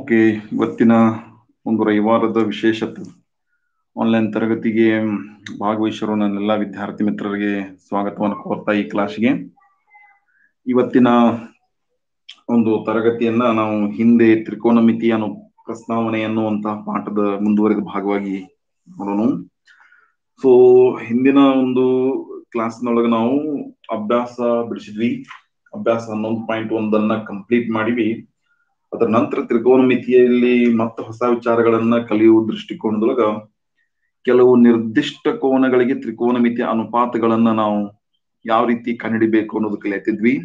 Okay, ಇವತ್ತಿನ ಒಂದು ರವಿವಾರದ ವಿಶೇಷತೆ ಆನ್ಲೈನ್ ತರಗತಿಗೆ ಭಾಗವಹಿಸಿರುವ ನನ್ನೆಲ್ಲ ವಿದ್ಯಾರ್ಥಿ ಮಿತ್ರರಿಗೆ ಸ್ವಾಗತವನ್ನು ಕೋರ್ತಾ ಈ ಕ್ಲಾಸ್ಗೆ. ಇವತ್ತಿನ ಒಂದು ತರಗತಿಯನ್ನ ನಾವು ಹಿಂದೆ ತ್ರಿಕೋನಮಿತಿ ಅನ್ನೋ ಪ್ರಸ್ತಾವನೆ ಅನ್ನುವಂತಹ ಪಾಠದ ಮುಂದುವರೆದ ಭಾಗವಾಗಿ ನೋಡೋಣ. ಸೊ ಹಿಂದಿನ ಒಂದು ಕ್ಲಾಸ್ನೊಳಗೆ ನಾವು ಅಭ್ಯಾಸ ಬಿಡಿಸಿದ್ವಿ. ಅಭ್ಯಾಸ 11.1 ಕಂಪ್ಲೀಟ್ ಮಾಡಿವಿ. ಅದರ ನಂತರ ತ್ರಿಕೋನಮಿತಿಯಲ್ಲಿ ಮತ್ತೆ ಹೊಸ ವಿಚಾರಗಳನ್ನ ಕಲಿಯುವ ದೃಷ್ಟಿಕೋನದೊಳಗ ಕೆಲವು ನಿರ್ದಿಷ್ಟ ಕೋನಗಳಿಗೆ ತ್ರಿಕೋನಮಿತಿಯ ಅನುಪಾತಗಳನ್ನ ನಾವು ಯಾವ ರೀತಿ ಕಂಡುಹಿಡಿಬೇಕು ಅನ್ನೋದು ಕಲಿತಿದ್ವಿ.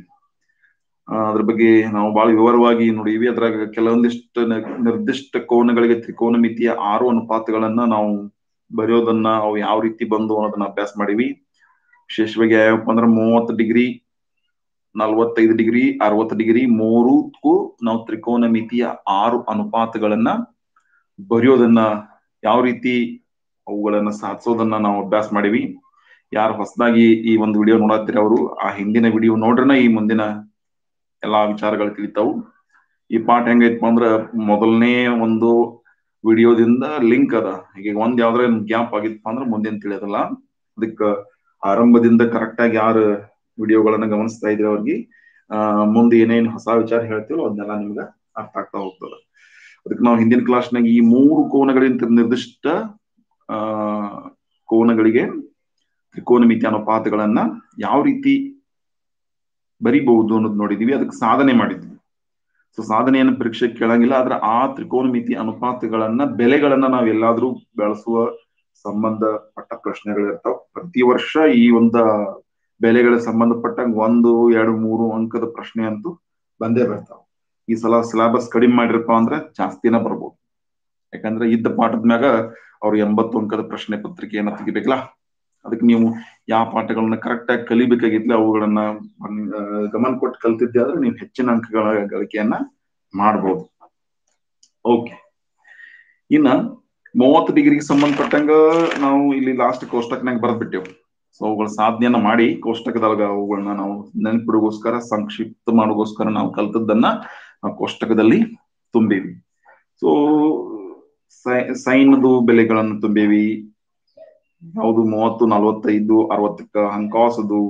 ಅದ್ರ ಬಗ್ಗೆ ನಾವು ಬಹಳ ವಿವರವಾಗಿ ನೋಡಿವಿ. ಅದ್ರಾಗ ಕೆಲವೊಂದಿಷ್ಟು ನಿರ್ದಿಷ್ಟ ಕೋನಗಳಿಗೆ ತ್ರಿಕೋನಮಿತಿಯ 6 ಅನುಪಾತಗಳನ್ನ ನಾವು ಬರೆಯೋದನ್ನ ಅವು ಯಾವ ರೀತಿ ಬಂದು ಅನ್ನೋದನ್ನ ಅಭ್ಯಾಸ ಮಾಡಿವಿ. ವಿಶೇಷವಾಗಿ ಯಾವಪ್ಪ ಅಂದ್ರೆ 30 ಡಿಗ್ರಿ, 45 ಡಿಗ್ರಿ, 60 ಡಿಗ್ರಿ ಮೂರಕ್ಕೂ ನಾವು ತ್ರಿಕೋನಮಿತಿಯ 6 ಅನುಪಾತಗಳನ್ನ ಬರೆಯೋದನ್ನ ಯಾವ ರೀತಿ ಅವುಗಳನ್ನ ಸಾಧಿಸೋದನ್ನ ನಾವು ಅಭ್ಯಾಸ ಮಾಡಿವಿ. ಯಾರು ಹೊಸದಾಗಿ ಈ ಒಂದು ವಿಡಿಯೋ ನೋಡತ್ತೀರಿ ಅವರು ಆ ಹಿಂದಿನ ವಿಡಿಯೋ ನೋಡ್ರನ ಈ ಮುಂದಿನ ಎಲ್ಲಾ ವಿಚಾರಗಳು ತಿಳಿತಾವು. ಈ ಪಾಠ ಹೆಂಗೈತಪ್ಪ ಅಂದ್ರ ಮೊದಲನೇ ಒಂದು ವಿಡಿಯೋದಿಂದ ಲಿಂಕ್ ಅದ. ಈಗ ಒಂದ್ ಯಾವ್ದ್ರ ಗ್ಯಾಪ್ ಆಗಿತ್ತಪ್ಪ ಅಂದ್ರೆ ಮುಂದಿನ ತಿಳಿಯೋದಲ್ಲ. ಅದಕ್ಕ ಆರಂಭದಿಂದ ಕರೆಕ್ಟ್ ಆಗಿ ಯಾರು ವಿಡಿಯೋಗಳನ್ನ ಗಮನಿಸ್ತಾ ಇದ್ರೆ ಅವ್ರಿಗೆ ಮುಂದೆ ಏನೇನು ಹೊಸ ವಿಚಾರ ಹೇಳ್ತೀವೋ ಅದನ್ನೆಲ್ಲ ನಿಮ್ಗೆ ಅರ್ಥ ಆಗ್ತಾ ಹೋಗ್ತದೆ. ಅದಕ್ಕೆ ನಾವು ಹಿಂದಿನ ಕ್ಲಾಸ್ನಾಗ ಈ 3 ಕೋನಗಳಿಂದ ನಿರ್ದಿಷ್ಟ ಕೋನಗಳಿಗೆ ತ್ರಿಕೋನಮಿತಿ ಅನುಪಾತಗಳನ್ನ ಯಾವ ರೀತಿ ಬರಿಬಹುದು ಅನ್ನೋದು ನೋಡಿದೀವಿ. ಅದಕ್ಕೆ ಸಾಧನೆ ಮಾಡಿದ್ವಿ. ಸೊ ಸಾಧನೆಯನ್ನು ಪರೀಕ್ಷೆ ಕೇಳಂಗಿಲ್ಲ, ಆದ್ರೆ ಆ ತ್ರಿಕೋನಮಿತಿ ಅನುಪಾತಗಳನ್ನ ಬೆಲೆಗಳನ್ನ ನಾವ್ ಎಲ್ಲಾದ್ರೂ ಬೆಳೆಸುವ ಸಂಬಂಧಪಟ್ಟ ಪ್ರಶ್ನೆಗಳಿರ್ತಾವ. ಪ್ರತಿ ವರ್ಷ ಈ ಒಂದು ಬೆಲೆಗಳ ಸಂಬಂಧಪಟ್ಟಂಗ 1, 2, 3 ಅಂಕದ ಪ್ರಶ್ನೆ ಅಂತೂ ಬಂದೇ ಬರ್ತಾವ. ಈ ಸಲ ಸಿಲೆಬಸ್ ಕಡಿಮೆ ಮಾಡಿರಪ್ಪ ಅಂದ್ರೆ ಜಾಸ್ತಿನ ಬರ್ಬೋದು. ಯಾಕಂದ್ರೆ ಇದ್ದ ಪಾಠದ ಮ್ಯಾಗ ಅವ್ರು 80 ಅಂಕದ ಪ್ರಶ್ನೆ ಪತ್ರಿಕೆಯನ್ನ ತೆಗಿಬೇಕಲ್ಲ. ಅದಕ್ಕೆ ನೀವು ಯಾವ ಪಾಠಗಳನ್ನ ಕರೆಕ್ಟ್ ಆಗಿ ಕಲಿಬೇಕಾಗಿದ್ಲ ಅವುಗಳನ್ನ ಗಮನ ಕೊಟ್ಟು ಕಲ್ತಿದ್ದೆ ಆದ್ರೆ ನೀವು ಹೆಚ್ಚಿನ ಅಂಕಗಳ ಗಳಿಕೆಯನ್ನ ಮಾಡ್ಬೋದು. ಓಕೆ, ಇನ್ನ 30 ಡಿಗ್ರಿಗೆ ಸಂಬಂಧಪಟ್ಟಂಗ ನಾವು ಇಲ್ಲಿ ಲಾಸ್ಟ್ ಕೋಷ್ಟಕನಾಗ ಬರ್ದ್ಬಿಟ್ಟೇವು. ಸೊ ಅವುಗಳ ಸಾಧನೆಯನ್ನ ಮಾಡಿ ಕೋಷ್ಟಕದೊಳಗ ಅವುಗಳನ್ನ ನಾವು ನೆನಪಿಡೋಗೋಸ್ಕರ ಸಂಕ್ಷಿಪ್ತ ಮಾಡೋಗೋಸ್ಕರ ನಾವು ಕಲ್ತದ್ದನ್ನ ಕೋಷ್ಟಕದಲ್ಲಿ ತುಂಬೀವಿ. ಸೊ ಸೈನ್ದು ಬೆಲೆಗಳನ್ನು ತುಂಬೀವಿ. ಯಾವುದು 30, 45, 60 ಹಂಕಾಸದು,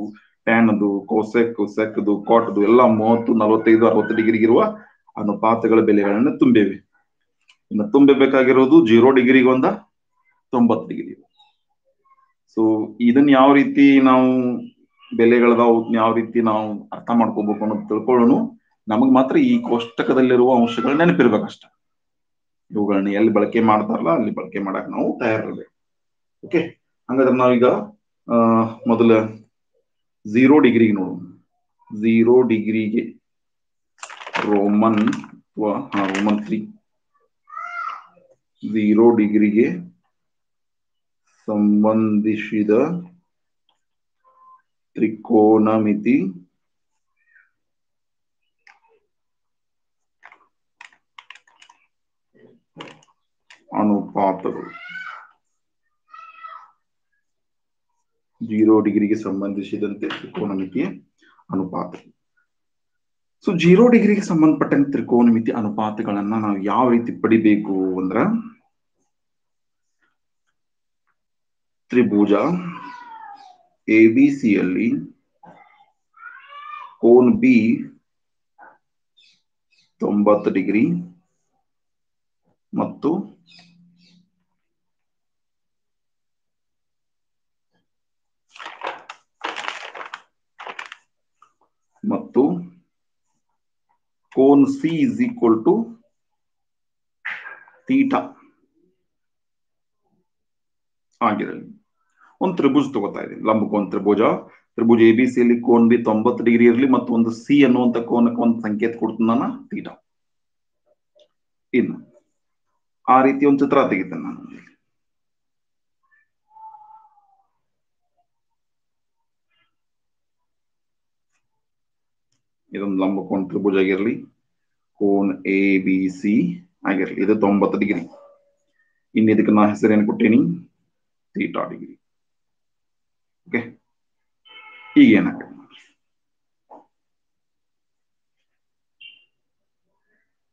ಟ್ಯಾನ್ದು, ಕೊಸೆಕ್ದು, ಕಾಟ್ದು ಎಲ್ಲ 30, 45, 60 ಡಿಗ್ರಿಗಿರುವ ಅನುಪಾತಗಳ ಬೆಲೆಗಳನ್ನ ತುಂಬೇವಿ. ಇನ್ನು ತುಂಬಬೇಕಾಗಿರೋದು 0 ಡಿಗ್ರಿಗೆ 90 ಡಿಗ್ರಿ. ಸೊ ಇದನ್ನ ಯಾವ ರೀತಿ ನಾವು ಬೆಲೆಗಳದಾವ್ ಯಾವ ರೀತಿ ನಾವು ಅರ್ಥ ಮಾಡ್ಕೋಬೇಕು ಅನ್ನೋದು ತಿಳ್ಕೊಳ್ಳೋಣ. ನಮಗ್ ಮಾತ್ರ ಈ ಕೋಷ್ಟಕದಲ್ಲಿರುವ ಅಂಶಗಳು ನೆನಪಿರ್ಬೇಕಷ್ಟ. ಇವುಗಳನ್ನ ಎಲ್ಲಿ ಬಳಕೆ ಮಾಡ್ತಾರಲ್ಲ ಅಲ್ಲಿ ಬಳಕೆ ಮಾಡಕ್ ನಾವು ತಯಾರಿರ್ಬೇಕು. ಓಕೆ, ಹಂಗಾದ್ರೆ ನಾವೀಗ ಮೊದಲ 0 ಡಿಗ್ರಿಗೆ ನೋಡೋಣ. 0 ಡಿಗ್ರಿಗೆ ರೋಮನ್ 3 0 ಡಿಗ್ರಿಗೆ ಸಂಬಂಧಿಸಿದ ತ್ರಿಕೋನಮಿತಿ ಅನುಪಾತಗಳು. 0 ಡಿಗ್ರಿಗೆ ಸಂಬಂಧಿಸಿದಂತೆ ತ್ರಿಕೋನಮಿತಿಯ ಅನುಪಾತ. ಸೊ 0 ಡಿಗ್ರಿಗೆ ಸಂಬಂಧಪಟ್ಟಂತೆ ತ್ರಿಕೋನಮಿತಿ ಅನುಪಾತಗಳನ್ನ ನಾವು ಯಾವ ರೀತಿ ಪಡಿಬೇಕು ಅಂದ್ರ, ತ್ರಿಭುಜ ಎಬಿಸಿಯಲ್ಲಿ ಕೋನ್ ಬಿ 90 ಡಿಗ್ರಿ ಮತ್ತು ಕೋನ್ C is equal to theta ಆಗಿರಲಿ. ಒಂದು ತ್ರಿಭುಜ ತಗೋತಾ ಇದ್ದೀನಿ, ಲಂಬಕೋನ ತ್ರಿಭುಜ ಎಬಿಸಿಯಲ್ಲಿ ಕೋನ್ ಬಿ 90 ಡಿಗ್ರಿ ಇರಲಿ ಮತ್ತು ಒಂದು ಸಿ ಅನ್ನುವಂತ ಕೋನಕ್ಕೆ ಒಂದು ಸಂಕೇತ ಕೊಡ್ತೀನಿ ನಾನು, ಥೀಟಾ. ಇನ್ನು ಆ ರೀತಿ ಒಂದು ಚಿತ್ರ ತೆಗಿತೇನೆ ನಾನು. ಇದೊಂದು ಲಂಬಕೋನ ತ್ರಿಭುಜ ಆಗಿರಲಿ, ಕೋನ್ ಎ ಬಿ ಸಿ ಆಗಿರಲಿ, ಇದು 90 ಡಿಗ್ರಿ. ಇನ್ನು ಇದಕ್ಕೆ ನಾ ಹೆಸರೇನು ಕೊಟ್ಟೇನಿ, ಥೀಟಾ ಡಿಗ್ರಿ. ಓಕೆ, ಈಗ ಏನಾಗುತ್ತೆ,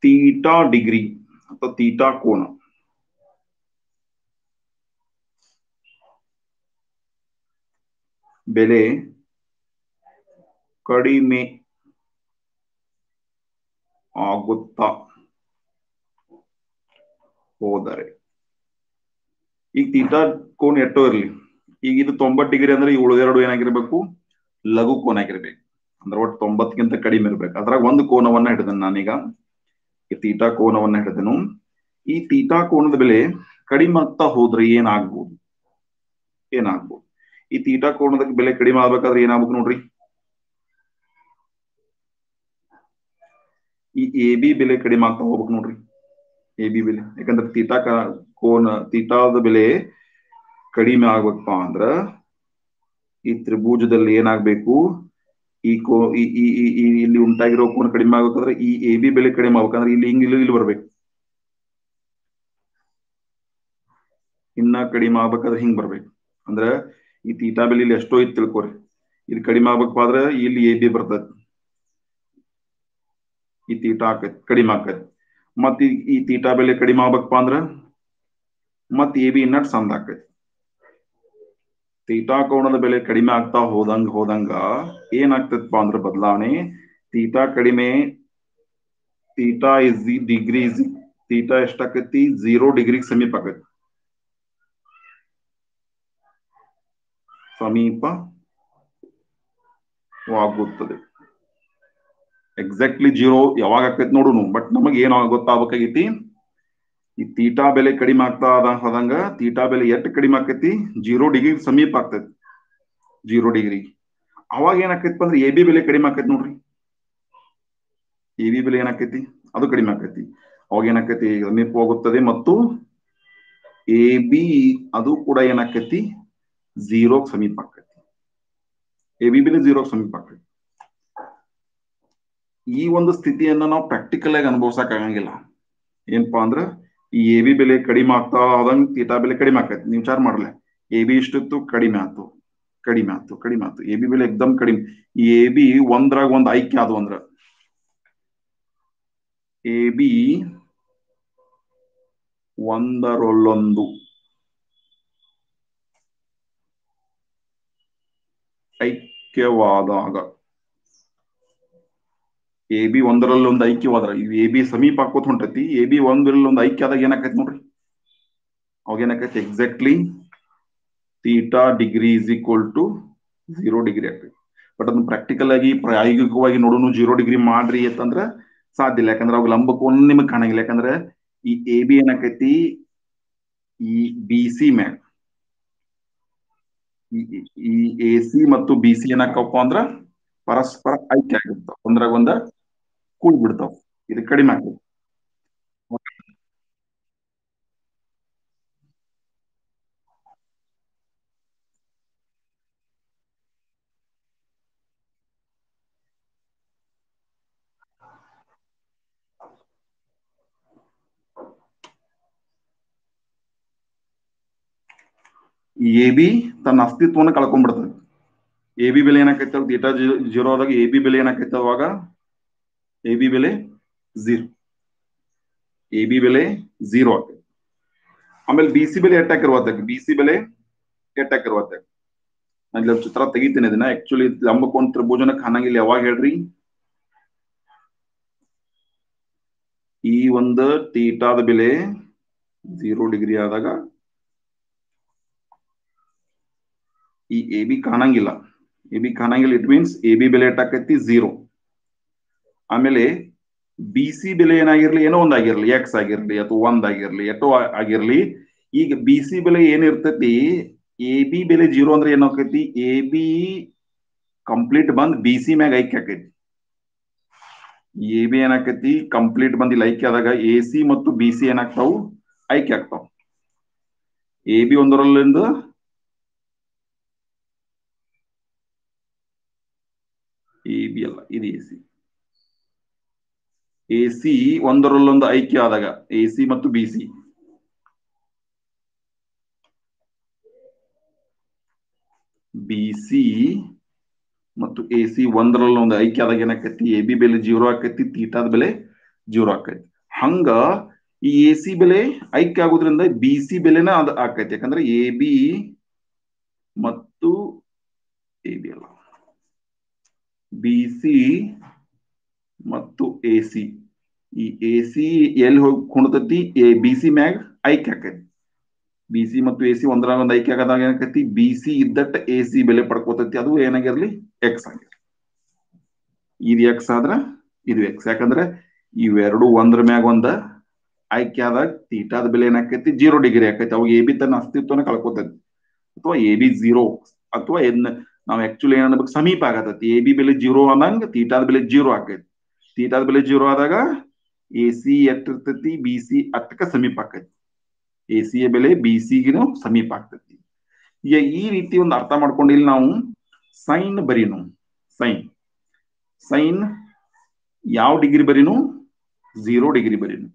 ಥೀಟಾ ಡಿಗ್ರಿ ಅಥವಾ ತೀಟಾ ಕೋನ ಬೆಲೆ ಕಡಿಮೆ ಆಗುತ್ತಾ ಹೋದರೆ, ಈಗ ತೀಟಾ ಕೋನ ಎಷ್ಟೋ ಇರಲಿ, ಈಗ ಇದು 90 ಡಿಗ್ರಿ ಅಂದ್ರೆ ಈ ಉಳಿದೆರಡು ಏನಾಗಿರ್ಬೇಕು, ಲಘು ಕೋನ ಆಗಿರ್ಬೇಕು. ಅಂದ್ರೆ ಒಟ್ಟು 90ಕ್ಕಿಂತ ಕಡಿಮೆ ಇರ್ಬೇಕು. ಅದ್ರಾಗ ಒಂದು ಕೋನವನ್ನ ಹಿಡಿದನು ನಾನೀಗ, ಈ ತೀಟಾ ಕೋನವನ್ನ ಹಿಡಿದನು. ಈ ತೀಟಾ ಕೋನದ ಬೆಲೆ ಕಡಿಮೆ ಆಗ್ತಾ ಹೋದ್ರೆ ಏನಾಗ್ಬೋದು? ಈ ತೀಟಾ ಕೋನದ ಬೆಲೆ ಕಡಿಮೆ ಆಗ್ಬೇಕಾದ್ರೆ ಏನಾಗ್ಬೇಕು ನೋಡ್ರಿ, ಈ ಎ ಬಿ ಬೆಲೆ ಕಡಿಮೆ ಆಗ್ತಾ ಹೋಗ್ಬೇಕು ನೋಡ್ರಿ, ಎ ಬಿ ಬೆಲೆ. ಯಾಕಂದ್ರೆ ತೀಟಾದ ಬೆಲೆ ಕಡಿಮೆ ಆಗ್ಬೇಕಪ್ಪ ಅಂದ್ರ ಈ ತ್ರಿಭುಜದಲ್ಲಿ ಏನಾಗ್ಬೇಕು, ಇಲ್ಲಿ ಉಂಟಾಗಿರೋ ಕೋನ ಕಡಿಮೆ ಆಗ್ಬೇಕಂದ್ರೆ ಈ ಎ ಬಿ ಬೆಲೆ ಕಡಿಮೆ ಆಗ್ಬೇಕಂದ್ರೆ ಇಲ್ಲಿ ಬರ್ಬೇಕು. ಇನ್ನ ಕಡಿಮೆ ಆಗ್ಬೇಕಾದ್ರೆ ಹಿಂಗ್ ಬರ್ಬೇಕು. ಅಂದ್ರ ಈ ತೀಟಾ ಬೆಲೆ ಇಲ್ಲಿ ಎಷ್ಟೋ ಇತ್ತು ತಿಳ್ಕೊರಿ, ಇಲ್ಲಿ ಕಡಿಮೆ ಆಗ್ಬೇಕಪ್ಪ ಆದ್ರೆ ಇಲ್ಲಿ ಎ ಬಿ ಬರ್ತದೆ, ಈ ತೀಟಾ ಆಕೈತಿ ಕಡಿಮೆ ಆಕೈತಿ. ಮತ್ ಈ ತೀಟಾ ಬೆಲೆ ಕಡಿಮೆ ಆಗ್ಬೇಕಪ್ಪ ಅಂದ್ರ ಮತ್ ಎ ಬಿ ಇನ್ನಟ್ ಸಂದ ಆಕೈತಿ. ತೀಟಾ ಕೋನದ ಬೆಲೆ ಕಡಿಮೆ ಆಗ್ತಾ ಹೋದಂಗ ಏನಾಗ್ತದಪ್ಪ ಅಂದ್ರ ಬದಲಾವಣೆ, ತೀಟಾ ಕಡಿಮೆ, theta is the degree, theta ಎಷ್ಟಾಕೈತಿ 0 ಡಿಗ್ರಿಗೆ ಸಮೀಪವಾಗುತ್ತದೆ. ಎಕ್ಸಾಕ್ಟ್ಲಿ 0 ಯಾವಾಗ ಆಕೈತಿ ನೋಡುನು, ಬಟ್ ನಮಗ್ ಏನ್ ಗೊತ್ತಾಗಬೇಕಾಗೈತಿ, ಈ ತೀಟಾ ಬೆಲೆ ಕಡಿಮೆ ಆಗ್ತಾ ಹೋದಂಗ ತೀಟಾ ಬೆಲೆ ಎಷ್ಟು ಕಡಿಮೆ ಆಕೈತಿ, 0 ಡಿಗ್ರಿ ಸಮೀಪ ಆಗ್ತೈತಿ, 0 ಡಿಗ್ರಿ. ಅವಾಗ ಏನಾಕೈತಿ ಅಂದ್ರೆ ಎ ಬಿ ಬೆಲೆ ಕಡಿಮೆ ಆಕೈತಿ ನೋಡ್ರಿ, ಎ ಬಿ ಬೆಲೆ ಏನಾಕೈತಿ ಅದು ಕಡಿಮೆ ಆಕೈತಿ. ಅವಾಗ ಏನಾಕೈತಿ ಸಮೀಪವಾಗುತ್ತದೆ ಮತ್ತು ಎ ಬಿ ಅದು ಕೂಡ ಏನಾಕೈತಿ 0 ಸಮೀಪ ಆಕೈತಿ, ಎ ಬಿ ಬೆಲೆ 0 ಸಮೀಪ ಆಕೈತಿ. ಈ ಒಂದು ಸ್ಥಿತಿಯನ್ನ ನಾವು ಪ್ರಾಕ್ಟಿಕಲ್ ಆಗಿ ಅನುಭವಿಸಕ್ ಆಗಂಗಿಲ್ಲ. ಏನಪ್ಪಾ ಅಂದ್ರ ಈ ಎ ಬಿ ಬೆಲೆ ಕಡಿಮೆ ಆಗ್ತಾ ಆದಂಗ ತೀಟಾ ಬೆಲೆ ಕಡಿಮೆ ಆಕೈತಿ. ನೀವು ವಿಚಾರ ಮಾಡಲ್ಲ, ಎ ಬಿ ಇಷ್ಟಿತ್ತು ಕಡಿಮೆ ಆಯ್ತು, ಎ ಬಿ ಬೆಲೆ ಎಕ್ದಮ್ ಕಡಿಮೆ. ಈ ಎ ಬಿ ಒಂದ್ರಾಗ ಒಂದ್ ಐಕ್ಯ ಆದ್ವು ಅಂದ್ರ, ಎ ಬಿ ಒಂದರಲ್ಲೊಂದು ಐಕ್ಯವಾದಾಗ, ಎ ಬಿ ಒಂದರಲ್ಲೊಂದು ಐಕ್ಯವಾದ್ರ, ಎ ಬಿ ಸಮೀಪ ಹಾಕೋತ್ ಹೊಂಟೈತಿ, ಎ ಬಿ ಒಂದರಲ್ಲೊಂದು ಐಕ್ಯ ಆದಾಗ ಏನಾಕೈತಿ ನೋಡ್ರಿ, ಅವಾಗ ಏನಾಕೈತಿ exactly theta degree is equal to 0 degree ಆಗ್ತೈತಿ. ಬಟ್ ಅದನ್ನ ಪ್ರಾಕ್ಟಿಕಲ್ ಆಗಿ ಪ್ರಾಯೋಗಿಕವಾಗಿ ನೋಡೋನು 0 ಡಿಗ್ರಿ ಮಾಡ್ರಿ ಅಂತಂದ್ರ ಸಾಧ್ಯ ಇಲ್ಲ. ಯಾಕಂದ್ರೆ ಅವಾಗ ಲಂಬಕೋನ ನಿಮಗೆ ಕಾಣಂಗಿಲ್ಲ. ಯಾಕಂದ್ರೆ ಈ ಎ ಬಿ ಏನಾಕೈತಿ ಈ ಬಿ ಸಿ ಮ್ಯಾಗ, ಈ ಎ ಸಿ ಮತ್ತು ಬಿ ಸಿ ಏನಾಕಪ್ಪ ಅಂದ್ರ ಪರಸ್ಪರ ಐಕ್ಯ ಆಗಿರ್ತಾವ, ಒಂದ್ರಾಗ ಒಂದ ಕೂಡ್ ಬಿಡ್ತಾವ, ಇದು ಕಡಿಮೆ ಆಗ್ತದೆ. ಎ ಬಿ ತನ್ನ ಅಸ್ತಿತ್ವವನ್ನು ಕಳ್ಕೊಂಡ್ಬಿಡ್ತದೆ. ಎ ಬಿ ಬೆಲೆ ಏನಾಕೈತೆ ತೀಟಾ 0 ಆದಾಗ ಎ ಬಿ ಬೆಲೆ ಏನಾಕೈತೆ ಅವಾಗ, ಎ ಬಿ ಬೆಲೆ 0, ಎ ಬಿ ಬೆಲೆ 0 ಆಗ್ತದೆ. ಆಮೇಲೆ ಬಿ ಸಿ ಬೆಲೆ ಎಟ್ಟಾಕಿರುವಾಗ, ಬಿ ಸಿ ಬೆಲೆ ಎಟ್ಟಾಕಿರುವಾಗ ನಾನು ಇಲ್ಲಿ ಚಿತ್ರ ತೆಗಿತೀನಿ. ಅದನ್ನ ಆಕ್ಚುಲಿ ಲಂಬಕೋನ ತ್ರಿಭುಜನ ಕಾಣಂಗಿಲ್ಲ. ಯಾವಾಗ ಹೇಳ್ರಿ, ಈ ಒಂದು ತೀಟಾದ ಬೆಲೆ 0 ಡಿಗ್ರಿ ಆದಾಗ ಈ ಎ ಬಿ ಕಾಣಂಗಿಲ್ಲ, ಇಟ್ ಮೀನ್ಸ್ ಎ ಬಿ ಬೆಲೆ ಎಟ್ಟಾಕೈತಿ 0. ಆಮೇಲೆ ಬಿ ಸಿ ಬೆಲೆ ಏನಾಗಿರ್ಲಿ, ಏನೋ ಒಂದಾಗಿರ್ಲಿ, ಎಕ್ಸ್ ಆಗಿರ್ಲಿ ಅಥವಾ 1 ಆಗಿರ್ಲಿ, ಎಷ್ಟೋ ಆಗಿರ್ಲಿ, ಈಗ ಬಿ ಸಿ ಬೆಲೆ ಏನಿರ್ತೈತಿ, ಎ ಬಿ ಬೆಲೆ 0 ಅಂದ್ರೆ ಏನಾಕೈತಿ, ಎ ಬಿ ಕಂಪ್ಲೀಟ್ ಬಂದ್ ಬಿ ಸಿ ಮ್ಯಾಗ ಐಕ್ಯ ಆಕೈತಿ. ಎ ಬಿ ಏನಾಕೈತಿ ಕಂಪ್ಲೀಟ್ ಬಂದ್ ಇಲ್ಲಿ ಐಕ್ಯ ಆದಾಗ ಎ ಸಿ ಮತ್ತು ಬಿ ಸಿ ಏನಾಗ್ತಾವು, ಐಕ್ಯ ಆಗ್ತಾವ. ಎ ಬಿ ಒಂದರಲ್ಲಿಂದ ಎ ಬಿ ಅಲ್ಲ, ಇದು ಎ ಸಿ. ಎ ಸಿ ಒಂದರಲ್ಲೊಂದು ಐಕ್ಯ ಆದಾಗ ಎ ಸಿ ಮತ್ತು ಬಿ ಸಿ, ಬಿ ಸಿ ಮತ್ತು ಎ ಸಿ ಒಂದರಲ್ಲೊಂದು ಐಕ್ಯ ಆದಾಗ ಏನಾಕೈತಿ, ಎ ಬಿ ಬೆಲೆ 0 ಆಕೈತಿ, ತೀಟಾದ ಬೆಲೆ 0 ಆಕೈತಿ. ಹಂಗ ಈ ಎ ಸಿ ಬೆಲೆ ಐಕ್ಯ ಆಗೋದ್ರಿಂದ ಬಿ ಸಿ ಬೆಲೆನ ಅದು ಆಕೈತಿ. ಯಾಕಂದ್ರೆ ಎ ಬಿ ಮತ್ತು ಎ ಬಿ ಅಲ್ಲ, ಬಿ ಸಿ ಮತ್ತು ಎ ಸಿ, ಈ ಎ ಸಿ ಎಲ್ಲಿ ಹೋಗಿ ಕುಣತತಿ, ಬಿ ಸಿ ಮ್ಯಾಗ ಐಕ್ಯ ಆಕೈತಿ. ಬಿ ಸಿ ಮತ್ತು ಎ ಸಿ ಒಂದ್ರಾಗ ಒಂದು ಐಕ್ಯ ಆಗದಾಗ ಏನಾಕೈತಿ, ಬಿ ಸಿ ಇದ್ದಟ್ಟ ಎ ಸಿ ಬೆಲೆ ಪಡ್ಕೋತೈತಿ. ಅದು ಏನಾಗಿರ್ಲಿ, ಎಕ್ಸ್ ಆಗಿರ್ಲಿ. ಇದು ಎಕ್ಸ್ ಆದ್ರ ಇದು ಎಕ್ಸ್. ಯಾಕಂದ್ರೆ ಇವೆರಡು ಒಂದ್ರ ಮ್ಯಾಗ ಒಂದ ಆಯ್ಕೆ ಆದಾಗ ಥೀಟಾದ ಬೆಲೆ ಏನಾಕೈತಿ, 0 ಡಿಗ್ರಿ ಆಕೈತಿ. ಅವಾಗ ಎ ಬಿ ತನ್ನ ಅಸ್ತಿತ್ವನ ಕಳ್ಕೊತೈತಿ. ಅಥವಾ ಎ ಬಿ 0, ಅಥವಾ ನಾವು ಆಕ್ಚುಲಿ ಏನ್ ಅನ್ಬೇಕು, ಸಮೀಪ ಆಗತೈತಿ. ಎ ಬಿ ಬೆಲೆ 0 ಅನ್ನಂಗ ಥೀಟಾದ ಬೆಲೆ 0 ಆಕೈತಿ. ಥೀಟಾದ ಬೆಲೆ 0 ಆದಾಗ ಎ ಸಿ ಎಷ್ಟಿರ್ತೈತಿ, ಬಿ ಸಿ ಅಷ್ಟಕ್ಕ ಸಮೀಪ ಆಕೈತಿ. ಎ ಸಿ ಯ ಬೆಲೆ ಬಿ ಸಿಗಿನೂ ಸಮೀಪ ಆಗ್ತೈತಿ. ಈಗ ಈ ರೀತಿ ಒಂದು ಅರ್ಥ ಮಾಡ್ಕೊಂಡು ಇಲ್ಲಿ ನಾವು ಸೈನ್ ಬರೀನು. ಸೈನ್ ಯಾವ ಡಿಗ್ರಿ ಬರೀನು, 0 ಡಿಗ್ರಿ ಬರೀನು.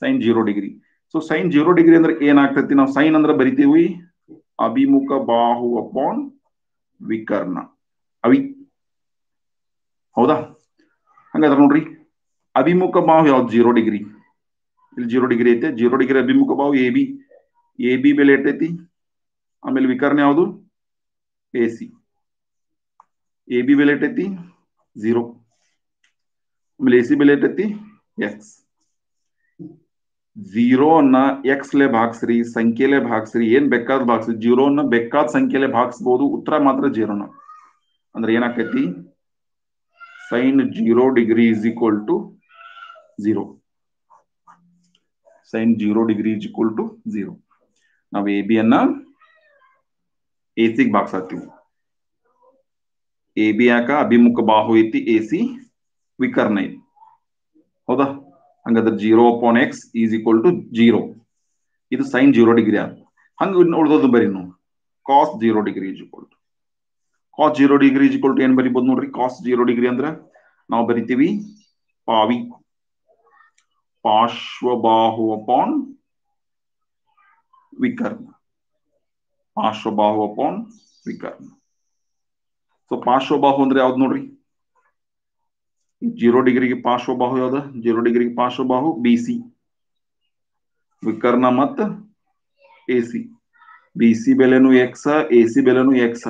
Sine 0 degree. So sine 0 degree ಅಂದ್ರೆ ಏನಾಗ್ತೈತಿ, ನಾವು ಸೈನ್ ಅಂದ್ರೆ ಬರಿತೀವಿ ಅಭಿಮುಖ ಬಾಹು ಅಪಾನ್ ವಿಕರ್ಣ. ಹೌದಾ? ಹಂಗಾದ್ರೆ ನೋಡ್ರಿ, ಅಭಿಮುಖ ಬಾಹು ಯಾವ್ದು, 0 ಡಿಗ್ರಿ. ಇಲ್ಲಿ 0 ಡಿಗ್ರಿ ಐತೆ. 0 ಡಿಗ್ರಿ ಅಭಿಮುಖ ಬಾಹು ಎ ಬಿ. ಎ ಬಿ ಬೆಲೆ ಎಟ್ಟೈತಿ. ಆಮೇಲೆ ವಿಕರ್ಣ ಯಾವುದು, ಎ ಸಿ. ಎ ಬಿ ಬೆಲೆ ಎಟ್ಟೈತಿ, 0. ಆಮೇಲೆ ಎ ಸಿ ಬೆಲೆ ಎಟ್ಟೈತಿ, ಎಕ್ಸ್. 0 ಅನ್ನ ಎಕ್ಸ್ ಲೆ ಭಾಗಿಸ್ರಿ, ಸಂಖ್ಯೆಲೆ ಭಾಗಿಸ್ರಿ, ಏನ್ ಬೇಕಾದ್ ಭಾಗಿಸ್ರಿ. 0 ಅನ್ನ ಬೇಕಾದ ಸಂಖ್ಯೆಲೆ ಭಾಗಿಸಬಹುದು, ಉತ್ತರ ಮಾತ್ರ 0ನ. ಅಂದ್ರೆ ಏನಾಕೈತಿ, sine 0 degree is equal to 0. Sine 0 degree is equal to 0. ನಾವು ಎ ಬಿ ಅನ್ನ ಎ ಸಿಗೆ ಭಾಗಿಸ್ತೀವಿ. ಎ ಬಿ ಯಾಕ, ಅಭಿಮುಖ ಬಾಹು ಐತಿ, ಎ ಸಿ ವಿಕರ್ಣ ಐತಿ. ಹೌದಾ? ಹಂಗಾದ್ರೆ 0 upon X is equal to 0. ಇದು ಸೈನ್ 0 ಡಿಗ್ರಿ ಆಗ. ಹಂಗ ಉಳಿದೋದು ಬರೀ ನಾವು cos 0 degree is equal to, cos 0 degree is equal to ಏನ್ ಬರಿಬಹುದು ನೋಡ್ರಿ. ಕಾಸ್ 0 ಡಿಗ್ರಿ ಅಂದ್ರ ನಾವು ಬರಿತೀವಿ ಪಾವಿ, ಪಾರ್ಶ್ವಬಾಹು ಅಪಾನ್ ವಿಕರ್ಣ. ಪಾರ್ಶ್ವಬಾಹು ಅಪಾನ್ ವಿಕರ್ಣ. ಸೊ ಪಾರ್ಶ್ವಬಾಹು ಅಂದ್ರೆ ಯಾವ್ದು ನೋಡ್ರಿ, 0 ಡಿಗ್ರಿಗೆ ಪಾರ್ಶ್ವಬಾಹು ಯಾವ್ದು, 0 ಡಿಗ್ರಿಗೆ ಪಾರ್ಶ್ವಬಾಹು ಬಿ ಸಿ. ವಿಕರ್ಣ ಮತ್ತ ಎ ಸಿ. ಬಿ ಸಿ ಬೆಲೆನು ಎಕ್ಸ್, ಎ ಸಿ ಬೆಲೆನು X.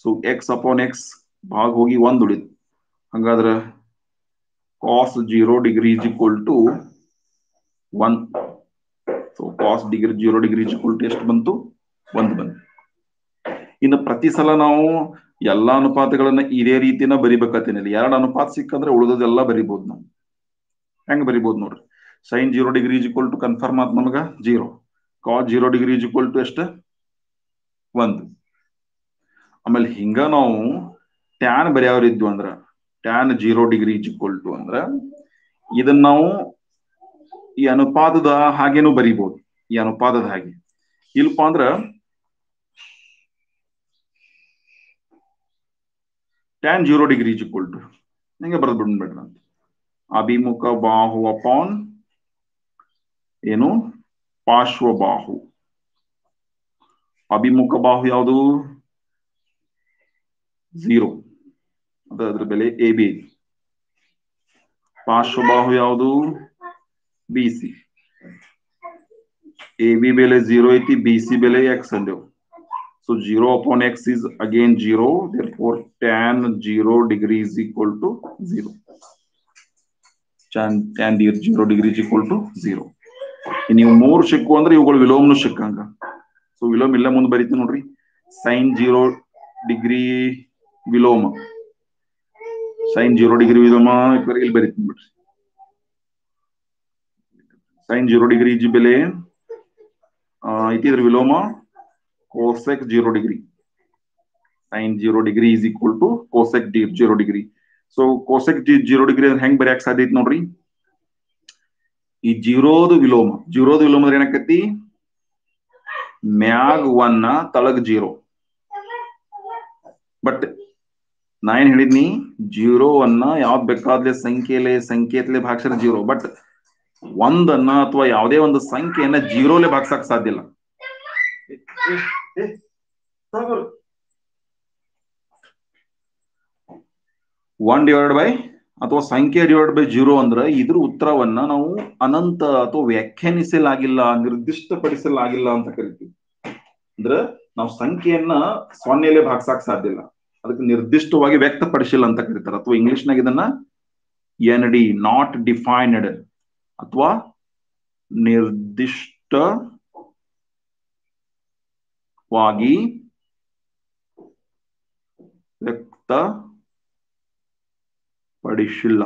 So X upon X ಭಾಗ ಹೋಗಿ 1 ಉಳಿತು. ಹಂಗಾದ್ರೆ cos 0 degree is equal to 1. So cos 0 degree is equal to ಎಷ್ಟು ಬಂತು, 1 ಬಂತು. ಇನ್ನು ಪ್ರತಿ ಸಲ ನಾವು ಎಲ್ಲಾ ಅನುಪಾತಗಳನ್ನ ಇದೇ ರೀತಿನ ಬರಿಬೇಕತ್ತೇನಿಲ್ಲ. 2 ಅನುಪಾತ ಸಿಕ್ಕಂದ್ರೆ ಉಳಿದದೆಲ್ಲ ಬರಿಬಹುದು ನಾವು. ಹೆಂಗ್ ಬರಿಬಹುದು ನೋಡ್ರಿ. Sine 0 degree is equal to confirm ಆತ್ ನಮಗ 0. Cos 0 degree is equal to ಎಷ್ಟು, 1. ಆಮೇಲೆ ಹಿಂಗ ನಾವು ಟ್ಯಾನ್ ಬರೆಯೋರಿದ್ವು ಅಂದ್ರ tan 0 degree is equal to ಅಂದ್ರ ಇದನ್ನ ನಾವು ಈ ಅನುಪಾತದ ಹಾಗೇನು ಬರಿಬಹುದು. ಈ ಅನುಪಾತದ ಹಾಗೆ ಇಲ್ಪ ಅಂದ್ರ tan 0 degree is equal to ಹಿಂಗೆ ಬರೆದು ಬಿಡ್ಬೇಡ್ರ ಅಂತ, ಅಭಿಮುಖ ಬಾಹು ಅಪಾನ್ ಏನು, ಪಾರ್ಶ್ವಬಾಹು. ಅಭಿಮುಖ ಬಾಹು ಯಾವುದು, 0, ಅದ್ರ ಬೆಲೆ ಎ ಬಿ. ಪಾರ್ಶ್ವಬಾಹು ಯಾವುದು, ಬಿ ಸಿ. ಎ ಬಿ ಬೆಲೆ 0 ಐತಿ, ಬಿ ಸಿ ಬೆಲೆ X ಅಂದೇವು. So 0 upon x is again 0. Therefore, tan 0 degree is equal to 0. Tan 0 degree is equal to 0. ನೀವು 3 ಸಿಕ್ಕು ಅಂದ್ರೆ ಇವುಗಳು ವಿಲೋಮನು ಸಿಕ್ಕಂಗ. ಸೊ ವಿಲೋಮ ಇಲ್ಲ ಮುಂದೆ ಬರೀತೀನಿ ನೋಡ್ರಿ. ಸೈನ್ 0 ಡಿಗ್ರಿ ವಿಲೋಮ, ಸೈನ್ 0 ಡಿಗ್ರಿ ವಿಲೋಮ ಇಲ್ಲಿ ಬರೀತೀನಿ ಬಿಡ್ರಿ. ಸೈನ್ 0 ಡಿಗ್ರಿ ಇಜ್ ಬೆಲೆ ಇದ್ರ ವಿಲೋಮ cosec 0 degree. Sin 0 degree is equal to cosec 0 degree. So cosec 0 degree ಹೆಂಗ್ ಬರೆಯಕ್ ಸಾಧ್ಯ ಐತಿ ನೋಡ್ರಿ. ಈ 0ದು ವಿಲೋಮ, 0ದು ವಿಲೋಮ ಅಂದ್ರೆ ಏನಾಕತಿ, ಮ್ಯಾಗ್ 1 ತಳಗ್ 0. ಬಟ್ ನಾ ಏನ್ ಹೇಳಿದ್ನಿ, 0 ಅನ್ನ ಯಾವ್ದು ಬೇಕಾದ್ಲೆ ಸಂಖ್ಯೆಲೆ ಭಾಗಿಸಿದ್ರೆ 0. ಬಟ್ 1 ಅನ್ನ ಅಥವಾ ಯಾವುದೇ ಒಂದು ಸಂಖ್ಯೆಯನ್ನ 0ಲೆ ಭಾಗಿಸಕ್ ಸಾಧ್ಯ ಇಲ್ಲ. 1 divided by ಅಥವಾ ಸಂಖ್ಯೆ ಡಿವೈಡ್ ಬೈ 0 ಅಂದ್ರೆ ಇದ್ರ ಉತ್ತರವನ್ನ ನಾವು ಅನಂತ ಅಥವಾ ವ್ಯಾಖ್ಯಾನಿಸಲಾಗಿಲ್ಲ, ನಿರ್ದಿಷ್ಟಪಡಿಸಲಾಗಿಲ್ಲ ಅಂತ ಕರಿತೀವಿ. ಅಂದ್ರೆ ನಾವು ಸಂಖ್ಯೆಯನ್ನ ಸೊನ್ನೆಲೆ ಭಾಗಿಸಕ್ ಸಾಧ್ಯ ಇಲ್ಲ, ಅದಕ್ಕೆ ನಿರ್ದಿಷ್ಟವಾಗಿ ವ್ಯಕ್ತಪಡಿಸಿಲ್ಲ ಅಂತ ಕರೀತಾರೆ. ಅಥವಾ ಇಂಗ್ಲಿಷ್ನಾಗ ಇದನ್ನ ND, ನಾಟ್ ಡಿಫೈನ್ಡ್, ಅಥವಾ ನಿರ್ದಿಷ್ಟವಾಗಿ ವ್ಯಕ್ತಪಡಿಸಿಲ್ಲ,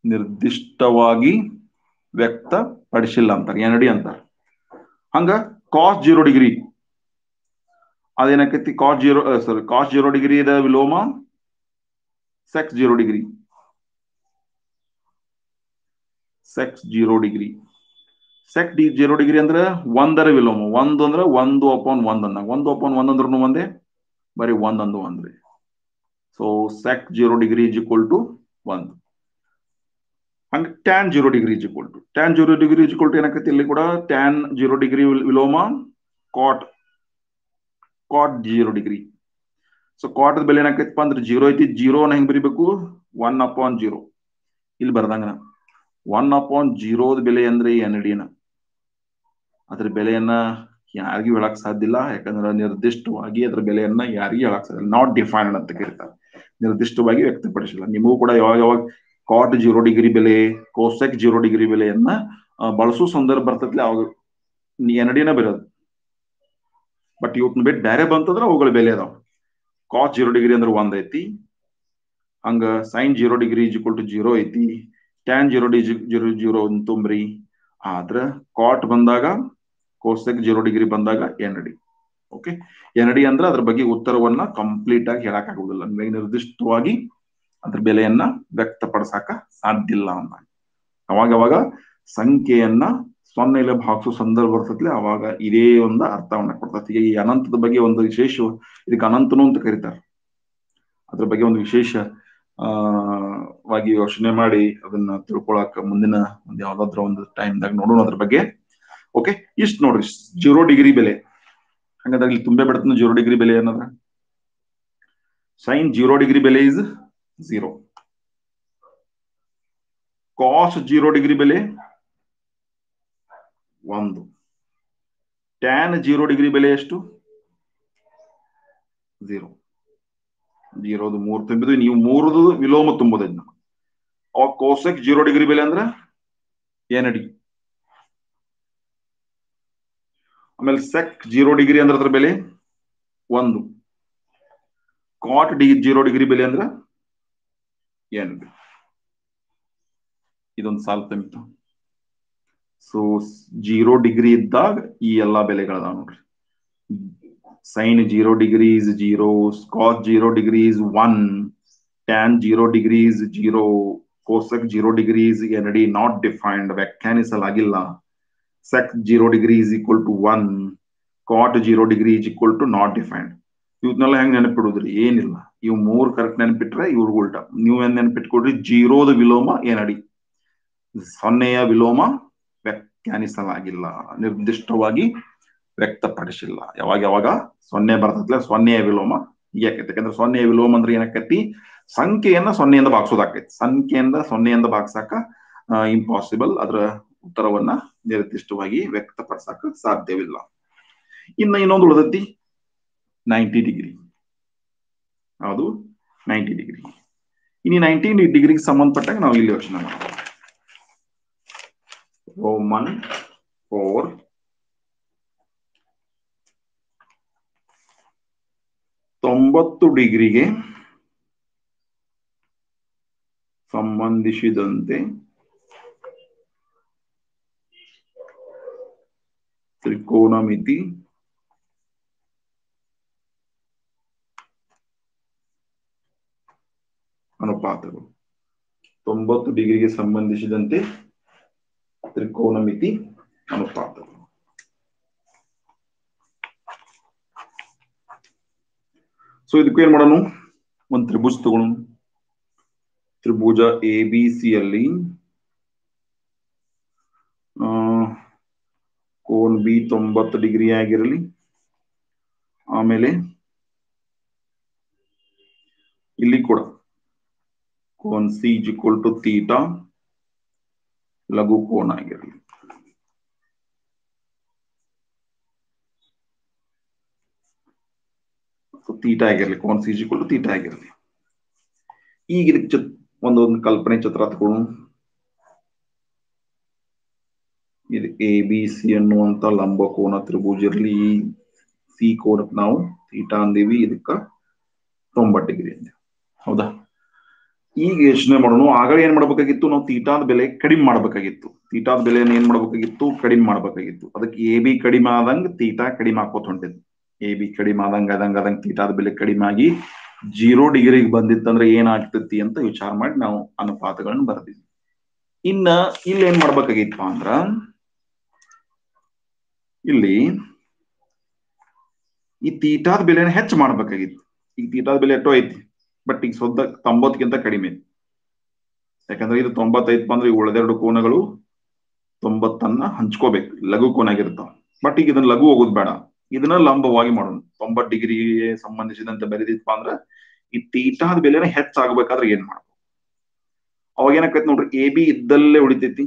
ನಿರ್ದಿಷ್ಟವಾಗಿ ವ್ಯಕ್ತಪಡಿಸಿಲ್ಲ ಅಂತಾರೆ, ND ಅಂತಾರೆ. ಹಂಗ ಕಾಸ್ 0 ಡಿಗ್ರಿ ಅದೇನಕೈತಿ, ಕಾಸ್ 0 ಡಿಗ್ರಿ ದ ವಿಲೋಮ sec 0 degree. Sec 0 degree, sec 0 degree ಅಂದ್ರೆ ಒಂದರ ವಿಲೋಮ. ಒಂದು ಅಂದ್ರೆ 1/1 ಅಂದಾಗ, 1/1 ಅಂದ್ರೂ ಒಂದೇ, ಬರೀ 1 ಅಂದು ಒಂದ್ರಿ. So sec 0 degree is equal to 1. ಹಂಗೆ tan 0 degree is equal to, tan 0 degree is equal to ಏನಾಕೈತಿ ಇಲ್ಲಿ ಕೂಡ tan 0 ಡಿಗ್ರಿ ವಿಲೋಮ cot 0 ಡಿಗ್ರಿ. ಸೊ ಕಾಟ್ ಬೆಲೆ ಏನಾಕೈತಪ್ಪ ಅಂದ್ರೆ 0 ಐತಿ, 0 ಹೆಂಗ್ ಬರಿಬೇಕು, 1/0 ಇಲ್ಲಿ ಬರ್ದಂಗ 1/0 ಬೆಲೆ ಅಂದ್ರೆ ND ನ, ಅದ್ರ ಬೆಲೆಯನ್ನ ಯಾರಿಗೂ ಹೇಳಕ್ ಸಾಧ್ಯ ಇಲ್ಲ, ಯಾಕಂದ್ರೆ ನಿರ್ದಿಷ್ಟವಾಗಿ ಅದ್ರ ಬೆಲೆಯನ್ನ ಯಾರಿಗೂ ಹೇಳಕ್ ಸಾಧ್ಯ ಇಲ್ಲ. ನಾಟ್ ಡಿಫೈನ್ಡ್ ಅಂತ ಕರೀತಾರೆ, ನಿರ್ದಿಷ್ಟವಾಗಿ ವ್ಯಕ್ತಪಡಿಸಿಲ್ಲ. ನಿಮಗೂ ಕೂಡ ಯಾವಾಗ ಯಾವಾಗ ಕಾಟ್ 0 ಡಿಗ್ರಿ ಬೆಲೆ, ಕೋಸೆಕ್ 0 ಡಿಗ್ರಿ ಬೆಲೆಯನ್ನ ಬಳಸೋ ಸಂದರ್ಭ ಬರ್ತೈತಿ, ಅವಾಗ ND ನ ಬರೋದು. ಬಟ್ ಇವತ್ತು ಬಿಟ್ಟು ಬೇರೆ ಬಂತಂದ್ರೆ ಅವುಗಳ ಬೆಲೆ ಅದಾವ. ಕಾಸ್ 0 ಡಿಗ್ರಿ ಅಂದ್ರೆ 1 ಐತಿ, ಹಂಗ sine 0 degree is equal to 0 ಐತಿ, tan 0 0 ತುಂಬ್ರಿ. ಆದ್ರ ಕಾಟ್ ಬಂದಾಗ, ಕೋಸೆಕ್ 0 ಡಿಗ್ರಿ ಬಂದಾಗ ND. ಓಕೆ, ND ಅಂದ್ರೆ ಅದ್ರ ಬಗ್ಗೆ ಉತ್ತರವನ್ನ ಕಂಪ್ಲೀಟ್ ಆಗಿ ಹೇಳಕ್ ಆಗುದಿಲ್ಲ, ನಿರ್ದಿಷ್ಟವಾಗಿ ಅದ್ರ ಬೆಲೆಯನ್ನ ವ್ಯಕ್ತಪಡಿಸಕ ಸಾಧ್ಯ ಇಲ್ಲ ಅಂತ. ಅವಾಗ ಸಂಖ್ಯೆಯನ್ನ ಸೊನ್ನೆಲೆ ಭಾಗಿಸೋ ಸಂದರ್ಭ ಬರ್ತೈತಿ, ಅವಾಗ ಇದೇ ಒಂದು ಅರ್ಥವನ್ನ ಕೊಡ್ತೈತಿ. ಈ ಅನಂತದ ಬಗ್ಗೆ ಒಂದು ವಿಶೇಷ, ಇದಕ್ಕೆ ಅನಂತನು ಅಂತ ಕರೀತಾರೆ, ಅದ್ರ ಬಗ್ಗೆ ಒಂದು ವಿಶೇಷ ವಾಗಿ ಯೋಚನೆ ಮಾಡಿ ಅದನ್ನ ತಿಳ್ಕೊಳಕ ಮುಂದಿನ ಒಂದು ಯಾವ್ದಾದ್ರ ಒಂದು ಟೈಮ್ದಾಗ ನೋಡೋಣ ಅದ್ರ ಬಗ್ಗೆ. ಓಕೆ, ಇಷ್ಟ ನೋಡ್ರಿ 0 ಡಿಗ್ರಿ ಬೆಲೆ. ಹಂಗಂದ್ರೆ ಇಲ್ಲಿ ತುಂಬೆ ಬಿಡ್ತಾನೆ 0 ಡಿಗ್ರಿ ಬೆಲೆ ಏನಂದ್ರ, ಸೈನ್ 0 ಡಿಗ್ರಿ ಬೆಲೆ ಇಸ್ 0, ಕಾಸ್ 0 ಡಿಗ್ರಿ ಬೆಲೆ 1, ಟ್ಯಾನ್ 0 ಡಿಗ್ರಿ ಬೆಲೆ ಎಷ್ಟು, 0. 0 3 ತುಂಬಿದ್ವಿ, ನೀವು 3 ವಿಲೋಮ ತುಂಬೋದು. ಅವಾಗ ಕೋಸೆಕ್ 0 ಡಿಗ್ರಿ ಬೆಲೆ ಅಂದ್ರೆ ND. ಆಮೇಲೆ ಸೆಕ್ 0 ಡಿಗ್ರಿ ಅಂದ್ರೆ ಅದ್ರ ಬೆಲೆ 1, ಕಾಟ್ 0 ಡಿಗ್ರಿ ಬೆಲೆ ಅಂದ್ರೆ ND. ಇದೊಂದು ಸಾಲ್ ತುಂಬಿತು. ಸೊ 0 ಡಿಗ್ರಿ ಇದ್ದಾಗ ಈ ಎಲ್ಲಾ ಬೆಲೆಗಳದಾವ ನೋಡ್ರಿ. Sine 0 degree is 0, cos 0 degree is 1, tan 0 degree is 0, cosec 0 degree is ND, not defined, ವ್ಯಾಖ್ಯಾನಿಸಲಾಗಿಲ್ಲ. sec 0 degree is equal to 1, cot 0 degree is equal to not defined. ಇವನ್ನೆಲ್ಲ ಹೆಂಗ್ ನೆನಪಿಡುದ್ರಿ, ಏನಿಲ್ಲ, ಇವ್ 3 ಕರೆಕ್ಟ್ ನೆನಪಿಟ್ರೆ ಇವ್ರ ಉಲ್ಟಾ. ನೀವು ಏನ್ ನೆನಪಿಟ್ಕೊಡ್ರಿ, 0ದ ವಿಲೋಮ ND, ಸೊನ್ನೆಯ ವಿಲೋಮ ವ್ಯಾಖ್ಯಾನಿಸಲಾಗಿಲ್ಲ, ನಿರ್ದಿಷ್ಟವಾಗಿ ವ್ಯಕ್ತಪಡಿಸಿಲ್ಲ. ಯಾವಾಗ ಸೊನ್ನೆ ಬರ್ತೈತ್ಲ, ಸೊನ್ನೆಯ ವಿಲೋಮ ಯಾಕೈತಿ, ಯಾಕಂದ್ರೆ ಸೊನ್ನೆಯ ವಿಲೋಮ ಅಂದ್ರೆ ಏನಕ್ಕೈತಿ, ಸಂಖ್ಯೆಯನ್ನ ಸೊನ್ನೆಯಿಂದ ಭಾಗಿಸೋದಾಕೈತಿ. ಸಂಖ್ಯೆಯಿಂದ ಸೊನ್ನೆಯಿಂದ ಭಾಗಿಸಾಕ ಇಂಪಾಸಿಬಲ್, ಅದರ ಉತ್ತರವನ್ನ ನಿರ್ದಿಷ್ಟವಾಗಿ ವ್ಯಕ್ತಪಡಿಸಕ ಸಾಧ್ಯವಿಲ್ಲ. ಇನ್ನೊಂದು ಉಳಿದೈತಿ 90 ಡಿಗ್ರಿ. ಅದು 90 ಡಿಗ್ರಿ. ಇನ್ನು 90 ಡಿಗ್ರಿಗೆ ಸಂಬಂಧಪಟ್ಟಾಗ ನಾವು ಇಲ್ಲಿ ಯೋಚನೆ ಮಾಡೋಣ. ರೋಮನ್ 4 90 ಡಿಗ್ರಿಗೆ ಸಂಬಂಧಿಸಿದಂತೆ ತ್ರಿಕೋನಮಿತಿ ಅನುಪಾತಗಳು. 90 ಡಿಗ್ರಿಗೆ ಸಂಬಂಧಿಸಿದಂತೆ ತ್ರಿಕೋನಮಿತಿ ಅನುಪಾತಗಳು. ಸೊ ಇದಕ್ಕೆ ಏನ್ ಮಾಡೋಣ, ಒಂದು ತ್ರಿಭುಜ ತಗೊಳ್ಳೋಣ. ತ್ರಿಭುಜ ABC ಅಲ್ಲಿ ಕೋನ್ B 90 ಡಿಗ್ರಿ ಆಗಿರಲಿ. ಆಮೇಲೆ ಇಲ್ಲಿ ಕೂಡ ಕೋನ್ C is equal to theta ಲಘು ಕೋನ ಆಗಿರಲಿ. ತೀಟಾ ಆಗಿರಲಿ, ಕೋನ್ C is equal to theta ಆಗಿರಲಿ. ಈಗ ಇದಕ್ಕೆ ಒಂದೊಂದು ಕಲ್ಪನೆ ಚಿತ್ರ ತಗೊಂಡು ಇದು ಎ ಬಿ ಸಿ ಅನ್ನುವಂತ ಲಂಬ ಕೋನ ತ್ರಿಭುಜ ಇರಲಿ. ಸಿ ಕೋನಕ್ಕೆ ನಾವು ತೀಟಾ ಅಂದೀವಿ, ಇದಕ್ಕ 90 ಡಿಗ್ರಿ ಅಂದೇವಿ. ಹೌದಾ? ಈಗ ಯೋಚನೆ ಮಾಡೋಣ, ಆಗಲೇ ಏನ್ ಮಾಡ್ಬೇಕಾಗಿತ್ತು, ನಾವು ತೀಟಾದ ಬೆಲೆ ಕಡಿಮೆ ಮಾಡ್ಬೇಕಾಗಿತ್ತು. ತೀಟಾದ ಬೆಲೆಯನ್ನು ಏನ್ ಮಾಡ್ಬೇಕಾಗಿತ್ತು, ಕಡಿಮೆ ಮಾಡ್ಬೇಕಾಗಿತ್ತು. ಅದಕ್ಕೆ ಎ ಬಿ ಕಡಿಮೆ ಆದಂಗ ತೀಟಾ ಕಡಿಮೆ ಹಾಕೋತ ಹೊಂಟಿದ್ವಿ. ಎ ಬಿ ಕಡಿಮೆ ಆದಂಗ ತೀಟಾದ ಬೆಲೆ ಕಡಿಮೆ ಆಗಿ 0 ಡಿಗ್ರಿಗೆ ಬಂದಿತ್ತಂದ್ರೆ ಏನಾಗ್ತತಿ ಅಂತ ವಿಚಾರ ಮಾಡಿ ನಾವು ಅನುಪಾತಗಳನ್ನ ಬರ್ದಿದ್ವಿ. ಇನ್ನ ಇಲ್ಲಿ ಏನ್ ಮಾಡ್ಬೇಕಾಗಿತ್ತು ಅಂದ್ರ, ಇಲ್ಲಿ ಈ ತೀಟಾದ ಬೆಲೆನ ಹೆಚ್ಚು ಮಾಡ್ಬೇಕಾಗಿತ್ತು. ಈಗ ತೀಟಾದ ಬೆಲೆ ಎಷ್ಟೋ ಐತಿ, ಬಟ್ ಈಗ ಸದ್ಯ 90ಕ್ಕಿಂತ ಕಡಿಮೆ. ಯಾಕಂದ್ರೆ ಇದು 95 ಅಂದ್ರೆ ಈಗ ಉಳಿದೆರಡು ಕೋನಗಳು 90 ಹಂಚ್ಕೋಬೇಕು, ಲಘು ಕೋನ ಆಗಿರ್ತಾವ. ಬಟ್ ಈಗ ಇದನ್ನ ಲಘು ಹೋಗೋದು ಬೇಡ, ಇದನ್ನ ಲಂಬವಾಗಿ ಮಾಡೋಣ. 90 ಡಿಗ್ರಿಗೆ ಸಂಬಂಧಿಸಿದಂತೆ ಬೆರೆದಿತ್ತಪ್ಪ ಅಂದ್ರ ಈ ತೀಟಾದ ಬೆಲೆನ ಹೆಚ್ಚಾಗಬೇಕಾದ್ರೆ ಏನ್ ಮಾಡ್ಬೇಕು? ಅವಾಗ ಏನಾಕೈತಿ ನೋಡ್ರಿ, ಎ ಬಿ ಇದ್ದಲ್ಲೇ ಉಳಿತೈತಿ.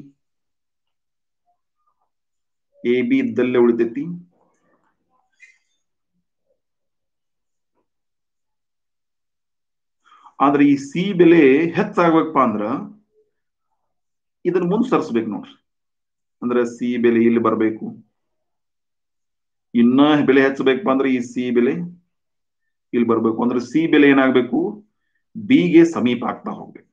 ಎ ಬಿ ಇದ್ದಲ್ಲೇ ಉಳಿತೈತಿ. ಆದ್ರೆ ಈ ಸಿ ಬೆಲೆ ಹೆಚ್ಚಾಗ್ಬೇಕಪ್ಪ ಅಂದ್ರ ಇದನ್ನ ಮುಂದೆ ಸರಿಸ್ಬೇಕು ನೋಡ್ರಿ. ಅಂದ್ರೆ ಸಿ ಬೆಲೆ ಇಲ್ಲಿ ಬರಬೇಕು. ಇನ್ನ ಬೆಲೆ ಹೆಚ್ಚಬೇಕಪ್ಪ ಅಂದ್ರೆ ಈ ಸಿ ಬೆಲೆ ಇಲ್ಲಿ ಬರ್ಬೇಕು. ಅಂದ್ರೆ ಸಿ ಬೆಲೆ ಏನಾಗ್ಬೇಕು, ಬಿ ಗೆ ಸಮೀಪ ಆಗ್ತಾ ಹೋಗ್ಬೇಕು.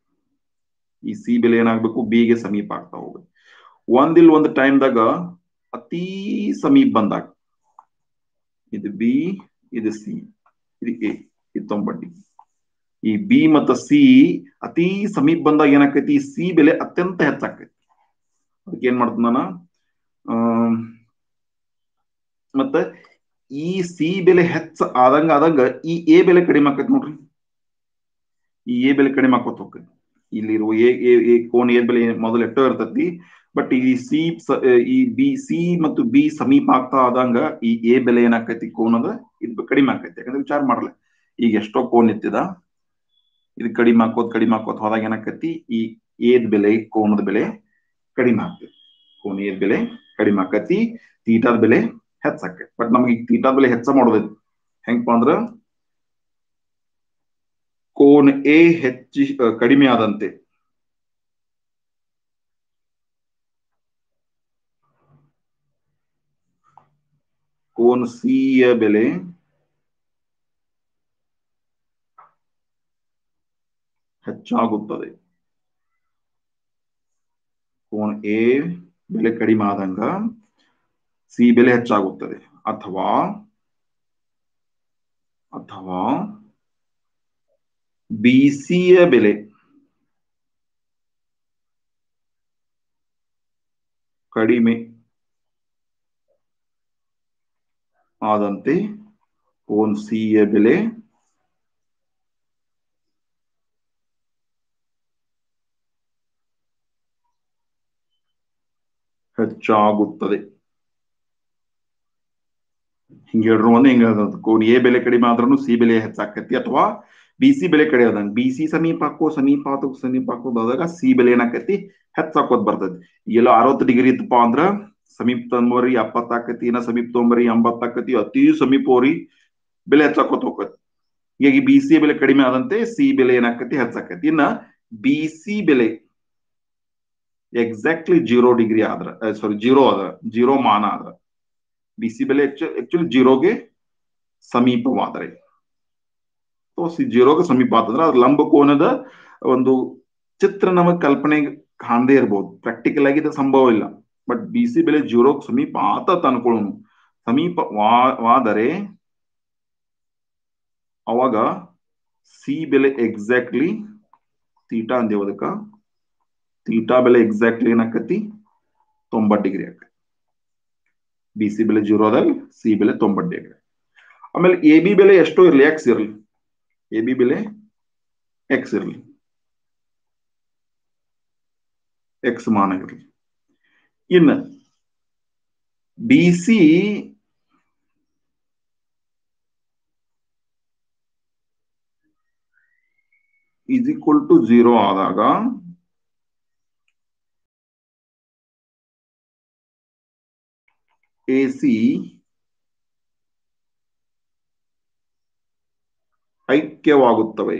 ಈ ಸಿ ಬೆಲೆ ಏನಾಗ್ಬೇಕು, ಬಿ ಗೆ ಸಮೀಪ ಆಗ್ತಾ ಹೋಗ್ಬೇಕು. ಒಂದಿಲ್ ಒಂದು ಟೈಮ್ದಾಗ ಅತೀ ಸಮೀಪ ಬಂದಾಗ ಇದು ಬಿ, ಇದು ಸಿ, ಇದು ಎ, ಇದು 90. ಈ ಬಿ ಮತ್ತು ಸಿ ಅತಿ ಸಮೀಪ ಬಂದಾಗ ಏನಾಕೈತಿ, ಈ ಸಿ ಬೆಲೆ ಅತ್ಯಂತ ಹೆಚ್ಚಾಕೈತಿ. ಅದಕ್ಕೆ ಏನ್ ಮಾಡ್ತೀನಿ ನಾನು, ಮತ್ತೆ ಈ ಸಿ ಬೆಲೆ ಹೆಚ್ಚ ಆದಂಗ ಈ ಎ ಬೆಲೆ ಕಡಿಮೆ ಆಕೈತಿ ನೋಡ್ರಿ. ಈ ಎ ಬೆಲೆ ಕಡಿಮೆ ಆಕೋತ ಹೋಗ್ತೈತಿ. ಇಲ್ಲಿರುವ ಎ ಕೋನ್ ಎ ಬೆಲೆ ಮೊದಲು ಎಷ್ಟೋ ಇರ್ತೈತಿ, ಬಟ್ ಈ ಸಿ ಈ ಬಿ ಸಿ ಮತ್ತು ಬಿ ಸಮೀಪ ಆಗ್ತಾ ಆದಂಗ ಈ ಎ ಬೆಲೆ ಏನಾಕೈತಿ, ಕೋನದ ಇದು ಕಡಿಮೆ ಆಕೈತಿ. ಯಾಕಂದ್ರೆ ವಿಚಾರ ಮಾಡಲ್ಲ, ಈಗ ಎಷ್ಟೋ ಕೋನ್ ಇತ್ತಿದ, ಇದು ಕಡಿಮೆ ಹಾಕೋತ್ ಹೋದಾಗ ಏನಾಕೈತಿ, ಈ ಏದ್ ಬೆಲೆ ಕೋನದ ಬೆಲೆ ಕಡಿಮೆ ಆಗ್ತೈತಿ. ಕೋನ ಏದ್ ಬೆಲೆ ಕಡಿಮೆ ಆಕೈತಿ, ತೀಟಾದ ಬೆಲೆ ಹೆಚ್ಚಾಕೈತಿ. ಬಟ್ ನಮ್ಗೆ ಈಗ ತೀಟಾದ ಬೆಲೆ ಹೆಚ್ಚ ಮಾಡೋದೈತಿ. ಹೆಂಗಪ್ಪ ಅಂದ್ರ, ಕೋನ್ ಎ ಕಡಿಮೆ ಆದಂತೆ ಕೋನ್ ಸಿ ಯ ಬೆಲೆ ಹೆಚ್ಚಾಗುತ್ತದೆ. ಕೋನ್ ಎ ಬೆಲೆ ಕಡಿಮೆ ಆದಂಗ ಸಿ ಬೆಲೆ ಹೆಚ್ಚಾಗುತ್ತದೆ. ಅಥವಾ ಬಿ ಸಿ ಯ ಬೆಲೆ ಕಡಿಮೆ ಆದಂತೆ ಕೋನ್ ಸಿ ಯ ಬೆಲೆ ಹೆಚ್ಚಾಗುತ್ತದೆ. ಹಿಂಗೆ ಹೇಳ್ರು ಒಂದು ಹಿಂಗ ಕೋನ್ ಎ ಬೆಲೆ ಕಡಿಮೆ ಆದ್ರೂ ಸಿ ಬೆಲೆ ಹೆಚ್ಚಾಕತಿ. ಅಥವಾ ಬಿ ಸಿ ಬೆಲೆ ಕಡಿಮೆ ಆದಂಗ ಬಿ ಸಿ ಸಮೀಪ ಹಾಕೋದಾದಾಗ ಸಿ ಬೆಲೆ ಏನಾಕತಿ, ಹೆಚ್ಚಾಕೋದ್ ಬರ್ತೈತಿ. ಎಲ್ಲೋ 60 ಡಿಗ್ರಿ ಇತ್ತಪ್ಪ ಅಂದ್ರ ಸಮೀಪ ತಂದ್ರಿ 70 ಆಕತಿ, ಇನ್ನ ಸಮೀಪ ತೊಂಬರಿ 80 ಆಕತಿ, ಅತಿ ಸಮೀಪ ಹೋರಿ ಬೆಲೆ ಹೆಚ್ಚಾಕೋತ ಹೋಗತಿ. ಹೀಗಾಗಿ ಬಿ ಸಿ ಬೆಲೆ ಕಡಿಮೆ ಆದಂತೆ ಸಿ ಬೆಲೆ ಏನಾಕತಿ, ಹೆಚ್ಚಾಕತಿ. ಇನ್ನ ಬಿ ಸಿ ಬೆಲೆ ಎಕ್ಸಾಕ್ಟ್ಲಿ 0 ಡಿಗ್ರಿ ಆದ್ರ, ಸಾರಿ 0 ಮಾನ ಆದ್ರ, ಬಿ ಸಿ ಬೆಲೆ ಆಕ್ಚುಲಿ 0ಗೆ ಸಮೀಪವಾದರೆ, 0ಗೆ ಸಮೀಪ ಆತಂದ್ರೆ ಅದು ಲಂಬಕೋನದ ಒಂದು ಚಿತ್ರ ನಮಗೆ ಕಲ್ಪನೆಗೆ ಕಾಣದೇ ಇರಬಹುದು. ಪ್ರಾಕ್ಟಿಕಲ್ ಆಗಿ ಇದು ಸಂಭವ ಇಲ್ಲ. ಬಟ್ ಬಿ ಸಿ ಬೆಲೆ 0ಗೆ ಸಮೀಪ ಆತ ಅನ್ಕೊಳ್ಳೋಣ. ಸಮೀಪವಾದರೆ ಅವಾಗ ಸಿ ಬೆಲೆ ಎಕ್ಸಾಕ್ಟ್ಲಿ ತೀಟಾ ಅಂದೇವ, ಅದಕ್ಕ ತೀಟಾ ಬೆಲೆ ಎಕ್ಸಾಕ್ಟ್ಲಿ ಏನಾಕತಿ, 90 ಡಿಗ್ರಿ ಆಕತಿ. ಬಿ ಸಿ ಬೆಲೆ 0 ಆದಾಗ ಸಿ ಬೆಲೆ 90 ಡಿಗ್ರಿ. ಆಮೇಲೆ ಎ ಬಿ ಬೆಲೆ ಎಷ್ಟೋ ಇರಲಿ, ಎಕ್ಸ್ ಇರಲಿ, ಎ ಬಿ ಬೆಲೆ ಎಕ್ಸ್ ಇರಲಿ, ಎಕ್ಸ್ ಮಾನ ಇರಲಿ. ಇನ್ನು B C is equal to 0 ಆದಾಗ AC ಐಕ್ಯವಾಗುತ್ತವೆ.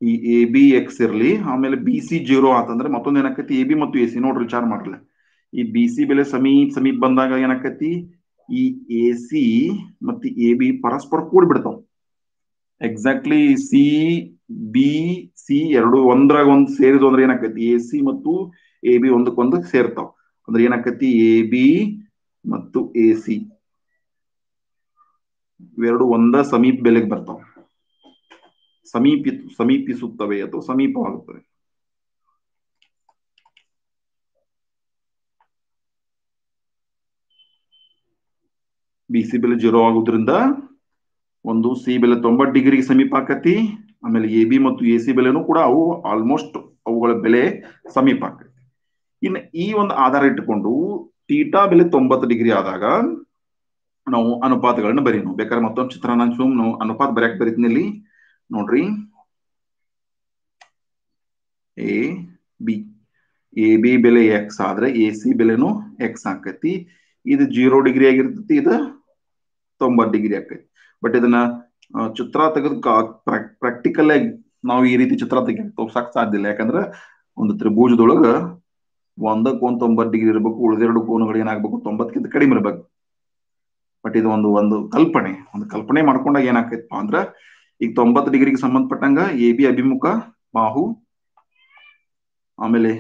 ಈ AB X ಇರ್ಲಿ, ಆಮೇಲೆ BC 0 ಆತಂದ್ರೆ ಮತ್ತೊಂದು ಏನಾಕತಿ AB ಮತ್ತು AC ನೋಡ್ರಿ ವಿಚಾರ ಮಾಡ್ರಲ್ಲ. ಈ BC ಬೆಲೆ ಸಮೀಪ ಬಂದಾಗ ಏನಾಕತಿ ಈ AC ಮತ್ತು AB ಪರಸ್ಪರ ಕೂಡ್ಬಿಡ್ತಾವ. ಎಕ್ಸಾಕ್ಟ್ಲಿ CBC ಎರಡು ಒಂದ್ರಾಗ ಒಂದ್ ಸೇರಿದು ಅಂದ್ರೆ ಏನಾಕತಿ AC ಮತ್ತು AB ಒಂದಕ್ಕೊಂದು ಸೇರ್ತಾವ. ಅಂದ್ರೆ ಏನಾಕತಿ AB ಮತ್ತು AC ಇವೆರಡು ಒಂದ ಸಮೀಪ ಬೆಲೆಗೆ ಬರ್ತಾವ, ಸಮೀಪಿಸುತ್ತವೆ ಅಥವಾ ಸಮೀಪವಾಗುತ್ತವೆ. BC ಬೆಲೆ 0 ಆಗುದ್ರಿಂದ ಒಂದು C ಬೆಲೆ 90 ಡಿಗ್ರಿಗೆ ಸಮೀಪ ಆಕತಿ. ಆಮೇಲೆ AB ಮತ್ತು AC ಬೆಲೆನೂ ಕೂಡ ಅವು ಆಲ್ಮೋಸ್ಟ್ ಅವುಗಳ ಬೆಲೆ ಸಮೀಪ ಆಕತಿ. ಇನ್ನು ಈ ಒಂದು ಆಧಾರ ಇಟ್ಟುಕೊಂಡು ಥೀಟಾ ಬೆಲೆ 90 ಡಿಗ್ರಿ ಆದಾಗ ನಾವು ಅನುಪಾತಗಳನ್ನ ಬರೀನು. ಬೇಕಾದ್ರೆ ಮತ್ತೊಂದು ಚಿತ್ರ ನಾನು ನಾವು ಅನುಪಾತ ಬರೆಯಕ್ ಬರೀತೀನಿ ಇಲ್ಲಿ ನೋಡ್ರಿ. AB ಬೆಲೆ X ಆದ್ರೆ AC ಬೆಲೆನು X ಆಕತಿ. ಇದು 0 ಡಿಗ್ರಿ ಆಗಿರ್ತೈತಿ, ಇದು 90 ಡಿಗ್ರಿ ಆಕೈತಿ. ಬಟ್ ಇದನ್ನ ಚಿತ್ರ ತೆಗೆದು ಪ್ರಾಕ್ಟಿಕಲ್ ಆಗಿ ನಾವು ಈ ರೀತಿ ಚಿತ್ರ ತೋರ್ಸಕ್ ಸಾಧ್ಯ ಇಲ್ಲ. ಯಾಕಂದ್ರೆ ಒಂದು ತ್ರಿಭುಜದೊಳಗ ಒಂದಕ್ಕೊಂದು 90 ಡಿಗ್ರಿ ಇರಬೇಕು, ಉಳಿದೆರಡು ಕೋನಗಳು ಏನಾಗಬೇಕು 90ಕ್ಕಿಂತ ಕಡಿಮೆ ಇರಬೇಕು. ಬಟ್ ಇದು ಒಂದು ಕಲ್ಪನೆ ಮಾಡ್ಕೊಂಡಾಗ ಏನಾಕೈತಪ್ಪ ಅಂದ್ರ ಈಗ 90 ಡಿಗ್ರಿಗೆ ಸಂಬಂಧಪಟ್ಟಂಗ AB ಅಭಿಮುಖ ಬಾಹು, ಆಮೇಲೆ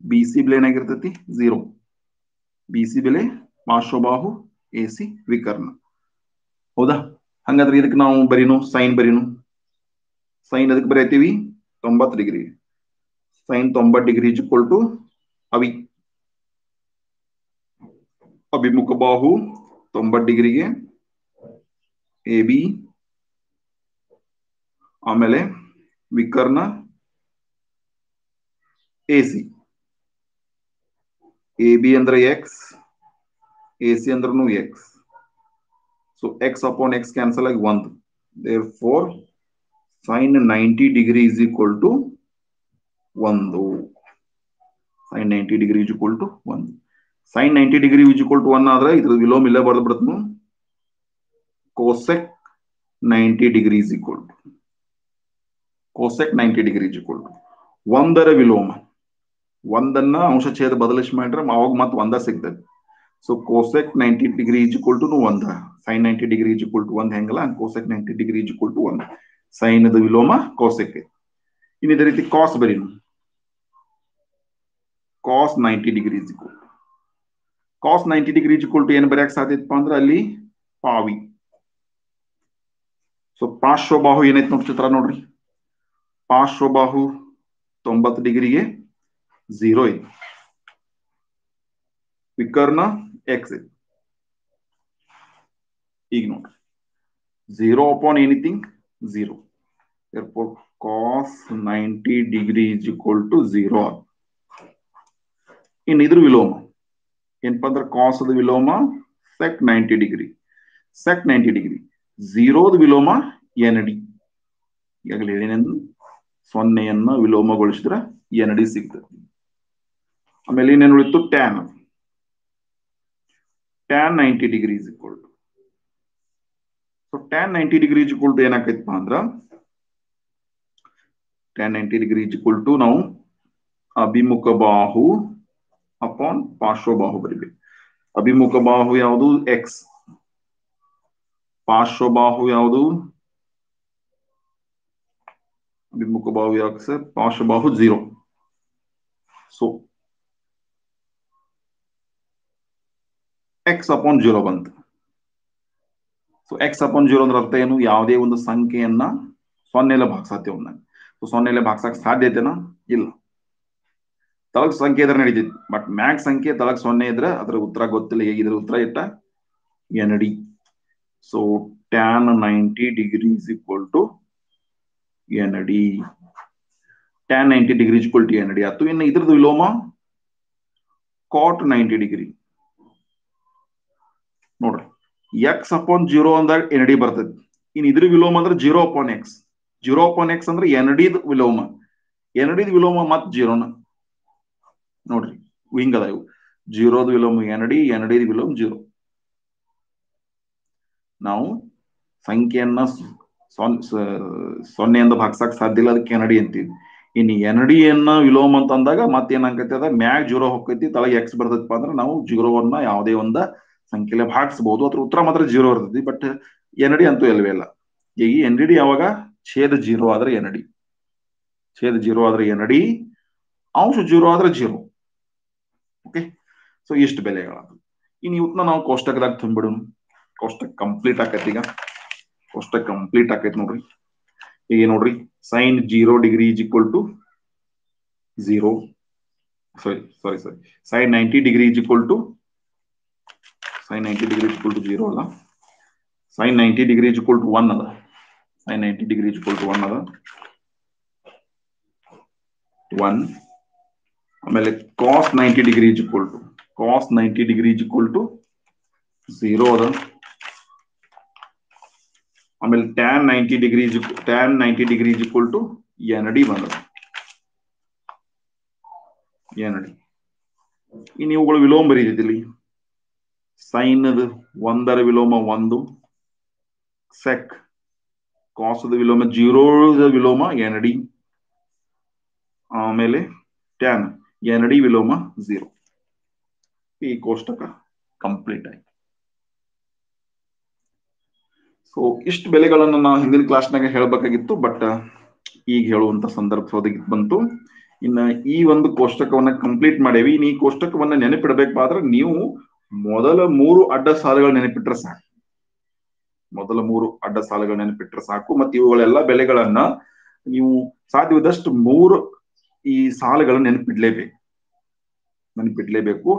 BC ಬೆಲೆ ಏನಾಗಿರ್ತೈತಿ 0, BC ಬೆಲೆ ಪಾರ್ಶ್ವಬಾಹು, AC ವಿಕರ್ಣ. ಹೌದಾ? ಹಂಗಾದ್ರೆ ಇದಕ್ಕೆ ನಾವು ಬರೀನು ಸೈನ್ ಅದಕ್ಕೆ ಬರೀತೀವಿ 90 degree. Sine 90 degree is equal to ಅಭಿಮುಖ ಬಾಹು 90 ಡಿಗ್ರಿಗೆ AB, ಆಮೇಲೆ ವಿಕರ್ಣ AC. AB ಅಂದ್ರೆ X, AC ಅಂದ್ರೂ X. So X upon X cancel ಆಗಿ 1. Therefore sin 90 degree is equal to 1. sin 90 degree is equal to 1. sin 90 degree is equal to 1 ಆದ್ರೆ ಇದ್ರ ವಿಲೋಮ ಇಲ್ಲೇ ಬರೆದು ಬಿಡ್ತನು. cosec 90 degree is equal to cosec 90 degree is equal to 1ರ ವಿಲೋಮ. 1ಅನ್ನ ಅಂಶ ಛೇದ ಬದಲಿಸಿ ಮಾಡ್ರೆ ಅವಾಗ ಮತ್ತೆ 1 ಸಿಗ್ತದೆ. So cosec 90 degree is equal to 1. sin 90 degree is equal to 1 ಹೆಂಗಲ್ಲ, cosec 90 degree is equal to 1. sin the ವಿಲೋಮ cosec. ಇನ್ನು ಇದೇ ರೀತಿ cos ಬರೀನು. cos 90 degree is equal to cos 90 degree is equal to ಏನು ಬರೆಯಕ್ಕೆ ಸಾಧ್ಯಪ್ಪ ಅಂದ್ರೆ ಅಲ್ಲಿ ಪಾವಿ. ಸೊ ಪಾರ್ಶ್ವಬಾಹು ಏನೈತೆ ನೋಡಿ ಚಿತ್ರ ನೋಡ್ರಿ. ಪಾರ್ಶ್ವಬಾಹು 90 ಡಿಗ್ರಿಗೆ 0 ಐತಿ, ವಿಕರ್ಣ X ಐತಿ. ಈಗ ನೋಡ್ರಿ 0 upon anything 0. Therefore cos 90 degree is equal to 0. ಇನ್ನು ಇದ್ರ ವಿಲೋಮ ಏನಪ್ಪ ಅಂದ್ರೆ cos ದ ವಿಲೋಮ sec 90 ಡಿಗ್ರಿ. sec 90 ಡಿಗ್ರಿ 0ದ ವಿಲೋಮ ND. ಈಗಾಗಲೇ ಏನೇನು 0ಯನ್ನ ವಿಲೋಮಗೊಳಿಸಿದ್ರೆ ND ಸಿಗ್ತದೆ. ಆಮೇಲೆ ಏನೇನು ಉಳಿತು tan 90 degree is equal to. So tan 90 degree is equal to ಏನಾಕೈತಪ್ಪ ಅಂದ್ರ tan 90 degree is equal to ನಾವು ಅಭಿಮುಖ ಬಾಹು ಅಪಾನ್ ಪಾರ್ಶ್ವಬಾಹು ಬರೀಬೇಕು. ಅಭಿಮುಖ ಬಾಹು ಯಾವುದು X, ಪಾರ್ಶ್ವಬಾಹು ಯಾವುದು ಅಭಿಮುಖ ಬಾಹು X, ಪಾರ್ಶ್ವಬಾಹು 0. ಸೊ X upon 0 ಬಂತು. ಸೊ X upon 0 ಅಂದ್ರೆ ಅರ್ಥ ಏನು, ಯಾವುದೇ ಒಂದು ಸಂಖ್ಯೆಯನ್ನ 0 ಭಾಗಿಸತ್ತೇವೆ ನಾವು. ಸೊ 0 ಭಾಗಿಸಕ್ ಸಾಧ್ಯತೆನಾ ಇಲ್ಲ. ತಳಗ್ ಸಂಖ್ಯೆ ಇದ್ರೆ ನಡೀತಿತ್ತು, ಬಟ್ ಮ್ಯಾಕ್ ಸಂಖ್ಯೆ ತಳಗ್ 0 ಇದ್ರೆ ಅದ್ರ ಉತ್ತರ ಗೊತ್ತಿಲ್ಲ. ಹೇಗಿದ್ರೆ ಉತ್ತರ ಇಟ್ಟ ND. So tan 90 degree is equal to ND. tan 90 degree is equal to ND ಆಯ್ತು. ಇನ್ನು ಇದ್ರದ್ದು ವಿಲೋಮ cot 90 ಡಿಗ್ರಿ ನೋಡ್ರಿ. ಎಕ್ಸ್ ಅಪಾನ್ ಜೀರೋ ಅಂದಾಗ ಎನ್ ಡಿ ಬರ್ತೈತಿ. ಇನ್ ಇದ್ರ ವಿಲೋಮ ಅಂದ್ರೆ zero upon X. Zero upon X ಅಂದ್ರೆ ಎನ್ ಡಿದ್ ವಿಲೋಮ. ಎನ್ ಡಿದ್ ವಿಲೋಮ ಮತ್ ಜೀರೋನ ನೋಡ್ರಿ ಹಿಂಗದ ಇವು. ಜೀರೋದ ವಿಲೋಮ ಎನ್ ಡಿದ್ ವಿಲೋಮ ಜೀರೋ. ನಾವು ಸಂಖ್ಯೆಯನ್ನ ಸೊನ್ನೆಯಿಂದ ಭಾಗಿಸಕ್ ಸಾಧ್ಯ ಇಲ್ಲ, ಅದಕ್ಕೆ ಎನ್ ಡಿ ಅಂತೀವಿ. ಇನ್ನು ಎನ್ ಡಿಯನ್ನ ವಿಲೋಮ ಅಂತ ಅಂದಾಗ ಮತ್ತೇನಾಗೈತಿ ಅದ ಮ್ಯಾಗ್ ಜೀರೋ ಹೋಗ್ತೈತಿ, ತಳಗ ಎಕ್ಸ್ ಬರ್ತೈತಿಪ್ಪ ಅಂದ್ರೆ ನಾವು ಜೀರೋವನ್ನ ಯಾವುದೇ ಒಂದ ಸಂಖ್ಯೆಲೆ ಭಾಗಿಸಬಹುದು, ಅದ್ರ ಉತ್ತರ ಮಾತ್ರ ಜೀರೋ ಇರ್ತೈತಿ. ಬಟ್ ಎನ್ ಡಿ ಅಂತೂ ಎಲ್ವೇ ಇಲ್ಲ. ಈಗ ಎನ್ ಡಿ ಯಾವಾಗ ಛೇದ ಜೀರೋ ಆದ್ರೆ ಎನ್ ಡಿ, ಛೇದ ಜೀರೋ ಆದ್ರೆ ಎನ್ ಡಿ, ಅಂಶ ಜೀರೋ ಆದ್ರೆ ಜೀರೋ. ಓಕೆ, ಸೊ ಇಷ್ಟು ಬೆಲೆಗಳ. ಇನ್ನು ಇವತ್ತನ್ನ ನಾವು ಕೋಷ್ಟಕದಾಗ ತುಂಬಿಡೋಣ. ಕೋಷ್ಟಕ ಕಂಪ್ಲೀಟ್ ಆಕೈತಿ. ಈಗ ಕೋಷ್ಟಕ ಕಂಪ್ಲೀಟ್ ಆಕೈತಿ ನೋಡ್ರಿ. ಈಗ ನೋಡ್ರಿ, sine 0 degree is equal to 0. Sorry sine 90 degree is equal to sin 90 degree is equal to 0 ಅಲ್ಲ, sin 90 degree is equal to 1 ಅದ. sin 90 degree is equal to 1 ಅದ, 1. ಆಮೇಲೆ cos 90 degree is equal to 0 ಅದ. ಆಮೇಲೆ tan 90 degree is equal to ND ಬಂದದ, ND. ಇನ್ನು ಇವುಗಳು ವಿಲೋಮ ಬರೀತಿದ್ದಿಲ್ಲಿ. ಸೈನ್ ಒಂದರ ವಿಲೋಮ 1 ಸೆಕ್, ಕಾಸದ ವಿಲೋಮ 0 ವಿಲೋಮ ND, ಆಮೇಲೆ ಟ್ಯಾನ್ ND ವಿಲೋಮ 0. ಈ ಕೋಷ್ಟಕ ಕಂಪ್ಲೀಟ್ ಆಯ್ತು. ಸೊ ಇಷ್ಟು ಬೆಲೆಗಳನ್ನು ನಾವು ಹಿಂದಿನ ಕ್ಲಾಸ್ನಾಗ ಹೇಳ್ಬೇಕಾಗಿತ್ತು, ಬಟ್ ಈಗ ಹೇಳುವಂತ ಸಂದರ್ಭ ಬಂತು. ಇನ್ನ ಈ ಒಂದು ಕೋಷ್ಟಕವನ್ನ ಕಂಪ್ಲೀಟ್ ಮಾಡೇವಿ. ಈ ಕೋಷ್ಟಕವನ್ನ ನೆನಪಿಡಬೇಕಾದ್ರೆ ನೀವು ಮೊದಲ 3 ಅಡ್ಡ ಸಾಲುಗಳು ನೆನಪಿಟ್ರೆ ಸಾಕು. ಮೊದಲ 3 ಅಡ್ಡ ಸಾಲುಗಳು ನೆನಪಿಟ್ರೆ ಸಾಕು. ಮತ್ತೆ ಇವುಗಳೆಲ್ಲ ಬೆಲೆಗಳನ್ನ ನೀವು ಸಾಧ್ಯವಾದಷ್ಟು 3 ಈ ಸಾಲುಗಳನ್ನ ನೆನಪಿಡ್ಲೇಬೇಕು.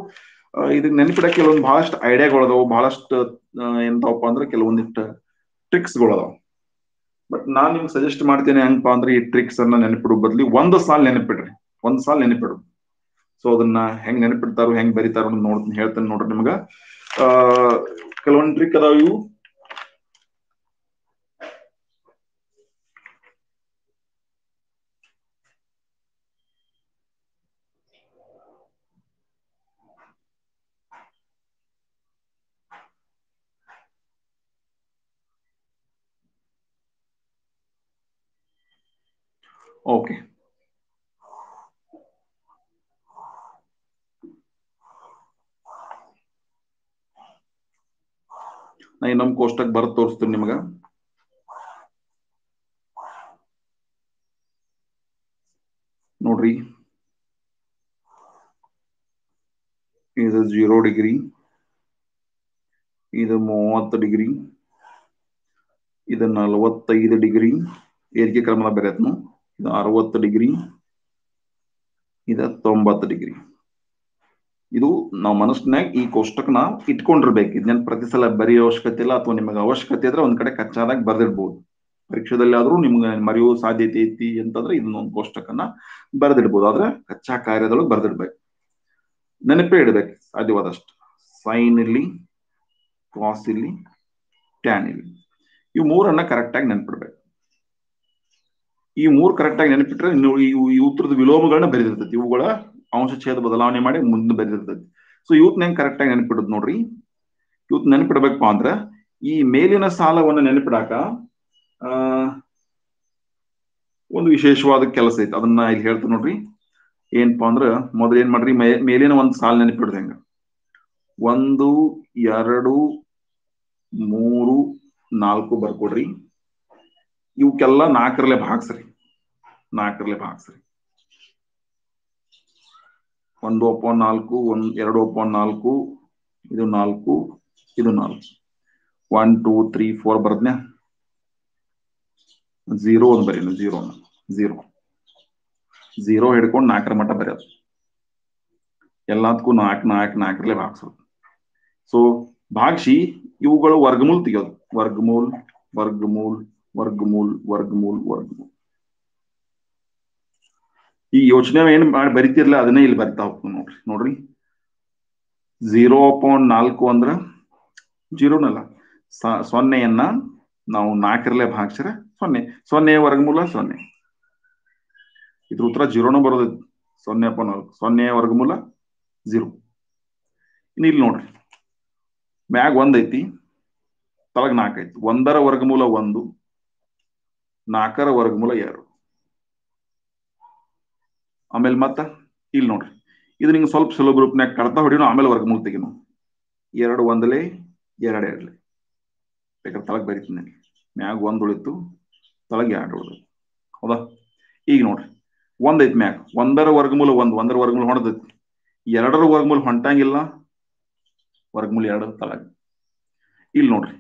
ಇದನ್ನ ನೆನಪಿಡಕ್ಕೆ ಕೆಲವೊಂದು ಬಹಳಷ್ಟು ಐಡಿಯಾಗಳದಾವು, ಬಹಳಷ್ಟು ಎಂತಪ್ಪ ಅಂದ್ರೆ ಕೆಲವೊಂದಿಷ್ಟು ಟ್ರಿಕ್ಸ್ಗಳದಾವ. ಬಟ್ ನಾನ್ ನಿಮ್ಗೆ ಸಜೆಸ್ಟ್ ಮಾಡ್ತೇನೆ ಹೆಂಗಪ್ಪ ಅಂದ್ರೆ ಈ ಟ್ರಿಕ್ಸ್ ಅನ್ನ ನೆನಪಿಡೋ ಬದ್ಲಿ ಒಂದು ಸಾಲ್ ನೆನಪಿಡ್ರಿ, ಒಂದು ಸಾಲ್ ನೆನಪಿಡು. ಸೊ ಅದನ್ನ ಹೆಂಗ್ ನೆನಪಿಡ್ತಾರೋ ಹೆಂಗ್ ಬರೀತಾರೋ ಹೇಳ್ತೇನೆ ನೋಡ್ರಿ ನಿಮ್ಗ. ಕೆಲವೊಂದು ಟ್ರಿಕ್ ಅದಾವ ಇವು. ಓಕೆ, ನಾ ಇನ್ನೊಂದು ಕೋಷ್ಟಕ ಬರೆದು ತೋರಿಸ್ತೀನಿ ನಿಮ್ಗ. ನೋಡ್ರಿ, ಇದು 0 ಡಿಗ್ರಿ, ಇದು 30 ಡಿಗ್ರಿ, ಇದು 45 ಡಿಗ್ರಿ, ಏರಿಕೆ ಕ್ರಮದ ಬೆರೆತ್ನು, ಇದು 60 ಡಿಗ್ರಿ, ಇದು 90 ಡಿಗ್ರಿ. ಇದು ನಾವು ಮನಸ್ಸಿನಾಗ ಈ ಕೋಷ್ಟಕನ ಇಟ್ಕೊಂಡಿರ್ಬೇಕು. ಇದನ್ನ ಪ್ರತಿ ಸಲ ಬರೆಯೋ ಅವಶ್ಯಕತೆ ಇಲ್ಲ, ಅಥವಾ ನಿಮಗೆ ಅವಶ್ಯಕತೆ ಇದ್ರೆ ಒಂದ್ ಕಡೆ ಕಚ್ಚಾದಾಗ ಬರ್ದಿಡ್ಬೋದು. ಪರೀಕ್ಷೆದಲ್ಲಿ ಆದ್ರೂ ನಿಮ್ಗೆ ಮರೆಯುವ ಸಾಧ್ಯತೆ ಐತಿ ಅಂತಂದ್ರೆ ಇದನ್ನೊಂದು ಕೋಷ್ಟಕನ ಬರೆದಿಡ್ಬೋದು. ಆದ್ರೆ ಕಚ್ಚಾ ಕಾರ್ಯದೊಳಗೆ ಬರೆದಿಡ್ಬೇಕು, ನೆನಪೇ ಇಡ್ಬೇಕು ಸಾಧ್ಯವಾದಷ್ಟು. ಸೈನ್ ಇಲ್ಲಿ, ಕಾಸ್ ಇಲ್ಲಿ, ಟ್ಯಾನ್ ಇಲ್ಲಿ, ಇವು ಮೂರನ್ನ ಕರೆಕ್ಟ್ ಆಗಿ ನೆನಪಿಡ್ಬೇಕು. ಈ ಮೂರು ಕರೆಕ್ಟ್ ಆಗಿ ನೆನಪಿಟ್ರೆ ಈ ಉತ್ತರದ ವಿಲೋಮಗಳನ್ನ ಬರೆದಿರ್ತೈತಿ. ಇವುಗಳ ಅಂಶ ಛೇದ ಬದಲಾವಣೆ ಮಾಡಿ ಮುಂದೆ ಬರೆದಿರ್ತೈತಿ. ಸೊ ಇವತ್ತು ಹೆಂಗ್ ಕರೆಕ್ಟ್ ಆಗಿ ನೆನಪಿಡೋದು ನೋಡ್ರಿ. ಇವತ್ತು ನೆನಪಿಡ್ಬೇಕಪ್ಪ ಅಂದ್ರ ಈ ಮೇಲಿನ ಸಾಲವನ್ನು ನೆನಪಿಡಾಕ ಒಂದು ವಿಶೇಷವಾದ ಕೆಲಸ ಐತಿ. ಅದನ್ನ ಇಲ್ಲಿ ಹೇಳ್ತೀನಿ ನೋಡ್ರಿ. ಏನಪ್ಪಾ ಅಂದ್ರ ಮೊದಲು ಏನ್ ಮಾಡ್ರಿ, ಮೇಲಿನ ಒಂದು ಸಾಲ ನೆನಪಿಡ್ರಿ. ಹೆಂಗ 1 2 3 4 ಬರ್ಕೊಡ್ರಿ. ಇವಕ್ಕೆಲ್ಲ 4ರಲ್ಲೇ ಭಾಗಿಸ್ರಿ. 1/4 1/4, 2/4, ಇದು 4, ಇದು 4. 1 2 3 4 ಬರ್ದ್ನ್ಯಾ. 0 ಒಂದು ಬರೀನು, 0 ಹಿಡ್ಕೊಂಡು 4ರ ಮಟ್ಟ ಬರೆಯೋದು. ಎಲ್ಲದಕ್ಕೂ 4 ಭಾಗಿಸೋದು. ಸೊ ಭಾಗಿಸಿ ಇವುಗಳು ವರ್ಗಮೂಲ ತೆಗೆಯೋದು. ವರ್ಗಮೂಲ್ ವರ್ಗಮೂಲ್ ವರ್ಗಮೂಲ್ ವರ್ಗಮೂಲ್ ವರ್ಗಮೂಲ್. ಈ ಯೋಚನೆ ಏನ್ ಮಾಡಿ ಬರಿತಿರ್ಲ ಅದನ್ನೇ ಇಲ್ಲಿ ಬರಿತಾ ಹೋಗ್ತೀನಿ ನೋಡ್ರಿ. 0/4 ಅಂದ್ರ 0ನಲ್ಲ, ಸೊನ್ನೆಯನ್ನ ನಾವು 4 ಭಾಗಿಸಿದ್ರೆ 0. 0 ವರ್ಗಮೂಲ 0. ಇದ್ರ ಉತ್ತರ 0 ಬರೋದು. 0/4 0 ವರ್ಗಮೂಲ 0. ಇನ್ನು ಇಲ್ಲಿ ನೋಡ್ರಿ, ಮ್ಯಾಗ 1 ಐತಿ, ತಳಗ್ 4 ಐತಿ. 1ರ ವರ್ಗಮೂಲ 1, 4ರ ವರ್ಗಮೂಲ 2. ಆಮೇಲೆ ಮತ್ತ ಇಲ್ಲಿ ನೋಡ್ರಿ, ಇದು ನಿಂಗೆ ಸ್ವಲ್ಪ ಸುಲಭ ರೂಪನ್ಯಾಗ ಕಡ್ತಾ ಹೊಡಿನೋ, ಆಮೇಲೆ ವರ್ಗಮೂಲ ತೆಗಿನೋ. 2 1 2 2. ಬೇಕಾದ್ರೆ ತಳಗ್ ಬರೀತೀನಿ. ಮ್ಯಾಗ 1 ಉಳಿತು, ತಳಗ್ 2 ಉಳಿದು. ಹೌದಾ? ಈಗ ನೋಡ್ರಿ, 1 ಐತಿ ಮ್ಯಾಗ, 1ರ ವರ್ಗಮೂಲ 1, 1ರ ವರ್ಗಮೂಲ ಹೊಡೆದೈತಿ. 2ರ ವರ್ಗಮೂಲ ಹೊಂಟಂಗಿಲ್ಲ, ವರ್ಗಮೂಲ 2 ತಳಗ್. ಇಲ್ಲಿ ನೋಡ್ರಿ,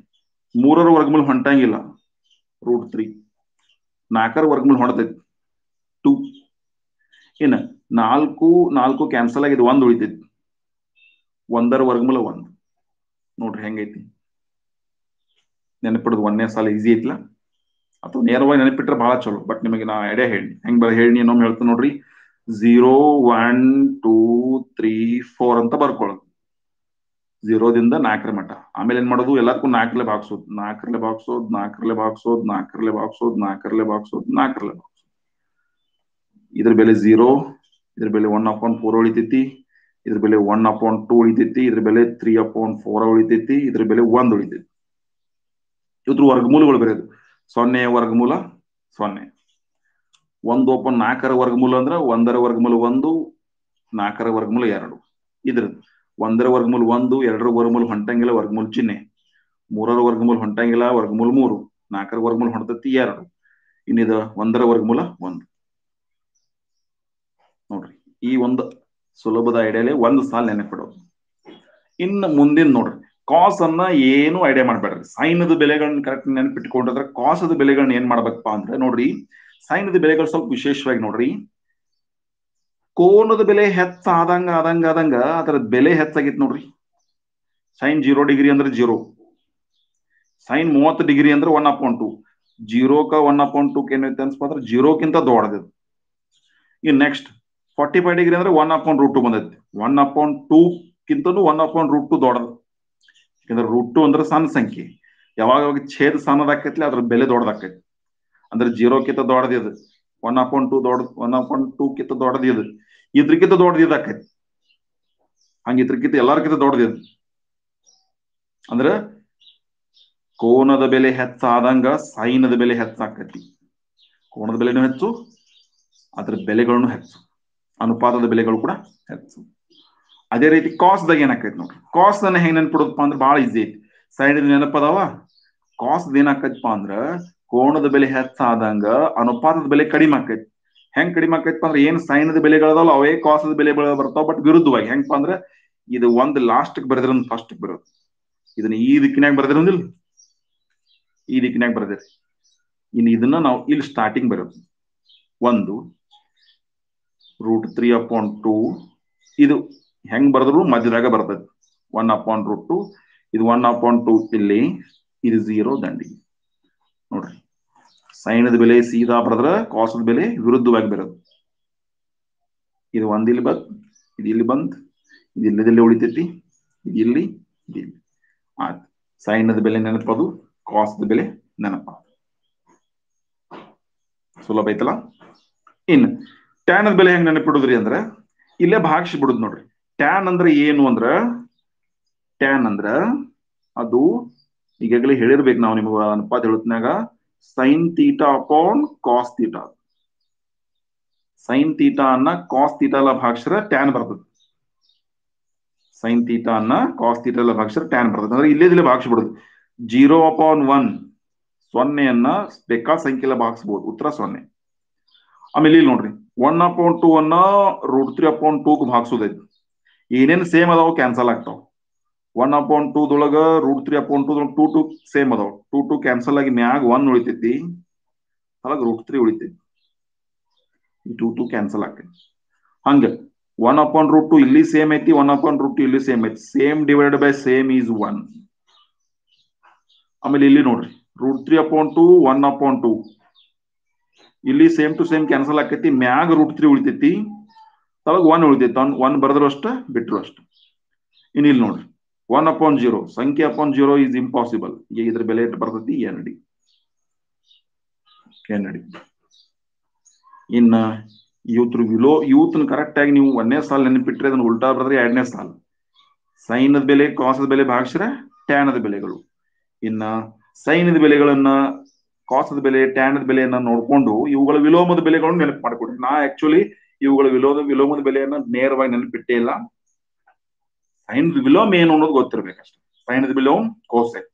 3ರ ವರ್ಗಮೂಲ ಹೊಂಟಂಗಿಲ್ಲ, √3. 4ರ ವರ್ಗಮೂಲ ಹೊಂಟೈತಿ, 2. ಇನ್ನು 4 4 ಕ್ಯಾನ್ಸಲ್ ಆಗಿದೆ, 1 ಉಳಿತೈತಿ. 1ರ ವರ್ಗಮೂಲ 1. ನೋಡ್ರಿ ಹೆಂಗೈತಿ ನೆನಪಿಡೋದು. 1ನೇ ಸಾಲ ಈಸಿ ಐತ್ಲ, ಅಥವಾ ನೇರವಾಗಿ ನೆನಪಿಟ್ರೆ ಬಹಳ ಚಲೋ. ಬಟ್ ನಿಮಗೆ ನಾ ಐಡಿಯಾ ಹೇಳಿ ಹೆಂಗ್ ಹೇಳಿ ಇನ್ನೊಮ್ಮೆ ಹೇಳ್ತೀನಿ ನೋಡ್ರಿ. 0 1 2 3 4 ಅಂತ ಬರ್ಕೊಳ್ಳೋದು, 0ದಿಂದ 4ರ ಮಟ್ಟ. ಆಮೇಲೆ ಏನ್ ಮಾಡೋದು, ಎಲ್ಲದಕ್ಕೂ 4ರಲ್ಲೇ ಭಾಗಿಸೋದು, 4ರಲ್ಲೇ ಭಾಗಿಸೋದು, 4ರಲ್ಲೇ ಭಾಗಿಸೋದು, 4ರಲ್ಲೇ ಭಾಗಿಸೋದು, 4ರಲ್ಲೇ ಭಾಗಿಸೋದು, 4ರಲ್ಲೇ ಭಾಗಿಸೋದು. ಇದ್ರ ಬೆಲೆ 0, ಇದ್ರ ಬೆಲೆ 1/4 ಉಳಿತೈತಿ, ಇದ್ರ ಬೆಲೆ 1/2 ಉಳಿತೈತಿ, ಇದ್ರ ಬೆಲೆ 3/4 ಉಳಿತೈತಿ, ಇದ್ರ ಬೆಲೆ 1 ಉಳಿತೈತಿ. ಇದ್ರ ವರ್ಗಮೂಲಗಳು ಬರೆಯೋದು. 0 ವರ್ಗಮೂಲ 0. 1/4ರ ವರ್ಗಮೂಲ ಅಂದ್ರೆ 1ರ ವರ್ಗಮೂಲ 1, 4ರ ವರ್ಗಮೂಲ 2. ಇದ್ರ 1ರ ವರ್ಗಮೂಲ 1, 2ರ ವರ್ಗಮೂಲ ಹೊಂಟಂಗಿಲ್ಲ, ವರ್ಗಮೂಲ ಚಿಹ್ನೆ. 3ರ ವರ್ಗಮೂಲ ಹೊಂಟಂಗಿಲ್ಲ, ವರ್ಗಮೂಲ 3. 4ರ ವರ್ಗಮೂಲ ಹೊಂಟತಿ 2. ಇನ್ನಿದ 1ರ ವರ್ಗಮೂಲ 1. ನೋಡ್ರಿ, ಈ ಒಂದು ಸುಲಭದ ಐಡಿಯಾಲೆ ಒಂದು ಸಾಲ ನೆನಪಿಡೋದು. ಇನ್ನು ಮುಂದಿನ ನೋಡ್ರಿ, ಕಾಸ್ ಅನ್ನ ಏನು ಐಡಿಯಾ ಮಾಡ್ಬೇಡ್ರಿ. ಸೈನದ ಬೆಲೆಗಳನ್ನ ಕರೆಕ್ಟ್ ನೆನಪಿಟ್ಕೊಂಡ್ರೆ ಕಾಸದ ಬೆಲೆಗಳನ್ನ ಏನ್ ಮಾಡ್ಬೇಕಪ್ಪ ಅಂದ್ರೆ ನೋಡ್ರಿ, ಸೈನದ ಬೆಲೆಗಳು ಸ್ವಲ್ಪ ವಿಶೇಷವಾಗಿ ನೋಡ್ರಿ. ಕೋನದ ಬೆಲೆ ಹೆಚ್ಚಾದಂಗ ಆದಂಗ ಅದರ ಬೆಲೆ ಹೆಚ್ಚಾಗಿತ್ತು ನೋಡ್ರಿ. ಸೈನ್ 0 ಡಿಗ್ರಿ ಅಂದ್ರೆ 0, ಸೈನ್ 30 ಡಿಗ್ರಿ ಅಂದ್ರೆ 1/2. 0ಕ 1/2 ಏನೈತೆ ಅನ್ಸ್ಪ ಅಂದ್ರೆ 0ಕ್ಕಿಂತ ದೊಡ್ಡದು. ಇನ್ ನೆಕ್ಸ್ಟ್ 45 ಡಿಗ್ರಿ ಅಂದ್ರೆ 1/√2 ಬಂದೈತಿ. 1/2ಕಿಂತನೂ 1/√2 ದೊಡ್ಡದು. ಯಾಕಂದ್ರೆ √2 ಅಂದ್ರೆ ಸಣ್ಣ ಸಂಖ್ಯೆ. ಯಾವಾಗ ಛೇದ ಸಣ್ಣದಾಕೈತಿ ಅದ್ರ ಬೆಲೆ ದೊಡ್ಡದಾಕೈತಿ. ಅಂದ್ರೆ 0ಕ್ಕಿಂತ ದೊಡ್ಡದು ಇದು, 1/2 ದೊಡ್ಡ, 1/2ಕಿಂತ ದೊಡ್ಡದು ಇದು, ಇದ್ರಕ್ಕಿಂತ ದೊಡ್ಡದು ಇದಾಕೈತಿ. ಹಂಗ ಇದ್ರಕ್ಕಿಂತ ಎಲ್ಲಾರ್ಕಿಂತ ದೊಡ್ಡದು ಇದು. ಅಂದ್ರೆ ಕೋನದ ಬೆಲೆ ಹೆಚ್ಚಾದಂಗ ಸೈನದ ಬೆಲೆ ಹೆಚ್ಚಾಕೈತಿ. ಕೋನದ ಬೆಲೆನೂ ಹೆಚ್ಚು, ಅದ್ರ ಬೆಲೆಗಳನ್ನು ಹೆಚ್ಚು, ಅನುಪಾತದ ಬೆಲೆಗಳು ಕೂಡ ಹೆಚ್ಚು. ಅದೇ ರೀತಿ ಕಾಸ್ದಾಗ ಏನಾಕೈತಿ ನೋಡ್ರಿ. ಕಾಸ್ಟ್ ಅನ್ನ ಹೆಂಗ್ ನೆನ್ಪಿಡೋದಪ್ಪ ಅಂದ್ರೆ ಬಹಳ ಈಸಿ ಐತಿ. ಸೈಡ್ ನೆನಪದಾವ. ಕಾಸ್ಟ್ ಏನಾಕೈತಪ್ಪ ಅಂದ್ರ ಕೋಣದ ಬೆಲೆ ಹೆಚ್ಚಾದಂಗ ಅನುಪಾತದ ಬೆಲೆ ಕಡಿಮೆ ಆಕೈತಿ. ಹೆಂಗ್ ಕಡಿಮೆ ಆಕೈತಪ್ಪ ಅಂದ್ರೆ ಏನ್ ಸೈನದ ಬೆಲೆಗಳದಾವಲ್ಲ ಅವೇ ಕಾಸದ ಬೆಲೆ ಬರ್ತಾವ, ಬಟ್ ವಿರುದ್ಧವಾಗಿ. ಹೆಂಗಪ್ಪ ಅಂದ್ರೆ ಇದು ಒಂದ್ ಲಾಸ್ಟ್ ಬರೆದ್ರ ಫಸ್ಟ್ ಬರೋದು, ಇದನ್ನ ಈ ದಿಕ್ಕಿನಾಗ ಬರೆದಿರಂದಿಲ್ಲ, ಈ ದಿಕ್ಕಿನಾಗ ಬರೆದಿರಿ. ಇನ್ನು ಇದನ್ನ ನಾವು ಇಲ್ಲಿ ಸ್ಟಾರ್ಟಿಂಗ್ ಬರೋದು 1 √3/2. ಇದು ಹೆಂಗ್ ಬರೆದ್ರು ಮಧ್ಯದಾಗ ಬರ್ತೈತಿ 1/√2. ಇದು 1/2 ಇಲ್ಲಿ, ಇದು 0 ದಂಡಿಗೆ. ನೋಡ್ರಿ, ಸೈನದ ಬೆಲೆ ಸೀದಾ ಬರೆದ್ರ ಕಾಸದ ಬೆಲೆ ವಿರುದ್ಧವಾಗಿ ಬರೋದು. ಇದು 1 ಇಲ್ಲಿ ಬಂದ್, ಇದು ಇಲ್ಲಿ ಬಂದ್, ಇದು ಇಲ್ಲದಲ್ಲಿ ಉಳಿತೈತಿ, ಇದು ಇಲ್ಲಿ, ಇದು ಇಲ್ಲಿ. ಆಯ್ತು, ಸೈನದ ಬೆಲೆ ನೆನಪದು, ಕಾಸದ ಬೆಲೆ ನೆನಪ. ಸುಲಭ ಐತಲ್ಲ. ಇನ್ನು ಟ್ಯಾನದ ಬೆಲೆ ಹೆಂಗ್ ನೆನಪಿಡುದ್ರಿ ಅಂದ್ರೆ ಇಲ್ಲೇ ಭಾಗಿಸಿ ಬಿಡುದು ನೋಡ್ರಿ. ಟ್ಯಾನ್ ಅಂದ್ರೆ ಏನು ಅಂದ್ರ, ಟ್ಯಾನ್ ಅಂದ್ರ ಅದು ಈಗಾಗಲೇ ಹೇಳಿರ್ಬೇಕು ನಾವು ನಿಮ್ಗೆ ಅನುಪಾತ ಹೇಳತ್ನಾಗ, sine theta upon cos theta. Sine theta ಅನ್ನ ಕಾಸ್ ತೀಟಾ ಎಲ್ಲ ಭಾಗಿಸ್ರ ಟ್ಯಾನ್ ಬರ್ತದೆ. ಸೈನ್ ತೀಟಾ ಅನ್ನ ಕಾಸ್ ತೀಟಾ ಎಲ್ಲ ಭಾಗಿಸ್ರ ಟ್ಯಾನ್ ಬರ್ತದೆ. ಅಂದ್ರೆ ಇಲ್ಲೇ ಭಾಗಿಸ್ಬಿಡುದು. 0/1 0ನ್ನ ಬೇಕಾದ ಸಂಖ್ಯೆಲ್ಲ ಭಾಗಿಸ್ಬೋದು, ಉತ್ತರ 0. ಆಮೇಲೆ ಇಲ್ಲಿ ನೋಡ್ರಿ, 1/2 ಅನ್ನ √3/2 ಭಾಗಿಸೋದೈತಿ. ಏನೇನು ಸೇಮ್ ಅದಾವ ಕ್ಯಾನ್ಸಲ್ ಆಗ್ತಾವ. 1/2 √3/2 2 ಸೇಮ್ ಅದಾವ. 2 ಕ್ಯಾನ್ಸಲ್ ಆಗಿ ಮ್ಯಾಗ 1 ಉಳಿತೈತಿ, ಅವಾಗ √3 ಉಳಿತೈತಿ. 2 ಕ್ಯಾನ್ಸಲ್ ಆಗ್ತೈತಿ. ಹಂಗ 1/√2 ಇಲ್ಲಿ ಸೇಮ್ ಐತಿ, 1/√2 ಇಲ್ಲಿ ಸೇಮ್ ಐತಿ. Same divided by same is 1. ಆಮೇಲೆ ಇಲ್ಲಿ ನೋಡ್ರಿ, √3/2 1/2 ಇಲ್ಲಿ ಸೇಮ್ ಟು ಸೇಮ್ ಕ್ಯಾನ್ಸಲ್ ಆಕೈತಿ, ಮ್ಯಾಗ √3 ಉಳಿತೈತಿ, ಅವಾಗ 1 ಉಳಿತೈತಿ. 1 ಬರೆದ್ರು ಅಷ್ಟ, ಬಿಟ್ರು ಅಷ್ಟ. ಇನ್ನು ಇಲ್ಲಿ ನೋಡ್ರಿ, 1/0 ಸಂಖ್ಯೆ ಅಪಾನ್ 0 ಈಸ್ ಇಂಪಾಸಿಬಲ್. ಈಗ ಇದ್ರ ಬೆಲೆ ಎಷ್ಟು ಬರ್ತೈತಿ? N D. ಇನ್ನ ಯೂತ್ನ ಕರೆಕ್ಟ್ ಆಗಿ ನೀವು 1ನೇ ಸಾಲ ನೆನಪಿಟ್ರೆ ಅದನ್ನ ಉಲ್ಟಾ ಬರೆದ್ರೆ 2ನೇ ಸಾಲ. ಸೈನದ ಬೆಲೆ ಕಾಸದ ಬೆಲೆ ಭಾಗಿಸಿದ್ರೆ ಟ್ಯಾನದ ಬೆಲೆಗಳು. ಇನ್ನ ಸೈನದ ಬೆಲೆಗಳನ್ನ, ಕಾಸದ ಬೆಲೆ, ಟ್ಯಾನದ ಬೆಲೆಯನ್ನ ನೋಡ್ಕೊಂಡು ಇವುಗಳ ವಿಲೋಮದ ಬೆಲೆಗಳನ್ನು ನೆನಪು ಮಾಡ್ಕೊಡ್ರಿ. ನಾ ಆಕ್ಚುಲಿ ಇವುಗಳ ವಿಲೋಮದ ಬೆಲೆಯನ್ನ ನೇರವಾಗಿ ನೆನಪಿಟ್ಟೇ ಇಲ್ಲ. ಸೈನದ ವಿಲೋಮ ಏನು ಅನ್ನೋದು ಗೊತ್ತಿರ್ಬೇಕಷ್ಟೆ. ಸೈನದ ವಿಲೋಮ ಕೋಸೆಕ್.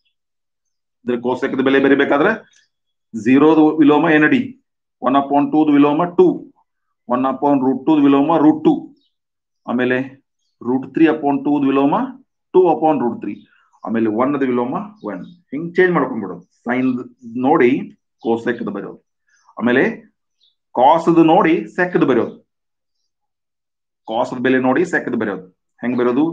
ಇದ್ರ ಕೋಸೆಕ್ದ ಬೆಲೆ ಬರಿಬೇಕಾದ್ರೆ 0ದ ವಿಲೋಮ ಎನ್ ಡಿ, 1/2 ವಿಲೋಮ 2, 1/√2 ವಿಲೋಮ √2, ಆಮೇಲೆ √3/2 ವಿಲೋಮ 2/√3, ಆಮೇಲೆ 1ದ ವಿಲೋಮ 1. ಹಿಂಗ್ ಚೇಂಜ್ ಮಾಡ್ಕೊಂಡ್ಬಿಡೋದು. ಸೈನ್ ನೋಡಿ ಕೋಸೆಕ್ದ ಬರೆಯೋದು, ಆಮೇಲೆ ಕಾಸದ ನೋಡಿ ಸೆಕ್ದ ಬರೆಯೋದು, ಕಾಸದ ಬೆಲೆ ನೋಡಿ ಸೆಕ್ದ ಬರೆಯೋದು. ಹೆಂಗ್ ಬರೆಯೋದು?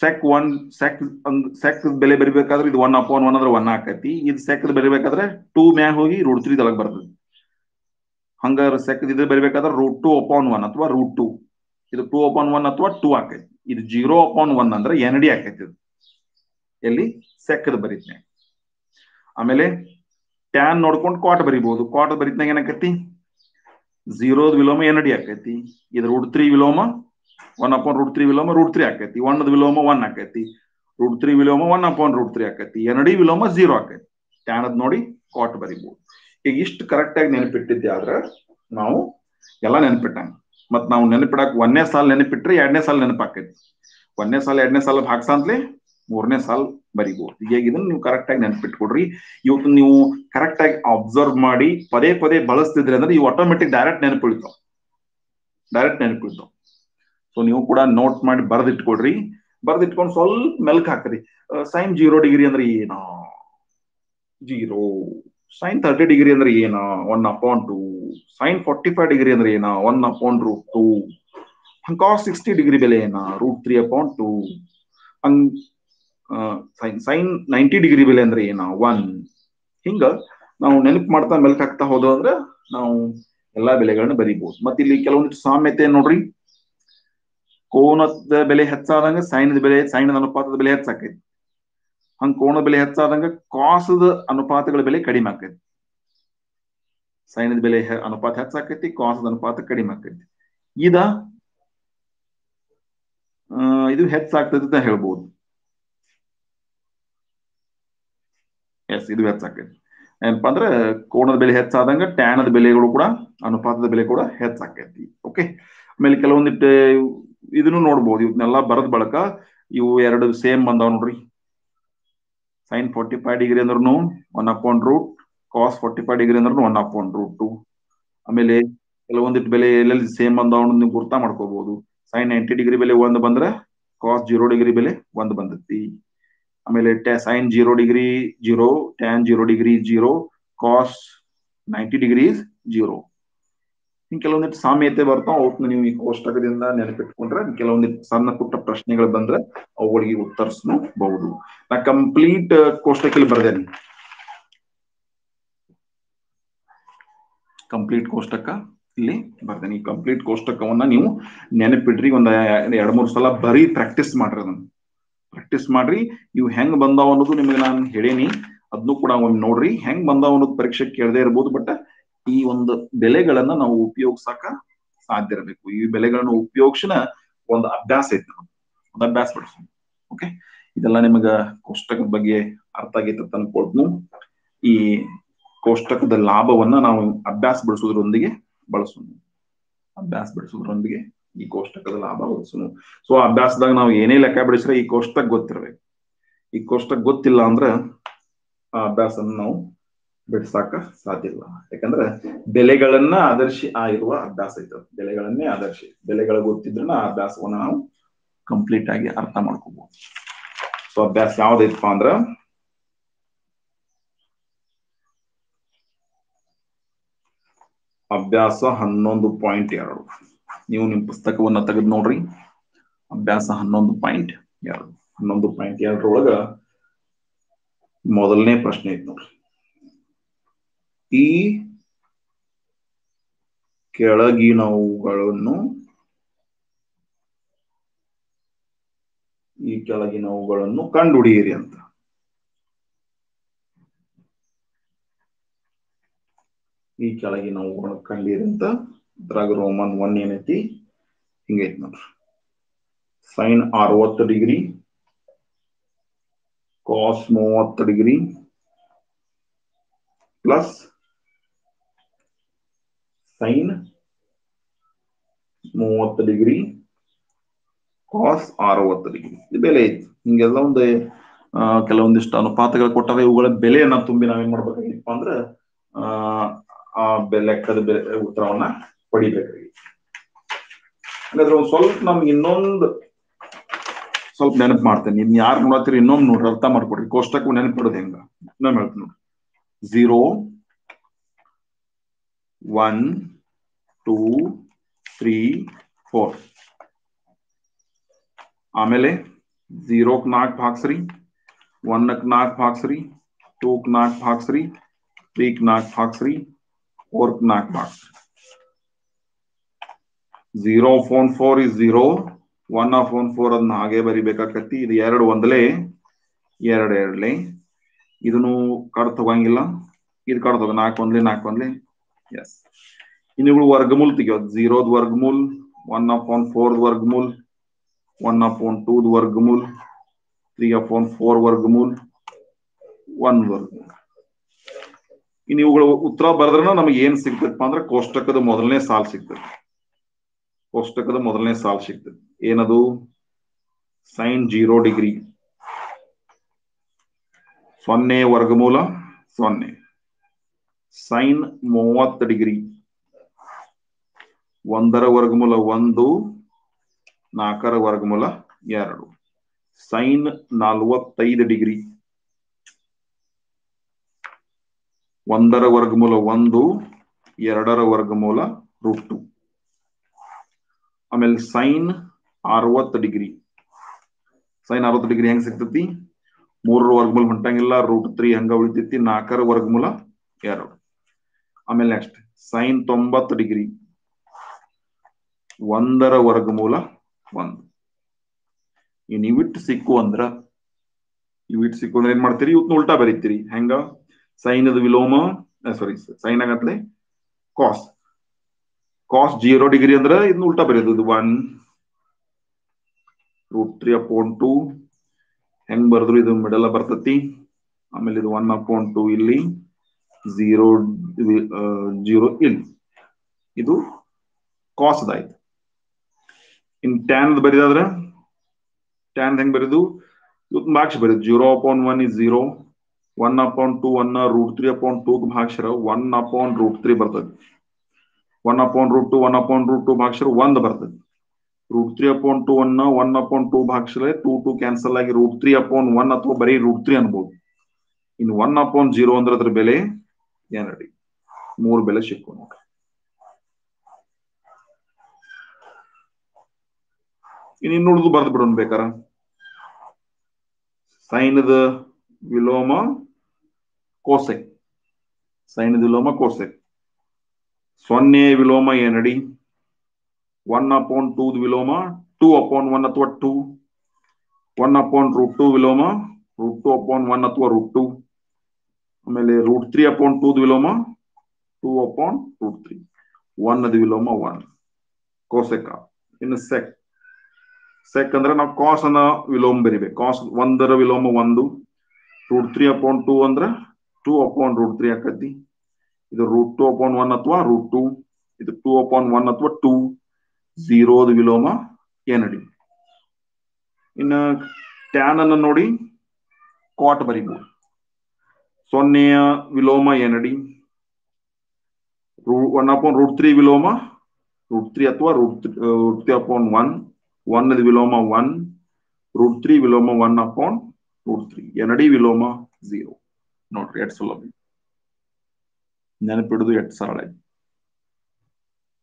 ಸೆಕ್ ಬೆಲೆ ಬರಿಬೇಕಾದ್ರೆ ಇದು 1/1 ಅಂದ್ರೆ 1 ಆಕೈತಿ. ಇದು ಸೆಕ್ದ ಬರಿಬೇಕಾದ್ರೆ 2 ಮ್ಯಾಗ ಹೋಗಿ √3 ದೊಳಗೆ ಬರ್ತದೆ. ಹಂಗಾರೆ ಸೆಕ್ದ ಇದು ಬರಿಬೇಕಾದ್ರೆ √2/1 ಅಥವಾ √2. ಇದು 2/1 ಅಥವಾ 2 ಆಕೈತಿ. ಇದು 0/1 ಅಂದ್ರೆ ಎನ್ ಡಿ ಆಕೈತಿ. ಎಲ್ಲಿ? ಸೆಕ್ದ ಬರೀತ್ನೆ. ಆಮೇಲೆ ಟ್ಯಾನ್ ನೋಡ್ಕೊಂಡು ಕ್ವಾಟ್ ಬರಿಬಹುದು. ಕ್ವಾಟ್ ಬರೀತ್ನಾಗ ಏನಾಕೈತಿ? 0ದ ವಿಲೋಮ ಎನ್ ಡಿ ಆಕೈತಿ. ಇದು √3 ವಿಲೋಮ 1/√3 ವಿಲೋಮ √3 ಆಕೈತಿ. 1ದ ವಿಲೋಮ 1 ಆಕೈತಿ. √3 ವಿಲೋಮ 1/√3 ಆಕೈತಿ. ಎನ್ ಡಿ ವಿಲೋಮ 0 ಆಕೈತಿ. ಟ್ಯಾನ್ ಅದ್ ನೋಡಿ ಕ್ವಾಟ್ ಬರಿಬಹುದು. ಈಗ ಇಷ್ಟು ಕರೆಕ್ಟ್ ಆಗಿ ನೆನಪಿಟ್ಟಿದ್ದೆ ಆದ್ರೆ ನಾವು ಎಲ್ಲ ನೆನಪಿಟ್ಟಂಗ. ಮತ್ ನಾವು ನೆನಪಿಡಕ್ 1ನೇ ಸಾಲ ನೆನಪಿಟ್ರೆ 2ನೇ ಸಾಲ ನೆನಪಾಕೈತಿ. 1ನೇ ಸಾಲ 2ನೇ ಸಾಲ ಭಾಗಸಾಂತ್ಲೆ 3ನೇ ಸಾಲ ಬರಿಬಹುದು. ಈಗ ಇದನ್ನ ನೀವು ಕರೆಕ್ಟ್ ಆಗಿ ನೆನಪಿಟ್ಕೊಡ್ರಿ. ಇವತ್ತು ನೀವು ಕರೆಕ್ಟ್ ಆಗಿ ಅಬ್ಸರ್ವ್ ಮಾಡಿ ಪದೇ ಪದೇ ಬಳಸ್ತಿದ್ರಿ ಅಂದ್ರೆ ಇವು ಆಟೋಮೆಟಿಕ್ ಡೈರೆಕ್ಟ್ ನೆನಪಿಡ್ತಾವ. ಸೊ ನೀವು ಕೂಡ ನೋಟ್ ಮಾಡಿ ಬರೆದಿಟ್ಕೊಡ್ರಿ. ಬರೆದಿಟ್ಕೊಂಡು ಸ್ವಲ್ಪ ಮೆಲ್ಕ್ ಹಾಕ್ರಿ. ಸೈನ್ 0 ಡಿಗ್ರಿ ಅಂದ್ರೆ ಏನ? 0. ಸೈನ್ 30 ಡಿಗ್ರಿ ಅಂದ್ರೆ ಏನ? 1/2. ಸೈನ್ 45 ಡಿಗ್ರಿ ಅಂದ್ರೆ ಏನ? 1/√2. ಕಾಸ್ 60 ಡಿಗ್ರಿ ಬೆಲೆ ಏನ? √3/2. ಹಂಗ್ ಸೈನ್ 90 ಡಿಗ್ರಿ ಬೆಲೆ ಅಂದ್ರೆ ಏನ? 1. ಹಿಂಗ ನಾವು ನೆನಪು ಮಾಡ್ತಾ ಮೆಲ್ಕ್ ಹಾಕ್ತಾ ಹೋದ ಅಂದ್ರೆ ನಾವು ಎಲ್ಲಾ ಬೆಲೆಗಳನ್ನ ಬರಿಬಹುದು. ಮತ್ತೆ ಇಲ್ಲಿ ಕೆಲವೊಂದಿಷ್ಟು ಸಾಮ್ಯತೆ ನೋಡ್ರಿ. ಕೋನದ ಬೆಲೆ ಹೆಚ್ಚಾದಂಗ ಸೈನದ ಅನುಪಾತದ ಬೆಲೆ ಹೆಚ್ಚಾಕೈತಿ. ಹಂಗ ಕೋನ ಬೆಲೆ ಹೆಚ್ಚಾದಂಗ ಕಾಸದ ಅನುಪಾತಗಳ ಬೆಲೆ ಕಡಿಮೆ ಆಕೈತಿ. ಸೈನದ ಬೆಲೆ ಅನುಪಾತ ಹೆಚ್ಚಾಕೈತಿ, ಕಾಸದ ಅನುಪಾತ ಕಡಿಮೆ ಆಕೈತಿ. ಇದು ಹೆಚ್ಚಾಗ್ತದೆ ಅಂತ ಹೇಳ್ಬೋದು. ಇದು ಹೆಚ್ಚಾಕೈತಿ. ಏನಪ್ಪಾ ಅಂದ್ರೆ ಕೋಣದ ಬೆಲೆ ಹೆಚ್ಚಾದಂಗ ಟ್ಯಾನದ ಬೆಲೆಗಳು ಕೂಡ, ಅನುಪಾತದ ಬೆಲೆ ಕೂಡ ಹೆಚ್ಚಾಕೈತಿ. ಓಕೆ. ಆಮೇಲೆ ಕೆಲವೊಂದಿಟ್ಟು ಇದನ್ನು ನೋಡ್ಬೋದು. ಇವನ್ನೆಲ್ಲ ಬರದ ಬಳಕ ಇವು ಎರಡು ಸೇಮ್ ಬಂದಾವ್ ನೋಡ್ರಿ. ಸೈನ್ 45 ಡಿಗ್ರಿ ಅಂದ್ರೂ 1/√, ಕಾಸ್ 45 ಡಿಗ್ರಿ ಅಂದ್ರೂ 1/√2. ಆಮೇಲೆ ಕೆಲವೊಂದಿಟ್ಟು ಬೆಲೆ ಎಲ್ಲೆಲ್ಲಿ ಸೇಮ್ ಬಂದಾವ್ ನೀವು ಗುರ್ತಾ ಮಾಡ್ಕೋಬಹುದು. ಸೈನ್ 90 ಡಿಗ್ರಿ ಬೆಲೆ 1 ಬಂದ್ರೆ ಕಾಸ್ 0 ಡಿಗ್ರಿ ಬೆಲೆ 1 ಬಂದೈತಿ. ಆಮೇಲೆ ಸೈನ್ 0 ಡಿಗ್ರಿ 0, ಟ್ಯಾನ್ 0 ಡಿಗ್ರಿ 0, ಕಾಸ್ 90 ಡಿಗ್ರಿ 0. ಹಿಂಗೆ ಕೆಲವೊಂದಿಟ್ಟು ಸಾಮ್ಯತೆ ಬರ್ತಾವ. ಅವನ್ನ ನೀವು ಈ ಕೋಷ್ಟಕದಿಂದ ನೆನಪಿಟ್ಕೊಂಡ್ರೆ ಕೆಲವೊಂದಿಟ್ಟು ಸಣ್ಣ ಪುಟ್ಟ ಪ್ರಶ್ನೆಗಳು ಬಂದ್ರೆ ಅವುಗಳಿಗೆ ಉತ್ತರಿಸಬಹುದು. ನಾ ಕಂಪ್ಲೀಟ್ ಕೋಷ್ಟಕದಲ್ಲಿ ಬರ್ದೇನೆ. ಕಂಪ್ಲೀಟ್ ಕೋಷ್ಟಕ ಇಲ್ಲಿ ಬರ್ದೇನೆ. ಈ ಕಂಪ್ಲೀಟ್ ಕೋಷ್ಟಕವನ್ನ ನೀವು ನೆನಪಿಡ್ರಿ. ಒಂದ್ 2-3 ಸಲ ಬರೀ ಪ್ರಾಕ್ಟೀಸ್ ಮಾಡ್ರಿ. ಅದನ್ನ ಪ್ರಾಕ್ಟೀಸ್ ಮಾಡ್ರಿ. ಇವು ಹೆಂಗ್ ಬಂದಾವ ಅನ್ನೋದು ನಿಮಗೆ ನಾನು ಹೇಳೇನಿ. ಅದನ್ನು ಕೂಡ ಒಮ್ಮೆ ನೋಡ್ರಿ. ಹೆಂಗ್ ಬಂದಾವ ಅನ್ನೋದು ಪರೀಕ್ಷೆ ಕೇಳದೇ ಇರ್ಬೋದು. ಬಟ್ ಈ ಒಂದು ಬೆಲೆಗಳನ್ನ ನಾವು ಉಪಯೋಗಿಸಕ ಸಾಧ್ಯ ಇರಬೇಕು. ಈ ಬೆಲೆಗಳನ್ನು ಉಪಯೋಗಿಸಿನ ಒಂದು ಅಭ್ಯಾಸ ಐತಿ. ಒಂದು ಅಭ್ಯಾಸ ಪಡಿಸೋಣ. ಓಕೆ. ಇದೆಲ್ಲ ನಿಮಗ ಕೋಷ್ಟಕದ ಬಗ್ಗೆ ಅರ್ಥ ಆಗೈತೆ ಅಂತ ಅನ್ಕೊಳ್ತೀನಿ. ಈ ಕೋಷ್ಟಕದ ಲಾಭವನ್ನ ನಾವು ಅಭ್ಯಾಸ ಬಿಡಿಸೋದ್ರೊಂದಿಗೆ ಈ ಕೋಷ್ಟಕದ ಲಾಭ ಬಳಸೋಣ. ಸೊ ಅಭ್ಯಾಸದಾಗ ನಾವು ಏನೇ ಲೆಕ್ಕ ಬಿಡಿಸ್ರೆ ಈ ಕೋಷ್ಟಕ ಗೊತ್ತಿರ್ಬೇಕು. ಈ ಕೋಷ್ಟಕ ಗೊತ್ತಿಲ್ಲ ಅಂದ್ರೆ ಆ ಅಭ್ಯಾಸನ ನಾವು ಬಿಡ್ಸಾಕ ಸಾಧ್ಯ ಇಲ್ಲ. ಯಾಕಂದ್ರೆ ಬೆಲೆಗಳನ್ನ ಆಧರಿಸಿ ಇರುವ ಅಭ್ಯಾಸ ಐತೆ. ಬೆಲೆಗಳನ್ನೇ ಆಧರಿಸಿ, ಬೆಲೆಗಳು ಗೊತ್ತಿದ್ರೆ ಆ ಅಭ್ಯಾಸವನ್ನ ನಾವು ಕಂಪ್ಲೀಟ್ ಆಗಿ ಅರ್ಥ ಮಾಡ್ಕೋಬಹುದು. ಸೊ ಅಭ್ಯಾಸ ಯಾವ್ದೈತಪ್ಪ ಅಂದ್ರ ಅಭ್ಯಾಸ 11.2. ನೀವು ನಿಮ್ ಪುಸ್ತಕವನ್ನ ತೆಗೆದು ನೋಡ್ರಿ. ಅಭ್ಯಾಸ 11.2. 11.2 ಮೊದಲನೇ ಪ್ರಶ್ನೆ ಐತಿ ನೋಡ್ರಿ. ಈ ಕೆಳಗಿನವುಗಳನ್ನು ಈ ಕೆಳಗಿನವುಗಳನ್ನು ಕಂಡುಹಿಡಿಯಿರಿ ಅಂತ. ಈ ಕೆಳಗಿನವುಗಳನ್ನು ಕಂಡಿರಿ ಅಂತ ಇದ್ರಾಗ ರೋಮನ್ 1 ಏನೈತಿ ಹಿಂಗೈತಿ ನೋಡ್ರಿ. Sine 60 degree, cos 30 degree plus sine 30 degree cos 60 degree ಇದು ಬೆಲೆ ಐತಿ. ಹಿಂಗೆಲ್ಲ ಒಂದು ಕೆಲವೊಂದಿಷ್ಟು ಅನುಪಾತಗಳು ಕೊಟ್ಟಾಗ ಇವುಗಳ ಬೆಲೆಯನ್ನ ತುಂಬಿ ನಾವೇನ್ ಮಾಡ್ಬೇಕಾಗಿತ್ತಪ್ಪ ಅಂದ್ರೆ ಆ ಲೆಕ್ಕದ ಉತ್ತರವನ್ನ ಪಡಿಬೇಕಾಗಿತ್ತು. ಹಾಗಾದ್ರೆ ಒಂದು ಸ್ವಲ್ಪ ನಮ್ಗೆ ಇನ್ನೊಂದು ಸ್ವಲ್ಪ ನೆನಪು ಮಾಡ್ತೇನೆ. ಇನ್ ಯಾರು ನೋಡತ್ತೀರಿ ಇನ್ನೊಮ್ಮೆ ನೋಡ್ರಿ, ಅರ್ಥ ಮಾಡ್ಕೊಡ್ರಿ. ಕೋಷ್ಟಕ ನೆನಪಿಡೋದು ಹೆಂಗ ಇನ್ನೊಮ್ಮೆ ಹೇಳ್ತೀನಿ ನೋಡ್ರಿ. 0 1 2 3 4 ಆಮೇಲೆ 0ಕ್ಕೆ 4 ಭಾಗಿಸ್ರಿ, 1ಕ್ಕೆ 4 ಭಾಗಿಸ್ರಿ, 2ಕ್ಕೆ 4 ಭಾಗಿಸ್ರಿ, 3ಕ್ಕೆ 4 ಭಾಗಿಸ್ರಿ, 4ಕ್ಕೆ 4 ಭಾಗಿಸ್ರಿ. 0 upon 4 is 0, 1 upon 4 ಅದನ್ನ ಹಾಗೆ ಬರಿಬೇಕಾಗತ್ತಿ. ಇದು 2 ಒಂದಲೇ 2 ಎರಡ್ಲೆ, ಇದನ್ನು ಕಡ್ ತಗೋಂಗಿಲ್ಲ, ಇದು ಕಡ್ ತಗೋ 4 ಒಂದ್ಲೆ 4 ಒಂದ್ಲೆ. ಎಸ್, ಇನ್ನು ವರ್ಗಮೂಲ ತೆಗಿಯೋದು. 0ದ ವರ್ಗಮೂಲ್ 1 upon 4 ವರ್ಗಮೂಲ್, 1 upon 2 ವರ್ಗಮೂಲ್, 3 upon 4 ವರ್ಗಮೂಲ್, 1 ವರ್ಗಮೂಲ್. ಇನ್ನು ಇವುಗಳ ಉತ್ತರ ಬರೆದ್ರೆ ನಮಗೆ ಏನ್ ಸಿಗ್ತದಪ್ಪ ಅಂದ್ರೆ ಕೋಷ್ಟಕದ ಮೊದಲನೇ ಸಾಲು ಸಿಗ್ತದೆ. ಕೋಷ್ಟಕದ ಮೊದಲನೇ ಸಾಲು ಸಿಗ್ತದೆ. ಏನದು? ಸೈನ್ 0 ಡಿಗ್ರಿ 0 ವರ್ಗಮೂಲ 0, ಸೈನ್ 30 ಡಿಗ್ರಿ 1ರ ವರ್ಗಮೂಲ 1, 4ರ ವರ್ಗಮೂಲ 2, ಸೈನ್ 45 ಡಿಗ್ರಿ 1ರ ವರ್ಗಮೂಲ 1, 2ರ ವರ್ಗಮೂಲ √2. ಆಮೇಲೆ ಸೈನ್ 60 ಡಿಗ್ರಿ, ಸೈನ್ 60 ಡಿಗ್ರಿ ಹೆಂಗ್ ಸಿಗ್ತತಿ? 3ರ ವರ್ಗಮೂಲ ಹೊಂಟಂಗಿಲ್ಲ, √3 ಹಂಗ ಉಳಿತೈತಿ, 4ರ ವರ್ಗಮೂಲ 2. ಆಮೇಲೆ ನೆಕ್ಸ್ಟ್ ಸೈನ್ 90 ಡಿಗ್ರಿ 1ರ ವರ್ಗಮೂಲ 1. ಇವಿಟ್ಟು ಸಿಕ್ಕು ಅಂದ್ರ ಏನ್ ಮಾಡ್ತೀರಿ? ಇವತ್ತು ಉಲ್ಟಾ ಬರೀತೀರಿ. ಹೆಂಗ? ಸೈನ್ ವಿಲೋಮ ಸಾರಿ ಸೈನ್ ಆಗತ್ಲೆ ಕಾಸ್ 0 ಡಿಗ್ರಿ ಅಂದ್ರೆ ಇದನ್ನ ಉಲ್ಟಾ ಬರೆಯೋದು. ಇದು 1 √3 upon 2 ಹೆಂಗ್ ಬರೆದ್ರು ಇದು ಮಿಡಲ್ ಬರ್ತತಿ. ಆಮೇಲೆ ಇದು 1 upon 2 ಇಲ್ಲಿ, 0 ಇಲ್ಲಿ, ಇದು ಕಾಸ್ ಆಯ್ತು. ಇನ್ ಟ್ಯಾನ್ ಬರಿದಾದ್ರೆ ಟ್ಯಾನ್ ಹೆಂಗ್ ಬರೆದು ಇವತ್ತು ಮಾರ್ಕ್ಸ್ ಬರೆದು 0 upon 1 is 0, 1 upon 2 1, √3 upon 2 ಭಾಗಿಸಿರ 1 upon √3 ಬರ್ತದೆ. 1 upon √2 1 upon √2 ಭಾಗಿಸಿರ 1 ಬರ್ತದೆ. √3 upon 2 1 1 upon 2 ಭಾಗಿಸಿದ್ರೆ 2 2 ಕ್ಯಾನ್ಸಲ್ ಆಗಿ √3 upon 1 ಅಥವಾ ಬರೀ √3 ಅನ್ಬೋದು. ಇನ್ನು 1 upon 0 ಅಂದ್ರೆ ಅದ್ರ ಬೆಲೆ 2, 3 ಬೆಲೆ ಸಿಕ್ಕು ನೋಡ್ರಿ. ಇನ್ನು ಉಳಿದು ಬರ್ದು ಬಿಡೋಣ ಬೇಕಾರ. ಸೈನ್ದ ವಿಲೋಮ ಕೋಸೆಕ್, ಸೈನ್ದ ವಿಲೋಮ ಕೋಸೆಕ್. 0 ವಿಲೋಮ ಏನಡಿ? 1 upon 2 ವಿಲೋಮ 2 upon 1 ಅಥವಾ 2, 1 upon √2 ವಿಲೋಮ √2 upon 1 ಅಥವಾ √2. ಆಮೇಲೆ √3 upon 2 ವಿಲೋಮ 2 upon √3, 1 ವಿಲೋಮ 1 ಕೋಸೆಕ. ಇನ್ನು ಸೆಕ್, ಸೆಕ್ ಅಂದ್ರೆ ನಾವು ಕಾಸ್ ಅನ್ನ ವಿಲೋಮ ಬರಿಬೇಕು. ಕಾಸ್ 1ರ ವಿಲೋಮ 1, √3 upon 2 ಅಂದ್ರೆ 2 upon √3 ಆಕತಿ. ಇದು √2 upon 1 ಅಥವಾ √2, ಇದು 2 upon 1 ಅಥವಾ 2, 0ದ ವಿಲೋಮ ಏನಡಿ. ಇನ್ನು ಟ್ಯಾನ್ ಅನ್ನ ನೋಡಿ ಕಾಟ್ ಬರಿಬಹುದು. 0ಯ ವಿಲೋಮ ಏನಡಿ? 1 upon √3 ವಿಲೋಮ √3 ಅಥವಾ √3 upon 1, 1ದ ವಿಲೋಮ 1, √3 ವಿಲೋಮ 1 upon √3, ಏನಡಿ ವಿಲೋಮ 0. ನೋಡ್ರಿ ಎಷ್ಟು ಸುಲಭ, ನೆನಪಿಡುದು ಎಷ್ಟು ಸರಳ.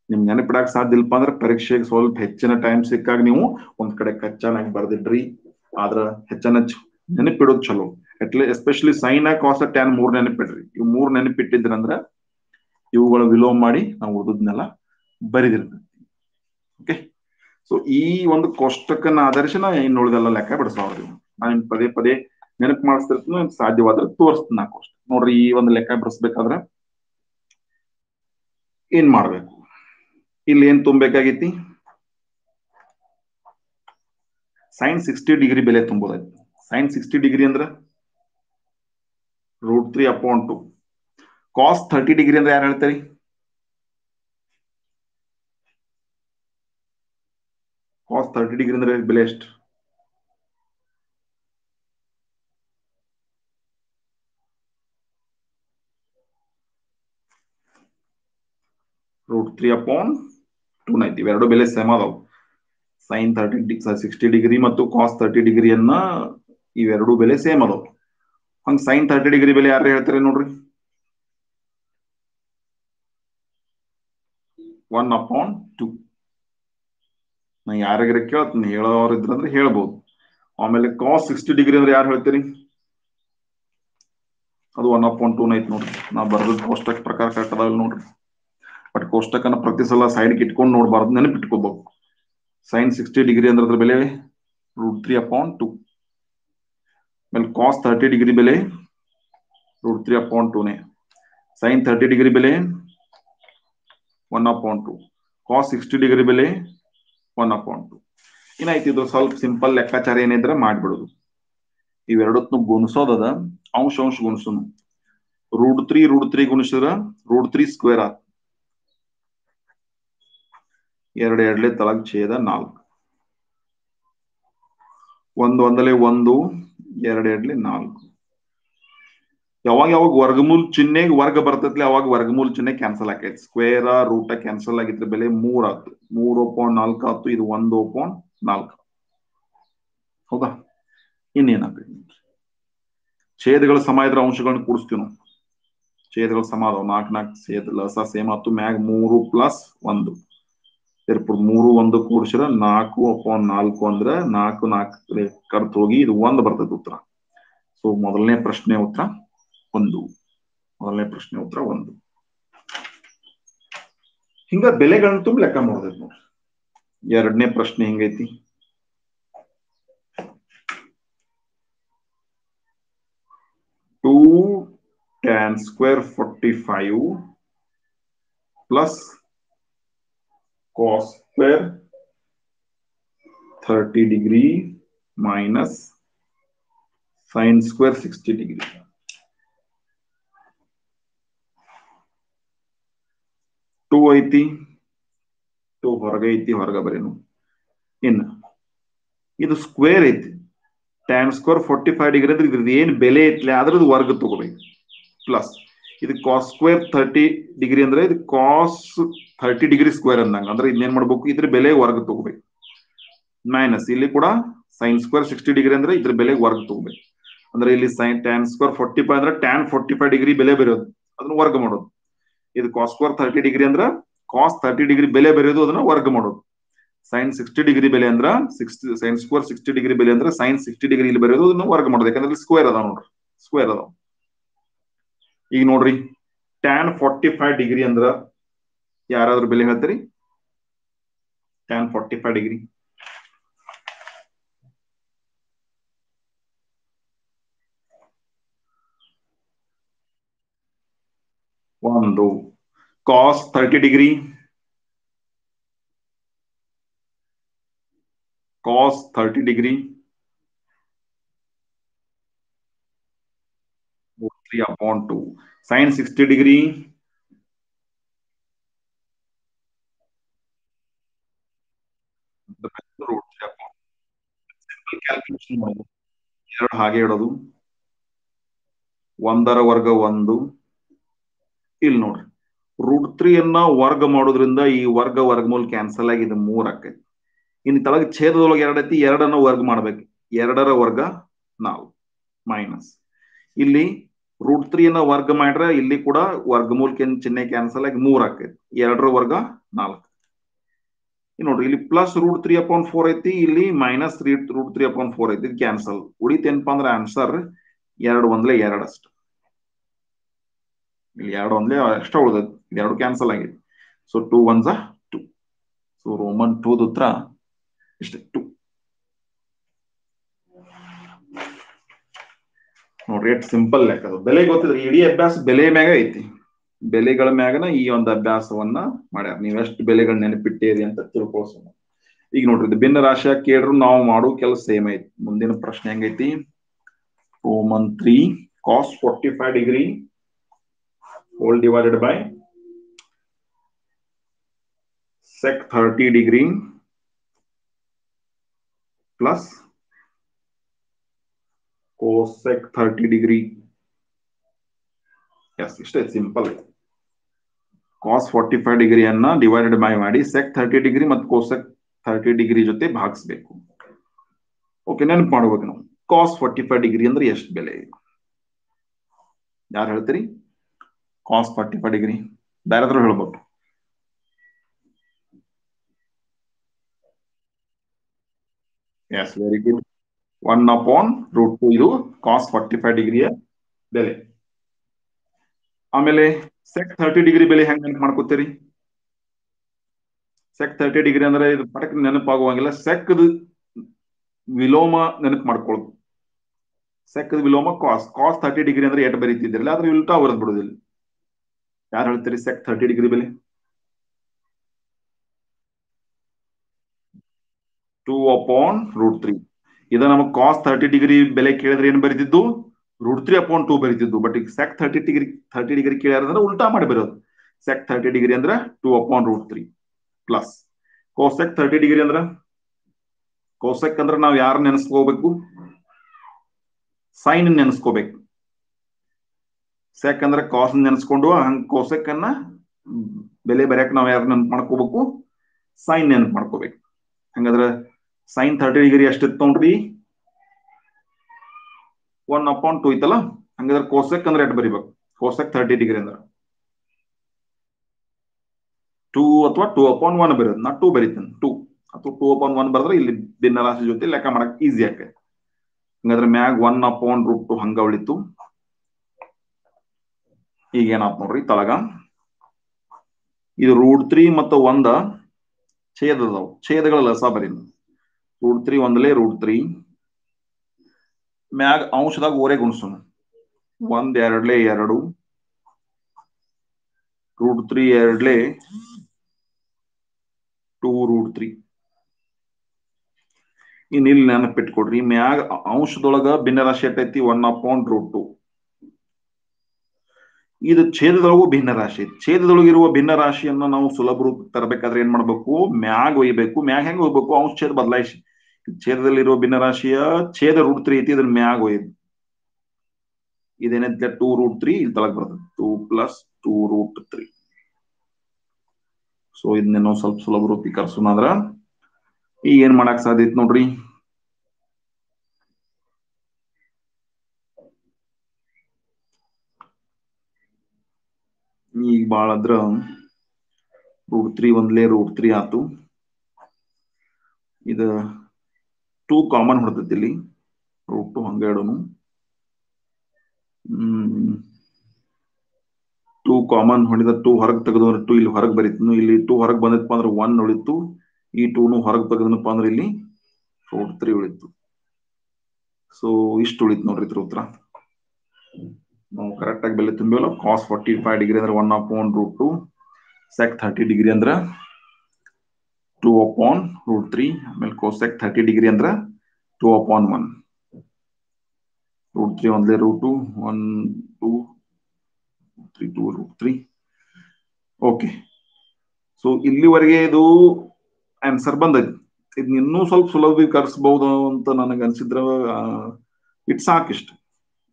ನಿಮ್ ನೆನಪಿಡಕ್ ಸಾಧ್ಯ ಇಲ್ಪ ಅಂದ್ರೆ ಪರೀಕ್ಷೆಗೆ ಸ್ವಲ್ಪ ಹೆಚ್ಚಿನ ಟೈಮ್ ಸಿಕ್ಕಾಗ ನೀವು ಒಂದ್ ಕಡೆ ಕಚ್ಚಾನಾಗಿ ಬರ್ದಿಡ್ರಿ. ಆದ್ರ ಹೆಚ್ಚನ ನೆನಪಿಡೋದು ಚಲೋ. ಎಸ್ಪೆಷಲಿ ಸೈನ್ ಕಾಸ್ ಟ್ಯಾನ್ 3 ನೆನಪಿಡ್ರಿ. ಇವು 3 ನೆನಪಿಟ್ಟಿದ್ರಂದ್ರ ಇವುಗಳ ವಿಲೋಮ ಮಾಡಿ ನಾವು ಉಳಿದದ್ನೆಲ್ಲ ಬರಿದಿರ್ತೀವಿ. ಓಕೆ, ಸೊ ಈ ಒಂದು ಕೋಷ್ಟಕನ ಆಧರಿಸಿ ನಾ ಇನ್ನು ಉಳಿದೆಲ್ಲ ಲೆಕ್ಕ ಬಿಡಿಸೋದು. ನಾನು ಪದೇ ಪದೇ ನೆನಪು ಮಾಡಿಸ್ತಿರ್ತೀನಿ, ಸಾಧ್ಯವಾದ್ರೆ ತೋರಿಸ್ತೀನಿ ನಾ ಕೋಷ್ಟಕ. ನೋಡ್ರಿ, ಈ ಒಂದು ಲೆಕ್ಕ ಬಿಡಿಸ್ಬೇಕಾದ್ರೆ ಏನ್ ಮಾಡ್ಬೇಕು? ಇಲ್ಲಿ ಏನ್ ತುಂಬಬೇಕಾಗೈತಿ? sin 60 ಡಿಗ್ರಿ ಬೆಲೆ ತುಂಬೋದೈತಿ. sin 60 ಡಿಗ್ರಿ ಅಂದ್ರೆ √3/2. cos 30 ಡಿಗ್ರಿ ಅಂದ್ರೆ ಯಾರು ಹೇಳ್ತಾರೆ? cos 30 ಡಿಗ್ರಿ ಅಂದ್ರೆ ಬೆಲೆ ಎಷ್ಟು? √3/2 ಐತಿ. ಇವೆರಡು ಬೆಲೆ ಸೇಮ್ ಅದಾವ. sin 60 ಡಿಗ್ರಿ ಮತ್ತು cos 30 ಡಿಗ್ರಿಯನ್ನ ಇವೆರಡು ಬೆಲೆ ಸೇಮ್ ಅದಾವ. ಹಂಗ sin 30 ಡಿಗ್ರಿ ಬೆಲೆ ಯಾರು ಹೇಳ್ತಾರೆ ನೋಡ್ರಿ? 1/2. ನಾ ಯಾರಿಗಾರ ಕೇಳ್ತೀನಿ, ಹೇಳೋರು ಇದ್ರಂದ್ರೆ ಹೇಳ್ಬೋದು. ಆಮೇಲೆ cos 60 ಡಿಗ್ರಿ ಅಂದ್ರೆ ಯಾರು ಹೇಳ್ತೀರಿ? ಅದು 1/2 ಐತಿ ನೋಡ್ರಿ. ನಾ ಬರೆದ ಕೋಷ್ಟಕ ಪ್ರಕಾರ ಕರೆಕ್ಟ್ ಅದಾವ ನೋಡ್ರಿ. ಬಟ್ ಕೋಷ್ಟಕನ ಪ್ರತಿ ಸಲ ಸೈಡ್ಗೆ ಇಟ್ಕೊಂಡು ನೋಡ್ಬಾರ್ದು, ನೆನಪಿಟ್ಕೋಬೇಕು. sin 60 ಡಿಗ್ರಿ ಅಂದ್ರೆ ಅದ್ರ ಬೆಲೆ √3/2. ಆಮೇಲೆ cos 30 ಡಿಗ್ರಿ ಬೆಲೆ √3/2ನೇ. sin 30 ಡಿಗ್ರಿ ಬೆಲೆ 1/2. cos 60 ಡಿಗ್ರಿ ಬೆಲೆ 1/2. ಏನಾಯ್ತು? ಇದು ಸ್ವಲ್ಪ ಸಿಂಪಲ್ ಲೆಕ್ಕಾಚಾರ ಏನಿದ್ರೆ ಮಾಡ್ಬಿಡುದು. ಇವೆರಡನ್ನು ಗುಣಿಸೋದದ, ಅಂಶ ಗುಣಿಸೋನು. √3 ಗುಣಿಸಿದ್ರ √3² ಆತ. 2 2 ತಳಗ್ ಛೇದ 4. 1 1 1, 2 2 4. ಯಾವಾಗ ವರ್ಗಮೂಲ ಚಿಹ್ನೆಗೆ ವರ್ಗ ಬರ್ತೈತಿ ಅವಾಗ ವರ್ಗಮೂಲ ಚಿಹ್ನೆ ಕ್ಯಾನ್ಸಲ್ ಆಕೈತಿ. ಸ್ಕ್ವೇರ್ ರೂಟ ಕ್ಯಾನ್ಸಲ್ ಆಗಿದ್ರ ಬೆಲೆ 3 ಆತು. 3/4 ಆತು. ಇದು 1/4. ಹೌದಾ? ಇನ್ನೇನಾಗ್ತೈತಿ? ಛೇದಗಳ ಸಮ ಇದ್ರೆ ಅಂಶಗಳನ್ನ ಕೂಡಿಸ್ತೀವಿ ನಾವು. ಛೇದಗಳ ಸಮ ಅದಾವ. 4 4 ಛೇದ ಲಸ ಸೇಮ್ ಆತು. ಮ್ಯಾಗ 3 + 1. 3 1 ಕೂಡಿಸಿರ 4/4 ಅಂದ್ರೆ 4 4 ಕರ್ತ್ ಹೋಗಿ ಇದು 1 ಬರ್ತೈತಿ ಉತ್ತರ. ಸೊ ಮೊದಲನೇ ಪ್ರಶ್ನೆ ಉತ್ತರ 1. ಮೊದಲನೇ ಪ್ರಶ್ನೆ ಉತ್ತರ 1. ಹಿಂಗ ಬೆಲೆಗಳನ್ನ ತುಂಬ ಲೆಕ್ಕ ಮಾಡೋದೈತಿ ನೋಡ್ರಿ. ಎರಡನೇ ಪ್ರಶ್ನೆ ಹಿಂಗೈತಿ. Two tan square 45 plus cos square 30 degree minus sin square 60 degree. Two ಐತಿ, ಟೂ ಹೊರಗೆ ಐತಿ, ಹೊರಗೆ ಬರೇನು. ಇನ್ನು ಇದು ಸ್ಕ್ವೇರ್ ಐತಿ. tan square 45 ಡಿಗ್ರಿ ಅಂದ್ರೆ ಇದ್ರದ್ದು ಏನ್ ಬೆಲೆ ಐತ್ಲೆ ಅದ್ರದ್ದು ವರ್ಗ ತಗೋಬೇಕು. ಪ್ಲಸ್ ಇದು cos square 30 ಡಿಗ್ರಿ ಅಂದ್ರೆ ಇದು cos 30 ಡಿಗ್ರಿ ಸ್ಕ್ವೇರ್ ಅಂದಂಗ. ಅಂದ್ರೆ ಇದನ್ನೇನ್ ಮಾಡ್ಬೇಕು? ಇದ್ರ ಬೆಲೆ ವರ್ಗ ತಗೋಬೇಕು. ಮೈನಸ್ ಇಲ್ಲಿ ಕೂಡ sin square 60 ಡಿಗ್ರಿ ಅಂದ್ರೆ ಇದ್ರ ಬೆಲೆ ವರ್ಗ ತಗೋಬೇಕು. ಅಂದ್ರೆ ಇಲ್ಲಿ tan square 45 ಅಂದ್ರೆ tan 45 ಡಿಗ್ರಿ ಬೆಲೆ ಬರೆಯೋದು, ಅದನ್ನ ವರ್ಗ ಮಾಡೋದು. ಇದು cos square 30 ಡಿಗ್ರಿ ಅಂದ್ರೆ cos 30 ಡಿಗ್ರಿ ಬೆಲೆ ಬರೆಯೋದು, ಅದನ್ನ ವರ್ಗ ಮಾಡೋದು. sin 60 ಡಿಗ್ರಿ ಬೆಲೆ ಅಂದ್ರ sin square 60 ಡಿಗ್ರಿ ಬೆಲೆ ಅಂದ್ರೆ sin 60 ಡಿಗ್ರಿ ಇಲ್ಲಿ ಬರೆಯೋದು, ಅದನ್ನ ವರ್ಗ ಮಾಡೋದು. ಯಾಕಂದ್ರೆ ಸ್ಕ್ವೇರ್ ಅದಾವ ನೋಡ್ರಿ, ಸ್ಕ್ವೇರ್ ಅದಾವ. ಈಗ ನೋಡ್ರಿ, tan 45 ಡಿಗ್ರಿ ಅಂದ್ರ ಯಾರಾದ್ರೂ ಬೆಲೆ ಹೇಳ್ತೀರಿ? tan 45 ಡಿಗ್ರಿ ಒಂದು. cos 30 degree, cos 30 degree 3/2. sin 60 degree calculation ಮಾಡೋದು. ಎರಡು ಹಾಗೆ ಇಡೋದು. 1ರ ವರ್ಗ 1. ಇಲ್ಲಿ ನೋಡ್ರಿ, √3 ವರ್ಗ ಮಾಡೋದ್ರಿಂದ ಈ ವರ್ಗಮೂಲ ಕ್ಯಾನ್ಸಲ್ ಆಗಿ ಇದು 3 ಆಕೈತಿ. ಇನ್ನು ತಳಗ ಛೇದದೊಳಗೆ 2 ಐತಿ, 2 ವರ್ಗ ಮಾಡ್ಬೇಕು. 2ರ ವರ್ಗ 4 ಮೈನಸ್ ಇಲ್ಲಿ √3 ವರ್ಗ ಮಾಡ್ರೆ ಇಲ್ಲಿ ಕೂಡ ವರ್ಗಮೂಲ ಚಿಹ್ನೆ ಕ್ಯಾನ್ಸಲ್ ಆಗಿ 3 ಆಕೈತಿ. 2ರ ವರ್ಗ 4. ನೋಡ್ರಿ, ಇಲ್ಲಿ ಪ್ಲಸ್ √3/4 ಐತಿ, ಇಲ್ಲಿ ಮೈನಸ್ √3/4 ಐತಿ. ಇದು ಕ್ಯಾನ್ಸಲ್ ಉಳಿತೇನಪ್ಪ ಅಂದ್ರೆ ಆನ್ಸರ್ 2 1 2 ಅಷ್ಟು. ಇಲ್ಲಿ 2 1 ಅಷ್ಟ ಉಳಿದೈತಿ. 2 ಕ್ಯಾನ್ಸಲ್ ಆಗೈತಿ. ಸೊ 2 1 2. ಸೊ ರೋಮನ್ 2 ಉತ್ತರ ಇಷ್ಟೇ 2 ನೋಡ್ರಿ. ಎಷ್ಟು ಸಿಂಪಲ್ ಲೆಕ್ಕ ಅದು. ಬೆಲೆ ಗೊತ್ತಿದ್ರೆ ಇಡೀ ಅಭ್ಯಾಸ ಬೆಲೆ ಮ್ಯಾಗ ಐತಿ. ಬೆಲೆಗಳ ಮ್ಯಾಗನ ಈ ಒಂದು ಅಭ್ಯಾಸವನ್ನ ಮಾಡ್ಯಾರ. ನೀವು ಎಷ್ಟು ಬೆಲೆಗಳು ನೆನಪಿಟ್ಟೇರಿ ಅಂತ ತಿಳ್ಕೊಳ್ಸೋಣ. ಈಗ ನೋಡ್ರಿ, ಇದು ಭಿನ್ನ ರಾಶಿಯ ಕೇಳ್ರು ನಾವು ಮಾಡೋ ಕೆಲಸ ಸೇಮ್ ಐತಿ. ಮುಂದಿನ ಪ್ರಶ್ನೆ ಹೆಂಗೈತಿ? Roman 3 cos 45 degree whole divided by sec 30 degree plus cosec 30 degree. S, ಇಷ್ಟೇ ಸಿಂಪಲ್. ಕಾಸ್ 45 ಡಿಗ್ರಿಯನ್ನ ಡಿವೈಡೆಡ್ ಬೈ ಮಾಡಿ ಸೆಕ್ 30 ಡಿಗ್ರಿ ಮತ್ತು ಕೋಸೆಕ್ 30 ಡಿಗ್ರಿ ಜೊತೆ ಭಾಗಿಸ್ಬೇಕು. ಓಕೆ, ನೆನಪು ಮಾಡ್ಬೇಕು ನಾವು. ಕಾಸ್ 45 ಡಿಗ್ರಿ ಅಂದ್ರೆ ಎಷ್ಟು ಬೆಲೆ? ಯಾರು ಹೇಳ್ತೀರಿ? ಕಾಸ್ 45 ಡಿಗ್ರಿ ಬೇರೆದ್ರು ಹೇಳ್ಬೇಕು. S, very good. 1/√2 ಇದು ಕಾಸ್ 45 ಡಿಗ್ರಿಯ ಬೆಲೆ. ಆಮೇಲೆ ಸೆಕ್ 30 ಡಿಗ್ರಿ ಬೆಲೆ ಹೆಂಗ್ ನೆನಪು ಮಾಡ್ಕೋತೀರಿ? ಸೆಕ್ 30 ಡಿಗ್ರಿ ಅಂದ್ರೆ ಇದು ಪಟಕ್ ನೆನಪಾಗುವಂಗಿಲ್ಲ. ಸೆಕ್ ವಿಲೋಮ ನೆನಪು ಮಾಡ್ಕೊಳ್ಳೋದು. ಸೆಕ್ ವಿಲೋಮ ಕಾಸ್ 30 ಡಿಗ್ರಿ ಅಂದ್ರೆ ಎಷ್ಟು ಬರೀತಿದ್ರಲ್ಲ, ಅದ್ರ ಉಲ್ಟಾ ಬರೆದ್ ಬಿಡೋದಿಲ್ಲ. ಯಾರು ಹೇಳ್ತೀರಿ ಸೆಕ್ 30 ಡಿಗ್ರಿ ಬೆಲೆ? 2/√3. ಇದ ನಮಗೆ ಕಾಸ್ 30 ಡಿಗ್ರಿ ಬೆಲೆ ಕೇಳಿದ್ರೆ ಏನ್ ಬರೀತಿದ್ದು? √3/2 ಬರೀತಿದ್ದು. ಬಟ್ ಈಗ ಸೆಕ್ 30 ಡಿಗ್ರಿ ಕೇಳ್ಯಾರಂದ್ರೆ ಉಲ್ಟಾ ಮಾಡಿ ಬರೋದು. ಸೆಕ್ 30 ಡಿಗ್ರಿ ಅಂದ್ರೆ 2/√3 ಪ್ಲಸ್ ಕೋಸೆಕ್ 30 ಡಿಗ್ರಿ ಅಂದ್ರೆ, ಕೋಸೆಕ್ ಅಂದ್ರೆ ನಾವು ಯಾರು ನೆನೆಸ್ಕೋಬೇಕು? ಸೈನ್ ನೆನೆಸ್ಕೋಬೇಕು. ಸೆಕ್ ಅಂದ್ರೆ ಕಾಸ್ ನೆನೆಸ್ಕೊಂಡು ಹಂಗ ಕೋಸೆಕ್ ಅನ್ನ ಬೆಲೆ ಬರೆಯಕ್ ನಾವ್ ಯಾರು ನೆನಪು ಮಾಡ್ಕೋಬೇಕು? ಸೈನ್ ನೆನಪು ಮಾಡ್ಕೋಬೇಕು. ಹಂಗಾದ್ರೆ ಸೈನ್ 30 ಡಿಗ್ರಿ ಎಷ್ಟಿತ್ತು ನೋಡ್ರಿ? 1/2 ಐತಲ್ಲ. ಹಂಗಾದ್ರೆ ಕೋಸೆಕ್ ಅಂದ್ರೆ ಎಷ್ಟು ಬರಿಬೇಕು? ಕೋಸೆಕ್ 30 ಡಿಗ್ರಿ ಅಂದ್ರೆ 2 ಅಥವಾ 2/1 ಬರೋದು. ನಾ 2 ಬರೀತೇನೆ. 2 ಅಥವಾ 2/1 ಬರೆದ್ರೆ ಇಲ್ಲಿ ಭಿನ್ನ ರಾಶಿ ಜೊತೆ ಲೆಕ್ಕ ಮಾಡಕ್ ಈಸಿ ಆಕೈತೆ. ಹಂಗಾದ್ರೆ ಮ್ಯಾಗ್ 1/√2 ಹಂಗ ಉಳಿತು. ಈಗ ಏನಾತ್ ನೋಡ್ರಿ ತಳಗ, ಇದು √3 ಮತ್ತು 1 ಛೇದದವು. ಛೇದಗಳ ಲಸ ಬರೀ. √3 ಒಂದಲೇ √3 ಮ್ಯಾಗ ಅಂಶದಾಗ ಓರೆ ಗುಣಿಸೋಣ. 1 2 2 √3 2 2√3. ಇನ್ ಇಲ್ಲಿ ನೆನಪಿಟ್ಕೊಡ್ರಿ, ಮ್ಯಾಗ ಅಂಶದೊಳಗ ಭಿನ್ನರಾಶಿ ಎಟ್ಟೈತಿ? 1/√2. ಇದು ಛೇದದೊಳಗೂ ಭಿನ್ನ ರಾಶಿ. ಛೇದದೊಳಗಿರುವ ಭಿನ್ನ ರಾಶಿಯನ್ನ ನಾವು ಸುಲಭ ರೂಪ ತರಬೇಕಾದ್ರೆ ಏನ್ ಮಾಡ್ಬೇಕು? ಮ್ಯಾಗ್ ಒಯ್ಬೇಕು. ಮ್ಯಾಗ್ ಹೆಂಗ್ ಹೋಗ್ಬೇಕು? ಅಂಶ ಛೇದ ಬದಲಾಯಿಸಿ. ಛೇದದಲ್ಲಿರುವ ಭಿನ್ನ ರಾಶಿಯ ಛೇದ √3 ಐತಿ, ಇದನ್ನ ಮ್ಯಾಗ್ ಒಯ್ದು ಇದೇನೈತೆ 2√3 ಇಲ್ಲಿ ತಳಗ್ ಬರ್ತದೆ. 2 + 2√3. ಸೊ ಇದನ್ನೇನೋ ಸ್ವಲ್ಪ ಸುಲಭ ರೂಪೀಕರಿಸೋಣ ಅಂದ್ರ ಈಗ ಏನ್ ಮಾಡಕ್ ಸಾಧ್ಯ ಐತಿ ನೋಡ್ರಿ. ಈಗ ಬಾಳ ಅದ್ರ √3 ಒಂದ್ಲೇ √3 ಆತು. ಇದು 2 ಕಾಮನ್ ಹೊಡ್ತೈತಿ ಇಲ್ಲಿ. √2 ಹಂಗ ಇಡೋನು. 2 ಕಾಮನ್ ಹೊಡಿದ 2 ಹೊರಗೆ ತೆಗೆದು 2 ಇಲ್ಲಿ ಹೊರಗೆ ಬರೀತನು. ಇಲ್ಲಿ 2 ಹೊರಗೆ ಬಂದಪ್ಪ ಅಂದ್ರೆ 1 ಉಳಿತು. ಈ 2 ಹೊರಗೆ ತೆಗೆದನಪ್ಪ ಅಂದ್ರೆ ಇಲ್ಲಿ √3 ಉಳಿತು. ಸೊ ಇಷ್ಟು ಉಳಿತು ನೋಡ್ರಿ ಇದ್ರ ಉತ್ತರ. ನಾವು ಕರೆಕ್ಟ್ ಆಗಿ ಬೆಲೆ ತುಂಬಿವಲ್ಲ. ಕಾಸ್ 45 ಡಿಗ್ರಿ ಅಂದ್ರೆ 1/√2, ಸೆಕ್ 30 ಡಿಗ್ರಿ ಅಂದ್ರೆ 2/√3, ಆಮೇಲೆ ಕೋಸೆಕ್ 30 ಡಿಗ್ರಿ ಅಂದ್ರೆ 2/1. √3 ಒಂದ್ಲೇ √2 1 2 3 2√3. ಓಕೆ, ಸೊ ಇಲ್ಲಿವರೆಗೆ ಇದು ಆನ್ಸರ್ ಬಂದೈತಿ. ಇದನ್ನ ಇನ್ನೂ ಸ್ವಲ್ಪ ಸುಲಭೀಕರಿಸಬಹುದು ಅಂತ ನನಗೆ ಅನ್ಸಿದ್ರ ಇಟ್ ಸಾಕಿಷ್ಟು.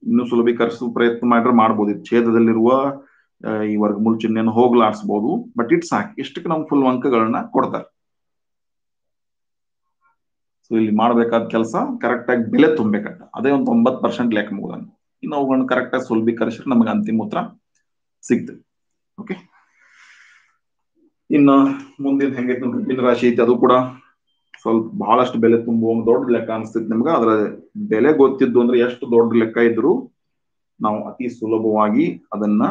ಇನ್ನೂ ಸುಲಭೀಕರಿಸುವ ಪ್ರಯತ್ನ ಮಾಡ್ರೆ ಮಾಡ್ಬೋದು. ಛೇದದಲ್ಲಿರುವ ಈ ವರ್ಗಮೂಲ ಚಿಹ್ನೆಯನ್ನು ಹೋಗ್ಲಾಡಿಸಬಹುದು. ಬಟ್ ಇಟ್ ಸಾಕು. ಇಷ್ಟಕ್ಕೆ ನಮ್ಗೆ ಫುಲ್ ಅಂಕಗಳನ್ನ ಕೊಡ್ತಾರೆ. ಸೊ ಇಲ್ಲಿ ಮಾಡ್ಬೇಕಾದ ಕೆಲಸ ಕರೆಕ್ಟ್ ಆಗಿ ಬೆಲೆ ತುಂಬಬೇಕಾಗ ಅದೇ ಒಂದು 90% ಲೆಕ್ಕ ಮುಗಿದ. ಇನ್ನು ಅವುಗಳನ್ನ ಕರೆಕ್ಟ್ ಆಗಿ ಸುಲಭೀಕರಿಸಿದ್ರೆ ನಮಗೆ ಅಂತಿಮ ಉತ್ತರ ಸಿಗ್ತದೆ. ಓಕೆ, ಇನ್ನು ಮುಂದಿನ ಹೆಂಗೈತೆ ನೋಡ್ರಿ, ಭಿನ್ನ ರಾಶಿ ಐತಿ. ಅದು ಕೂಡ ಸ್ವಲ್ಪ ಬಹಳಷ್ಟು ಬೆಲೆ ತುಂಬುವ ದೊಡ್ಡ ಲೆಕ್ಕ ಅನಿಸ್ತೈತಿ ನಿಮ್ಗೆ. ಅದರ ಬೆಲೆ ಗೊತ್ತಿದ್ದು ಅಂದ್ರೆ ಎಷ್ಟು ದೊಡ್ಡ ಲೆಕ್ಕ ಇದ್ರು ನಾವು ಅತಿ ಸುಲಭವಾಗಿ ಅದನ್ನ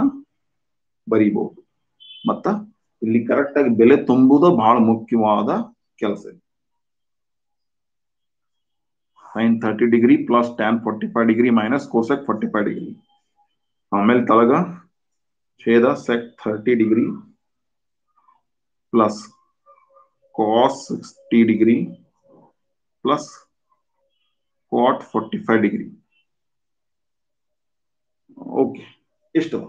ಬರೀಬಹುದು. ಮತ್ತ ಇಲ್ಲಿ ಕರೆಕ್ಟ್ ಆಗಿ ಬೆಲೆ ತುಂಬುವುದು ಬಹಳ ಮುಖ್ಯವಾದ ಕೆಲಸ. sin 30 degree plus tan 45 degree minus cosec 45 degree. ಆಮೇಲೆ ತಳಗ ಛೇದ sec 30 degree plus cos 60 degree plus cot 45 degree. Okay, ಇಷ್ಟು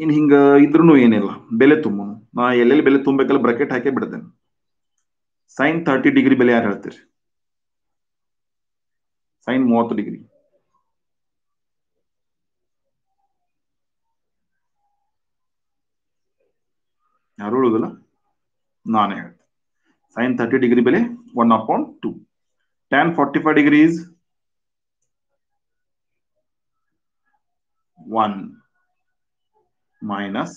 ಇನ್ ಹಿಂಗ ಇದ್ರೂ ಏನಿಲ್ಲ, ಬೆಲೆ ತುಂಬ ನಾ ಎಲ್ಲೆಲ್ಲಿ ಬೆಲೆ ತುಂಬಬೇಕಲ್ಲ ಬ್ರಾಕೆಟ್ ಹಾಕಿ ಬಿಡ್ತೇನೆ. sin 30 ಡಿಗ್ರಿ ಬೆಲೆ ಯಾರು ಹೇಳ್ತೀರಿ? sin 30 ಡಿಗ್ರಿ ಯಾರು ಹೇಳುದಿಲ್ಲ, ನಾನೇ ಹೇಳ್ತೇನೆ. sin 30 ಡಿಗ್ರಿ ಬೆಲೆ 1/2. tan 45 degree is 1 minus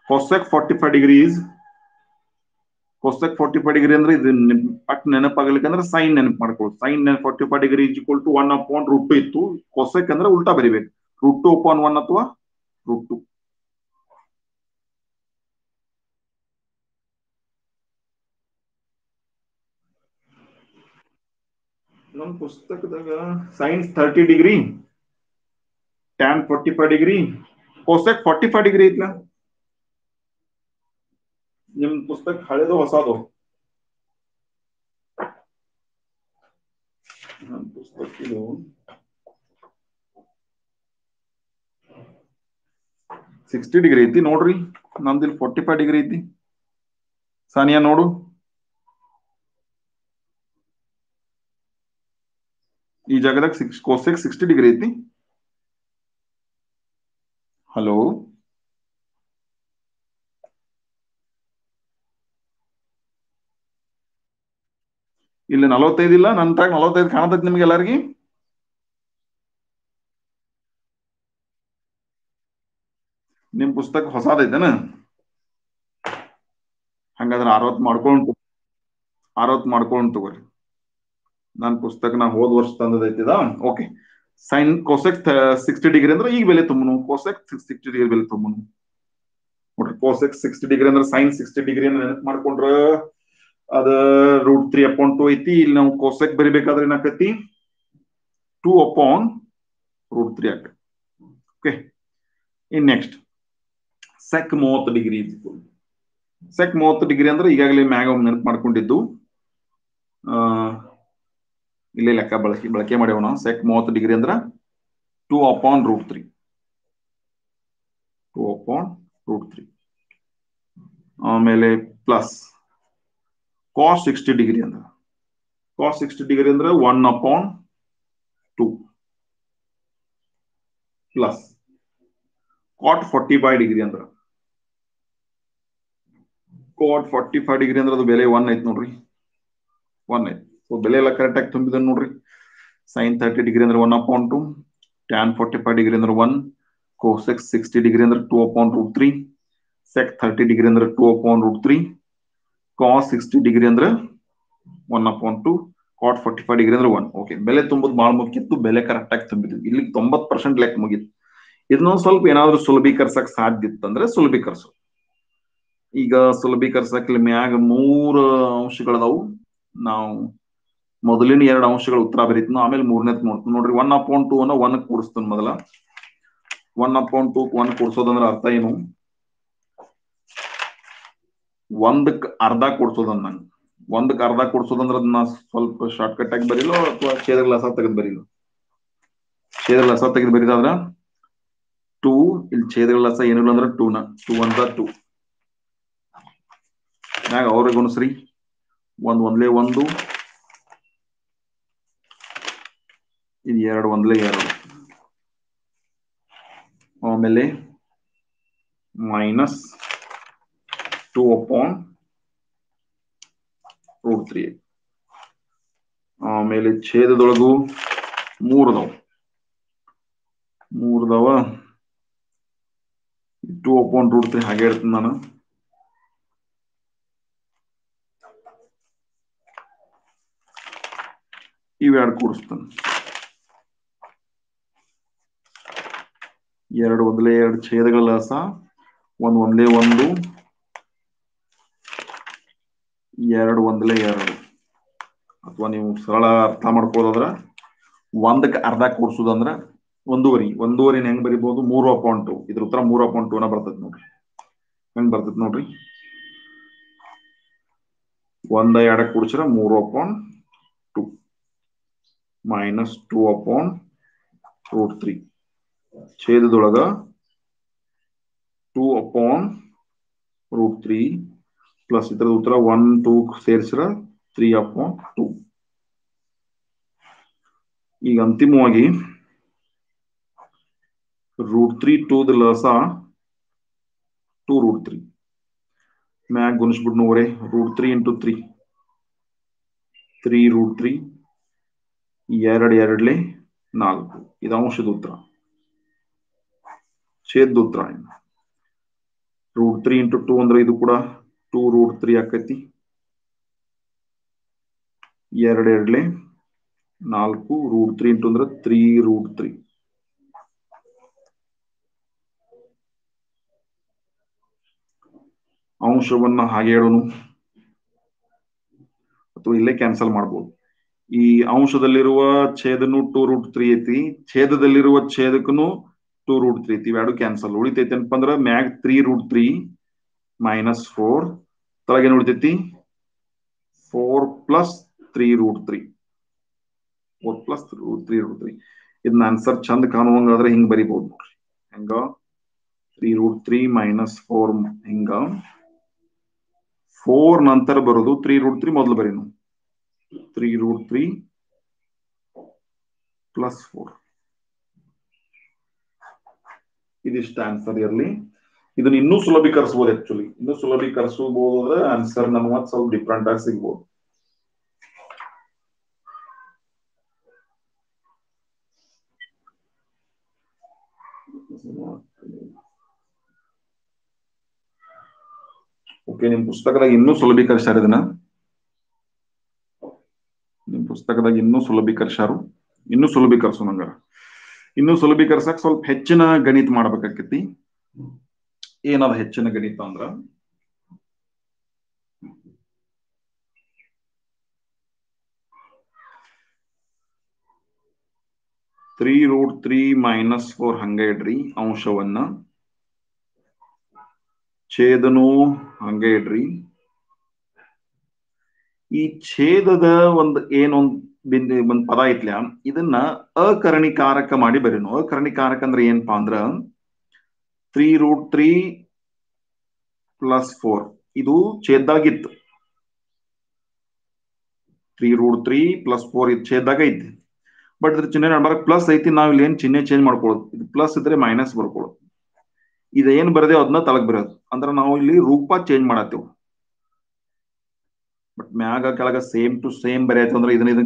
cosec 45 degree is cosec 45 degree ಅಂದ್ರೆ ಇದು ಪಟ್ ನೆನಪಾಗಲಿಕ್ಕೆ ಅಂದ್ರೆ ಸೈನ್ ನೆನಪು ಮಾಡ್ಕೊಳ್ಳಿ. sin 45 degree is equal to 1/√2 ಇತ್ತು. cosec ಅಂದ್ರೆ ಉಲ್ಟಾ ಬರಿಬೇಕು, √2/1 ಅಥವಾ √2. ನಮ್ಮ ಪುಸ್ತಕದಾಗ sin 30 degree tan 45 degree cosec 45 degree ಐತ್ಲ. ನಿಮ್ ಪುಸ್ತಕ ಹಳೆದು ಹೊಸದು? ನಮ್ಮ ಪುಸ್ತಕ ಇದು 60 ಡಿಗ್ರಿ ಐತಿ ನೋಡ್ರಿ, ನಮ್ದಿಲ್ಲಿ 45 ಡಿಗ್ರಿ ಐತಿ. ಸಾನಿಯಾ ನೋಡು, ಈ ಜಾಗದಾಗ cosec 60 ಡಿಗ್ರಿ ಐತಿ. ಹಲೋ, ಇಲ್ಲಿ 45 ಇಲ್ಲ, ನನ್ನ ತಾಗ 45 ಕಾಣತೈತಿ ನಿಮ್ಗೆ ಎಲ್ಲಾರ್ಗಿ? ನಿಮ್ ಪುಸ್ತಕ ಹೊಸದೈತೇನ? ಹಂಗಾದ್ರೆ 60 ಮಾಡ್ಕೊಂಡು ತಗೋರಿ. ನನ್ನ ಪುಸ್ತಕ ನಾ ಹೋದ ವರ್ಷ ತಂದದೈತಿದ. ಓಕೆ, ಸೈನ್ cosec 60 ಡಿಗ್ರಿ ಅಂದ್ರೆ ಈಗ ಬೆಲೆ ತುಂಬನು, cosec 60 ಡಿಗ್ರಿ ಬೆಲೆ ತುಂಬನು ನೋಡ್ರಿ. cosec 60 ಡಿಗ್ರಿ ಅಂದ್ರೆ sin 60 ಡಿಗ್ರಿ ನೆನಪು ಮಾಡ್ಕೊಂಡ್ರ ಅದ √3/2 ಐತಿ. ಇಲ್ಲಿ ನಾವು cosec ಬರಿಬೇಕಾದ್ರೆ ಏನಾಕತಿ 2/√3 ಆಗ್ತದೆ. ಓಕೆ, ಇನ್ ನೆಕ್ಸ್ಟ್ sec 30 ಡಿಗ್ರಿ ಇತ್ತು. sec 30 ಡಿಗ್ರಿ ಅಂದ್ರೆ ಈಗಾಗಲೇ ಮ್ಯಾಗ ನೆನಪು ಮಾಡ್ಕೊಂಡಿದ್ದು, ಇಲ್ಲೇ ಲೆಕ್ಕ ಬಳಕೆ ಮಾಡ್ಯಾವ ನಾವು. sec 30 ಡಿಗ್ರಿ ಅಂದ್ರೆ 2/√3. 2/√3. ಆಮೇಲೆ ಪ್ಲಸ್ cos 60 ಡಿಗ್ರಿ ಅಂದ್ರೆ 1/2 ಪ್ಲಸ್ cot 45 ಡಿಗ್ರಿ ಅಂದ್ರೆ cot 45 ಡಿಗ್ರಿ ಅಂದ್ರೆ ಅದು ಬೆಲೆ 1 ಐತಿ ನೋಡ್ರಿ, 1 ಐತಿ. ಸೊ ಬೆಲೆ ಎಲ್ಲ ಕರೆಕ್ಟ್ ಆಗಿ ತುಂಬಿದ ನೋಡ್ರಿ. sin 30 ಡಿಗ್ರಿ ಅಂದ್ರೆ 1/2, tan 45 ಡಿಗ್ರಿ ಅಂದ್ರೆ 1, cosec 60 ಡಿಗ್ರಿ ಅಂದ್ರೆ 2/√3, sec 30 ಡಿಗ್ರಿ ಅಂದ್ರೆ 2/√3, cos 60 ಡಿಗ್ರಿ ಅಂದ್ರೆ 1/2, cot 45 ಡಿಗ್ರಿ ಅಂದ್ರೆ 1. ಓಕೆ, ಬೆಲೆ ತುಂಬುದು ಬಹಳ ಮುಖ್ಯಿತ್ತು, ಬೆಲೆ ಕರೆಕ್ಟ್ ಆಗಿ ತುಂಬಿದ್ವಿ. ಇಲ್ಲಿ 90% ಲೆಕ್ಕ ಮುಗಿತು. ಇದನ್ನೊಂದು ಸ್ವಲ್ಪ ಏನಾದ್ರು ಸುಲಭೀಕರಿಸಕ್ ಸಾಧ್ಯ ಇತ್ತಂದ್ರೆ ಸುಲಭೀಕರಿಸು. ಈಗ ಸುಲಭೀಕರಿಸಕ್ ಇಲ್ಲಿ ಮ್ಯಾಗ 3 ಅಂಶಗಳದಾವು. ನಾವು ಮೊದಲಿನ 2 ಅಂಶಗಳ ಉತ್ತರ ಬರೀತೀನಿ, ಆಮೇಲೆ 3ನೇದ್ ನೋಡ್ತೀನಿ ನೋಡ್ರಿ. 1/2 ಅನ್ನ 1 ಕೂಡಿಸ್ತಾನೆ ಮೊದಲ. 1/2 1 ಕೂಡಿಸೋದಂದ್ರೆ ಅರ್ಥ ಏನು? 1ಕ್ಕೆ ಅರ್ಧ ಕೂಡಿಸೋದನ್ನ. 1ಕ್ಕೆ ಅರ್ಧ ಕೂಡಿಸೋದಂದ್ರೆ ಅದನ್ನ ಸ್ವಲ್ಪ ಶಾರ್ಟ್ ಕಟ್ ಆಗಿ ಬರೀಲೋ ಅಥವಾ ಛೇದಗಳ ಲಸ ತೆಗೆದು ಬರೀಲೋ? ಛೇದಗಳ ಲಸ ತೆಗೆದು ಬರೀದಾದ್ರ 2, ಇಲ್ಲಿ ಛೇದಗಳ ಲಸ ಏನಿಲ್ಲ ಅಂದ್ರೆ 2ನ 2 1 2 ಮ್ಯಾಗ ಅವ್ರಿಗೆ ಗುಣಸ್ರಿ. 1 1 1, ಇದು 2 1 2, ಆಮೇಲೆ ಮೈನಸ್ 2/√3. ಆಮೇಲೆ ಛೇದದೊಳಗು 3 ಅದಾವ. 2/√3 ಹಾಗೆ ಹೇಳ್ತೀನಿ ನಾನು. ಇವೆರಡು ಕೂಡಿಸ್ತಾನೆ. 2 1 2 ಛೇದಗಳ ಲಸ 1 1 1, 2 1 2, ಅಥವಾ ನೀವು ಸರಳ ಅರ್ಥ ಮಾಡ್ಕೋದಾದ್ರ ಒಂದಕ್ಕೆ ಅರ್ಧ ಕೂಡ್ಸುದಂದ್ರ ಒಂದೂವರೆ ಹೆಂಗ್ ಬರಿಬಹುದು 3/2. ಇದ್ರ ಉತ್ತರ 3/2 ಬರ್ತೈತಿ ನೋಡ್ರಿ. ಹೆಂಗ್ ಬರ್ತೈತಿ ನೋಡ್ರಿ, 1 2 ಕೂಡಿಸ್ರ 3/2 ಮೈನಸ್ 2/√3 ಛೇದದೊಳಗ 2/√3 ಪ್ಲಸ್ ಇದ್ರ ಉತ್ತರ 1 2 ಸೇರಿಸ್ರ 3/2. ಈಗ ಅಂತಿಮವಾಗಿ √3 2 ಲಸ 2√3 ಮ್ಯಾಗ್ ಗುಣಿಸ್ಬಿಟ್ಟು ನೋಡ್ರಿ. √3 × 3 3√3 2 2 4 ಇದು ಅಂಶದ ಉತ್ತರ. ಛೇದದ ಉತ್ತರ √3 × 2 ಅಂದ್ರೆ ಇದು ಕೂಡ 2√3 ಆಕೈತಿ. 2 2 4 √3 × ಅಂದ್ರೆ 3√3. ಅಂಶವನ್ನ ಹಾಗೆ ಹೇಳೋನು ಅಥವಾ ಇಲ್ಲೇ ಕ್ಯಾನ್ಸಲ್ ಮಾಡ್ಬೋದು. ಈ ಅಂಶದಲ್ಲಿರುವ ಛೇದನು 2√3 ಐತಿ, ಛೇದದಲ್ಲಿರುವ ಛೇದಕನು 2√3 ಐತಿ. ಇವೆರಡು ಕ್ಯಾನ್ಸಲ್. ಉಳಿತೈತಿ ಏನಪ್ಪ ಅಂದ್ರ ಮ್ಯಾಗ್ 3√3 ಮೈನಸ್ 4 ತಳಗೇನು ಉಳಿತೈತಿ 4 + 3√3 4 + 3√3. ಇದನ್ನ ಆನ್ಸರ್ ಚಂದ ಕಾಣುವಂಗಾದ್ರೆ ಹಿಂಗ್ ಬರಿಬಹುದು ನೋಡ್ರಿ. ಹೆಂಗ 3√3 ಮೈನಸ್ 4 ಹಿಂಗ 4 ನಂತರ ಬರೋದು 3√3 ಮೊದಲು ಬರೀನು 3√3 + 4 ಇದಿಷ್ಟ ಆನ್ಸರ್ ಇರಲಿ. ಇದನ್ನ ಇನ್ನೂ ಸುಲಭೀಕರಿಸಬಹುದು. ಆಕ್ಚುಲಿ ಇನ್ನೂ ಸುಲಭೀಕರಿಸಬಹುದು ಅಂದ್ರೆ ಆನ್ಸರ್ ನಮ್ಗೆ ಸ್ವಲ್ಪ ಡಿಫ್ರೆಂಟ್ ಆಗಿ ಸಿಗ್ಬೋದು. ಓಕೆ, ನಿಮ್ ಪುಸ್ತಕದಾಗ ಇನ್ನೂ ಸುಲಭೀಕರಿಸ್ಯಾರ. ಇದನ್ನ ನಿಮ್ ಪುಸ್ತಕದಾಗ ಇನ್ನೂ ಸುಲಭೀಕರಿಸ್ಯಾರು. ಇನ್ನೂ ಸುಲಭೀಕರಿಸು ನಂಗಾರ. ಇನ್ನೂ ಸುಲಭೀಕರಿಸಕ್ ಸ್ವಲ್ಪ ಹೆಚ್ಚಿನ ಗಣಿತ ಮಾಡ್ಬೇಕಾಕತಿ. ಏನದ ಹೆಚ್ಚಿನ ಗಣಿತ ಅಂದ್ರ 3√3 ಮೈನಸ್ 4 ಹಂಗ ಇಡ್ರಿ. ಅಂಶವನ್ನ ಛೇದನು ಹಂಗ ಇಡ್ರಿ. ಈ ಛೇದದ ಒಂದ್ ಪದ ಐತ್ಲ, ಇದನ್ನ ಅಕರ್ಣಿಕಾರಕ ಮಾಡಿ ಬರೀನು. ಅಕರ್ಣಿಕಾರಕ ಅಂದ್ರೆ ಏನಪ್ಪಾ ಅಂದ್ರ 3√3 + 4 ಇದು ಛೇದದಾಗಿತ್ತು. 3√3 + 4 ಇದು ಛೇದದಾಗ ಐತಿ. ಬಟ್ ಇದ್ರ ಚಿಹ್ನೆ ನಡ್ಬಾರಕ್ ಪ್ಲಸ್ ಐತಿ. ನಾವ್ ಇಲ್ಲಿ ಏನ್ ಚಿಹ್ನೆ ಚೇಂಜ್ ಮಾಡ್ಕೊಳ್ಳೋದು, ಇದು ಪ್ಲಸ್ ಇದ್ರೆ ಮೈನಸ್ ಬರ್ಕೊಳ್ಳೋದು. ಇದೇನ್ ಬರದೇವ್ ಅದನ್ನ ತಳಗ್ ಬರೋದು. ಅಂದ್ರ ನಾವು ಇಲ್ಲಿ ರೂಪ ಚೇಂಜ್ ಮಾಡತ್ತೇವ್. ಬಟ್ ಮ್ಯಾಗ ಕೆಳಗ ಸೇಮ್ ಟು ಸೇಮ್ ಬರೆಯತ್ತೆ ಅಂದ್ರೆ ಇದನ್ನ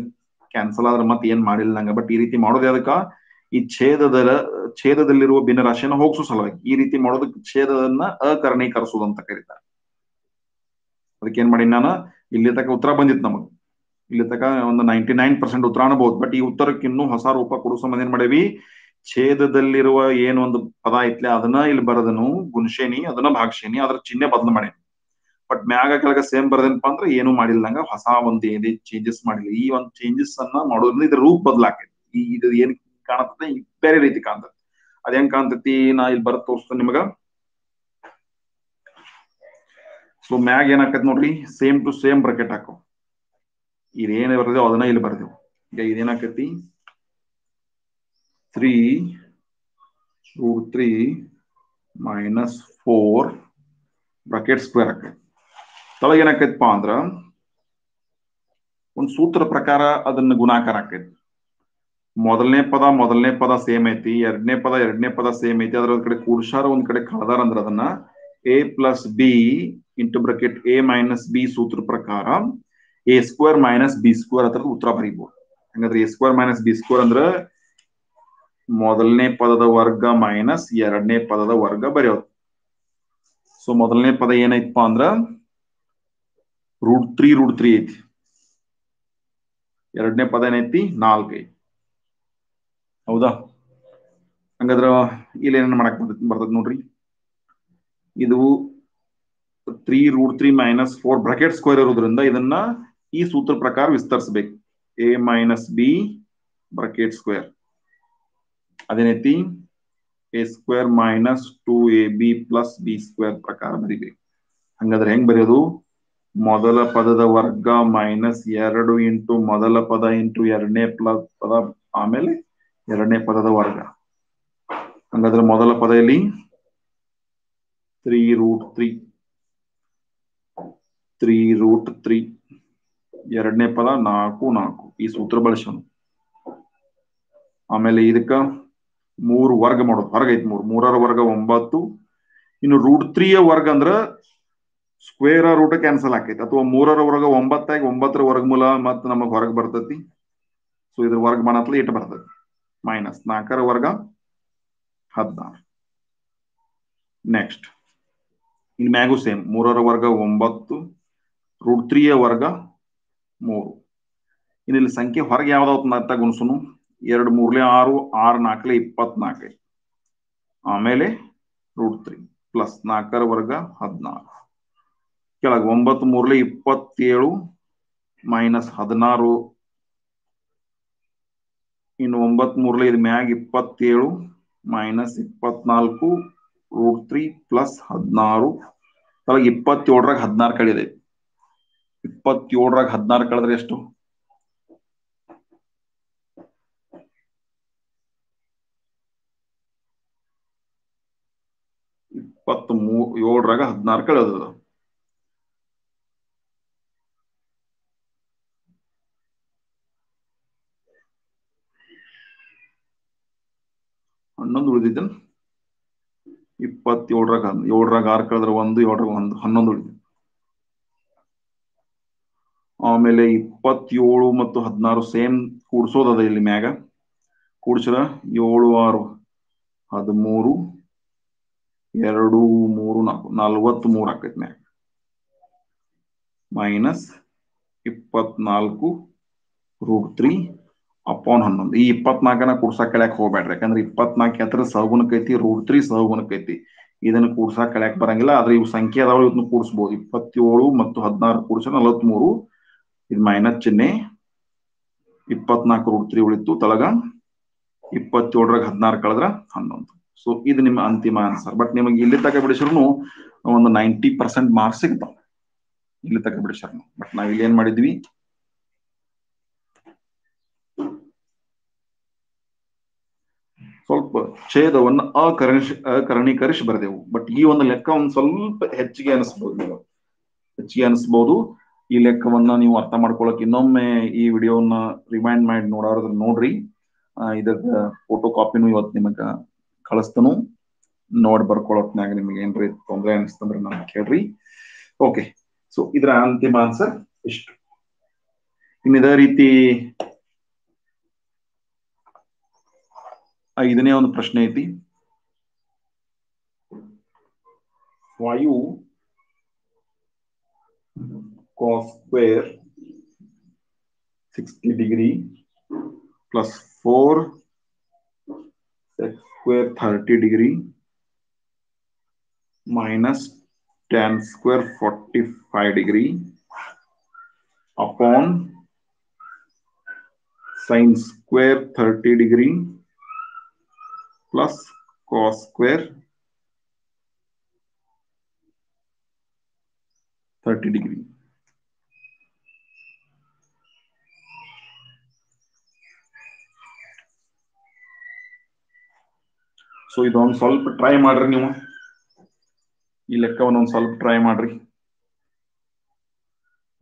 ಕ್ಯಾನ್ಸಲ್ ಆದ್ರೆ ಮತ್ತೆ ಏನ್ ಮಾಡಿಲ್ಲ ನಂಗ. ಬಟ್ ಈ ರೀತಿ ಮಾಡೋದು ಅದಕ್ಕ ಈ ಛೇದದಲ್ಲಿರುವ ಭಿನ್ನರಾಶಿಯನ್ನ ಹೋಗ್ಸೋ ಸಲುವಾಗಿ. ಈ ರೀತಿ ಮಾಡೋದಕ್ಕೆ ಛೇದದನ್ನ ಅಕರ್ಣೀಕರಿಸೋದು ಅಂತ ಕರೀತಾರೆ. ಅದಕ್ಕೆ ಏನ್ ಮಾಡಿ ನಾನು ಇಲ್ಲಿ ತನಕ ಉತ್ತರ ಬಂದಿತ್ತು ನಮಗ್. ಇಲ್ಲಿ ತನಕ ಒಂದು 99% ಉತ್ತರ ಅನ್ಬಹುದು. ಬಟ್ ಈ ಉತ್ತರಕ್ಕೆ ಇನ್ನೂ ಹೊಸ ರೂಪ ಕೊಡೋ ಸಂಬಂಧ ಏನ್ ಮಾಡೇವಿ, ಛೇದದಲ್ಲಿರುವ ಏನೊಂದು ಪದ ಐತ್ಲೆ ಅದನ್ನ ಇಲ್ಲಿ ಬರದನು ಗುಣಶೇನಿ, ಅದನ್ನ ಭಾಗಶೇನಿ, ಅದ್ರ ಚಿಹ್ನೆ ಬದಲು ಮಾಡೇನಿ. ಬಟ್ ಮ್ಯಾಗ ಕೆಳಗ ಸೇಮ್ ಬರ್ದೇನಪ್ಪ ಅಂದ್ರೆ ಏನು ಮಾಡಿಲ್ಲಂಗ, ಹೊಸ ಒಂದ್ ಏನೇ ಚೇಂಜಸ್ ಮಾಡಿಲ್ಲ. ಈ ಒಂದು ಚೇಂಜಸ್ ಅನ್ನ ಮಾಡೋದ್ರಿಂದ ಇದ್ರ ರೂಪ ಬದಲಾಕೈತಿ. ಇದು ಏನ್ ಕಾಣತದೆ ಬೇರೆ ರೀತಿ ಕಾಣ್ತದೆ. ಅದೇನ್ ಕಾಣ್ತೈತಿ ನಾ ಇಲ್ಲಿ ಬರತ್ ತೋರಿಸ್ತೇನೆ ನಿಮಗ. ಸೊ ಮ್ಯಾಗ ಏನಾಕೈತಿ ನೋಡ್ರಿ, ಸೇಮ್ ಟು ಸೇಮ್ ಬ್ರಾಕೆಟ್ ಹಾಕೋ. ಇದೇನೇ ಬರ್ದೇವ್ ಅದನ್ನ ಇಲ್ಲಿ ಬರ್ದೇವ್. ಈಗ ಇದೇನಾಕೈತಿ 3√3 ಮೈನಸ್ 4 ಬ್ರಾಕೆಟ್ ಸ್ಕ್ವೇರ್ ಆಕೈತಿ. ತಳಗ ಏನಾಕೈತಪ್ಪ ಅಂದ್ರ ಒಂದ್ ಸೂತ್ರ ಪ್ರಕಾರ ಅದನ್ನ ಗುಣಾಕಾರ ಆಕೈತಿ. ಮೊದಲನೇ ಪದ ಸೇಮ್ ಐತಿ, ಎರಡನೇ ಪದ ಸೇಮ್ ಐತಿ. ಅದ್ರ ಕಡೆ ಕೂಡ್ಸಾರ ಒಂದ್ ಕಡೆ ಕಳೆದಾರ ಅಂದ್ರೆ ಅದನ್ನ a + b into bracket a - b ಸೂತ್ರ ಪ್ರಕಾರ a² - b² ಅದರದ ಉತ್ತರ ಬರೀಬಹುದು. ಹಂಗಾದ್ರೆ a² - b² ಅಂದ್ರ ಮೊದಲನೇ ಪದದ ವರ್ಗ ಮೈನಸ್ ಎರಡನೇ ಪದದ ವರ್ಗ ಬರೆಯೋದು. ಸೊ ಮೊದಲನೇ ಪದ ಏನೈತಪ್ಪ ಅಂದ್ರ √3 ಐತಿ. ಎರಡನೇ ಪದ ಏನೈತಿ 4 ಐತಿ. ಹೌದಾ? ಹಂಗಾದ್ರ ಇಲ್ಲಿ ಏನೇನ್ ಮಾಡಕ್ ಬರ್ತದ ನೋಡ್ರಿ. ಇದು 3√3 - 4 ಬ್ರಾಕೆಟ್ ಸ್ಕ್ವೇರ್ ಇರೋದ್ರಿಂದ ಇದನ್ನ ಈ ಸೂತ್ರ ಪ್ರಕಾರ ವಿಸ್ತರಿಸಬೇಕು. a minus B bracket square ಅದೇನೈತಿ a square minus 2ab plus B square ಪ್ರಕಾರ ಬರೀಬೇಕು. ಹಂಗಾದ್ರೆ ಹೆಂಗ್ ಬರೆಯೋದು? ಮೊದಲ ಪದದ ವರ್ಗ ಮೈನಸ್ 2 ಇಂಟು ಮೊದಲ ಪದ ಇಂಟು ಎರಡನೇ ಪದ ಆಮೇಲೆ ಎರಡನೇ ಪದದ ವರ್ಗ. ಹಂಗಾದ್ರೆ ಮೊದಲ ಪದ ಇಲ್ಲಿ 3√3 3√3 ಎರಡನೇ ಪದ 4 ಈ ಸೂತ್ರ ಬಳಸೋಣ. ಆಮೇಲೆ ಇದಕ್ಕ 3 ವರ್ಗ ಮಾಡೋದು, ಹೊರಗ ಐತಿ 3 3ರ ವರ್ಗ 9. ಇನ್ನು √3 ವರ್ಗ ಅಂದ್ರ ಸ್ಕ್ವೇರ್ ರೂಟ್ ಕ್ಯಾನ್ಸಲ್ ಆಕೈತಿ, ಅಥವಾ 3ರ ವರ್ಗ 9 ಆಗಿ 9ರ ವರ್ಗಮೂಲ ಮತ್ತೆ ನಮಗ್ ಹೊರಗೆ ಬರ್ತೈತಿ. ಸೊ ಇದ್ರ ವರ್ಗ ಮಾಡತ್ಲ ಇಟ್ಟು ಬರ್ತೈತಿ ಮೈನಸ್ 4ರ ವರ್ಗ 16. ನೆಕ್ಸ್ಟ್ ಇನ್ ಮ್ಯಾಗು ಸೇಮ್ 3ರ ವರ್ಗ 9 √3 ವರ್ಗ 3. ಇಲ್ಲಿ ಸಂಖ್ಯೆ ಹೊರಗೆ ಯಾವ್ದಾವ್ತ ಗುಣಸುನು 2 3 6 6 4 24 ಆಮೇಲೆ √3 ಪ್ಲಸ್ 4ರ ವರ್ಗ 16 ಕೆಳಗೆ 9 3 27 ಮೈನಸ್ 16 ಇನ್ನು 9 3 ಇದು ಮ್ಯಾಗ 27 ಮೈನಸ್ 24 √3 ಪ್ಲಸ್ 16 ಕೆಳಗೆ 27ರಾಗ 16 ಕಳೆದೆ. 27ರಾಗ 16 ಕಳೆದ್ರೆ ಎಷ್ಟು? 27ರಾಗ 16 ಕಳೆದ 11 ಉಳಿದಿದ್ದ. 27ರಾಗ 7ರಾಗ 6 ಕಳೆದ್ರೆ 1 7ರಾಗ 1 11 ಉಳಿದಿದೆ. ಆಮೇಲೆ 27 ಮತ್ತು 16 ಸೇಮ್ ಕೂಡ್ಸೋದದ ಇಲ್ಲಿ ಮ್ಯಾಗ. ಕೂಡ್ಸ್ರ 7 6 13 2 3 4 43 ಆಕೈತಿ ಮ್ಯಾಗ ಮೈನಸ್ 24 √3 ಅಪಾನ್ 11. ಈ 24ನ ಕೂಡ್ಸಾಕ್ ಕಳ್ಯಾಕ್ ಹೋಗ್ಬೇಡ್ರಿ, ಯಾಕಂದ್ರೆ 24 ಎತ್ತರ ಸಹಗುಣಕೈತಿ, √3 ಸಹಗುಣಕೈತಿ. ಇದನ್ನ ಕೂಡ್ಸಾಕ್ ಕಳ್ಯಾಕ್ ಬರಂಗಿಲ್ಲ. ಆದ್ರೆ ಇವು ಸಂಖ್ಯೆ ಅದಾವ, ಇವನ್ನ ಕೂಡಿಸಬಹುದು. 27 ಮತ್ತು 16 ಕೂಡ್ಸ 43. ಇದು ಮೈನಸ್ ಚಿಹ್ನೆ. 24 √3 ಉಳಿತು. ತಳಗ 27ರಾಗ 16 ಕಳೆದ್ರ 11. ಸೊ ಇದು ನಿಮ್ಮ ಅಂತಿಮ ಆನ್ಸರ್. ಬಟ್ ನಿಮಗೆ ಇಲ್ಲಿ ತಕ ಬಿಡಿಸ್ರು ಒಂದು 90% ಮಾರ್ಕ್ಸ್ ಸಿಗ್ತಾವ ಇಲ್ಲಿ ತಕ ಬಿಡಿಸ್ರು. ಬಟ್ ನಾವ್ ಇಲ್ಲಿ ಏನ್ ಮಾಡಿದ್ವಿ, ಸ್ವಲ್ಪ ಛೇದವನ್ನು ಅಕರ್ಣೀಕರಿಸಿ ಬರೆದೆವು. ಬಟ್ ಈ ಒಂದು ಲೆಕ್ಕ ಒಂದ್ ಸ್ವಲ್ಪ ಹೆಚ್ಚಿಗೆ ಅನಿಸ್ಬಹುದು. ಈ ಲೆಕ್ಕವನ್ನ ನೀವು ಅರ್ಥ ಮಾಡ್ಕೊಳಕ್ ಇನ್ನೊಮ್ಮೆ ಈ ವಿಡಿಯೋನ ರಿಮೈಂಡ್ ಮಾಡಿ ನೋಡ್ರಿ. ಇದರ ಫೋಟೋ ಕಾಪಿನೂ ಇವತ್ತು ನಿಮಗ ಕಳಿಸ್ತನು. ನೋಡಿ ಬರ್ಕೊಳತ್ನಾಗ ನಿಮ್ಗೆ ಏನ್ರಿ ತೊಂದರೆ ಅನಿಸ್ತಂದ್ರೆ ನಾನು ಕೇಳ್ರಿ. ಓಕೆ, ಸೊ ಇದರ ಅಂತಿಮ ಆನ್ಸರ್ ಇಷ್ಟು. ಇದೇ ರೀತಿ 5ನೇ ಒಂದು ಪ್ರಶ್ನೆ ಐತಿ. 5 cos square 60 degree plus 4 sec square 30 degree minus tan square 45 degree upon sin square 30 degree plus cos square 30 degree. So ಇದೊಂದು ಸ್ವಲ್ಪ ಟ್ರೈ ಮಾಡ್ರಿ, ನೀವು ಈ ಲೆಕ್ಕವನ್ನು ಒಂದು ಸ್ವಲ್ಪ ಟ್ರೈ ಮಾಡ್ರಿ.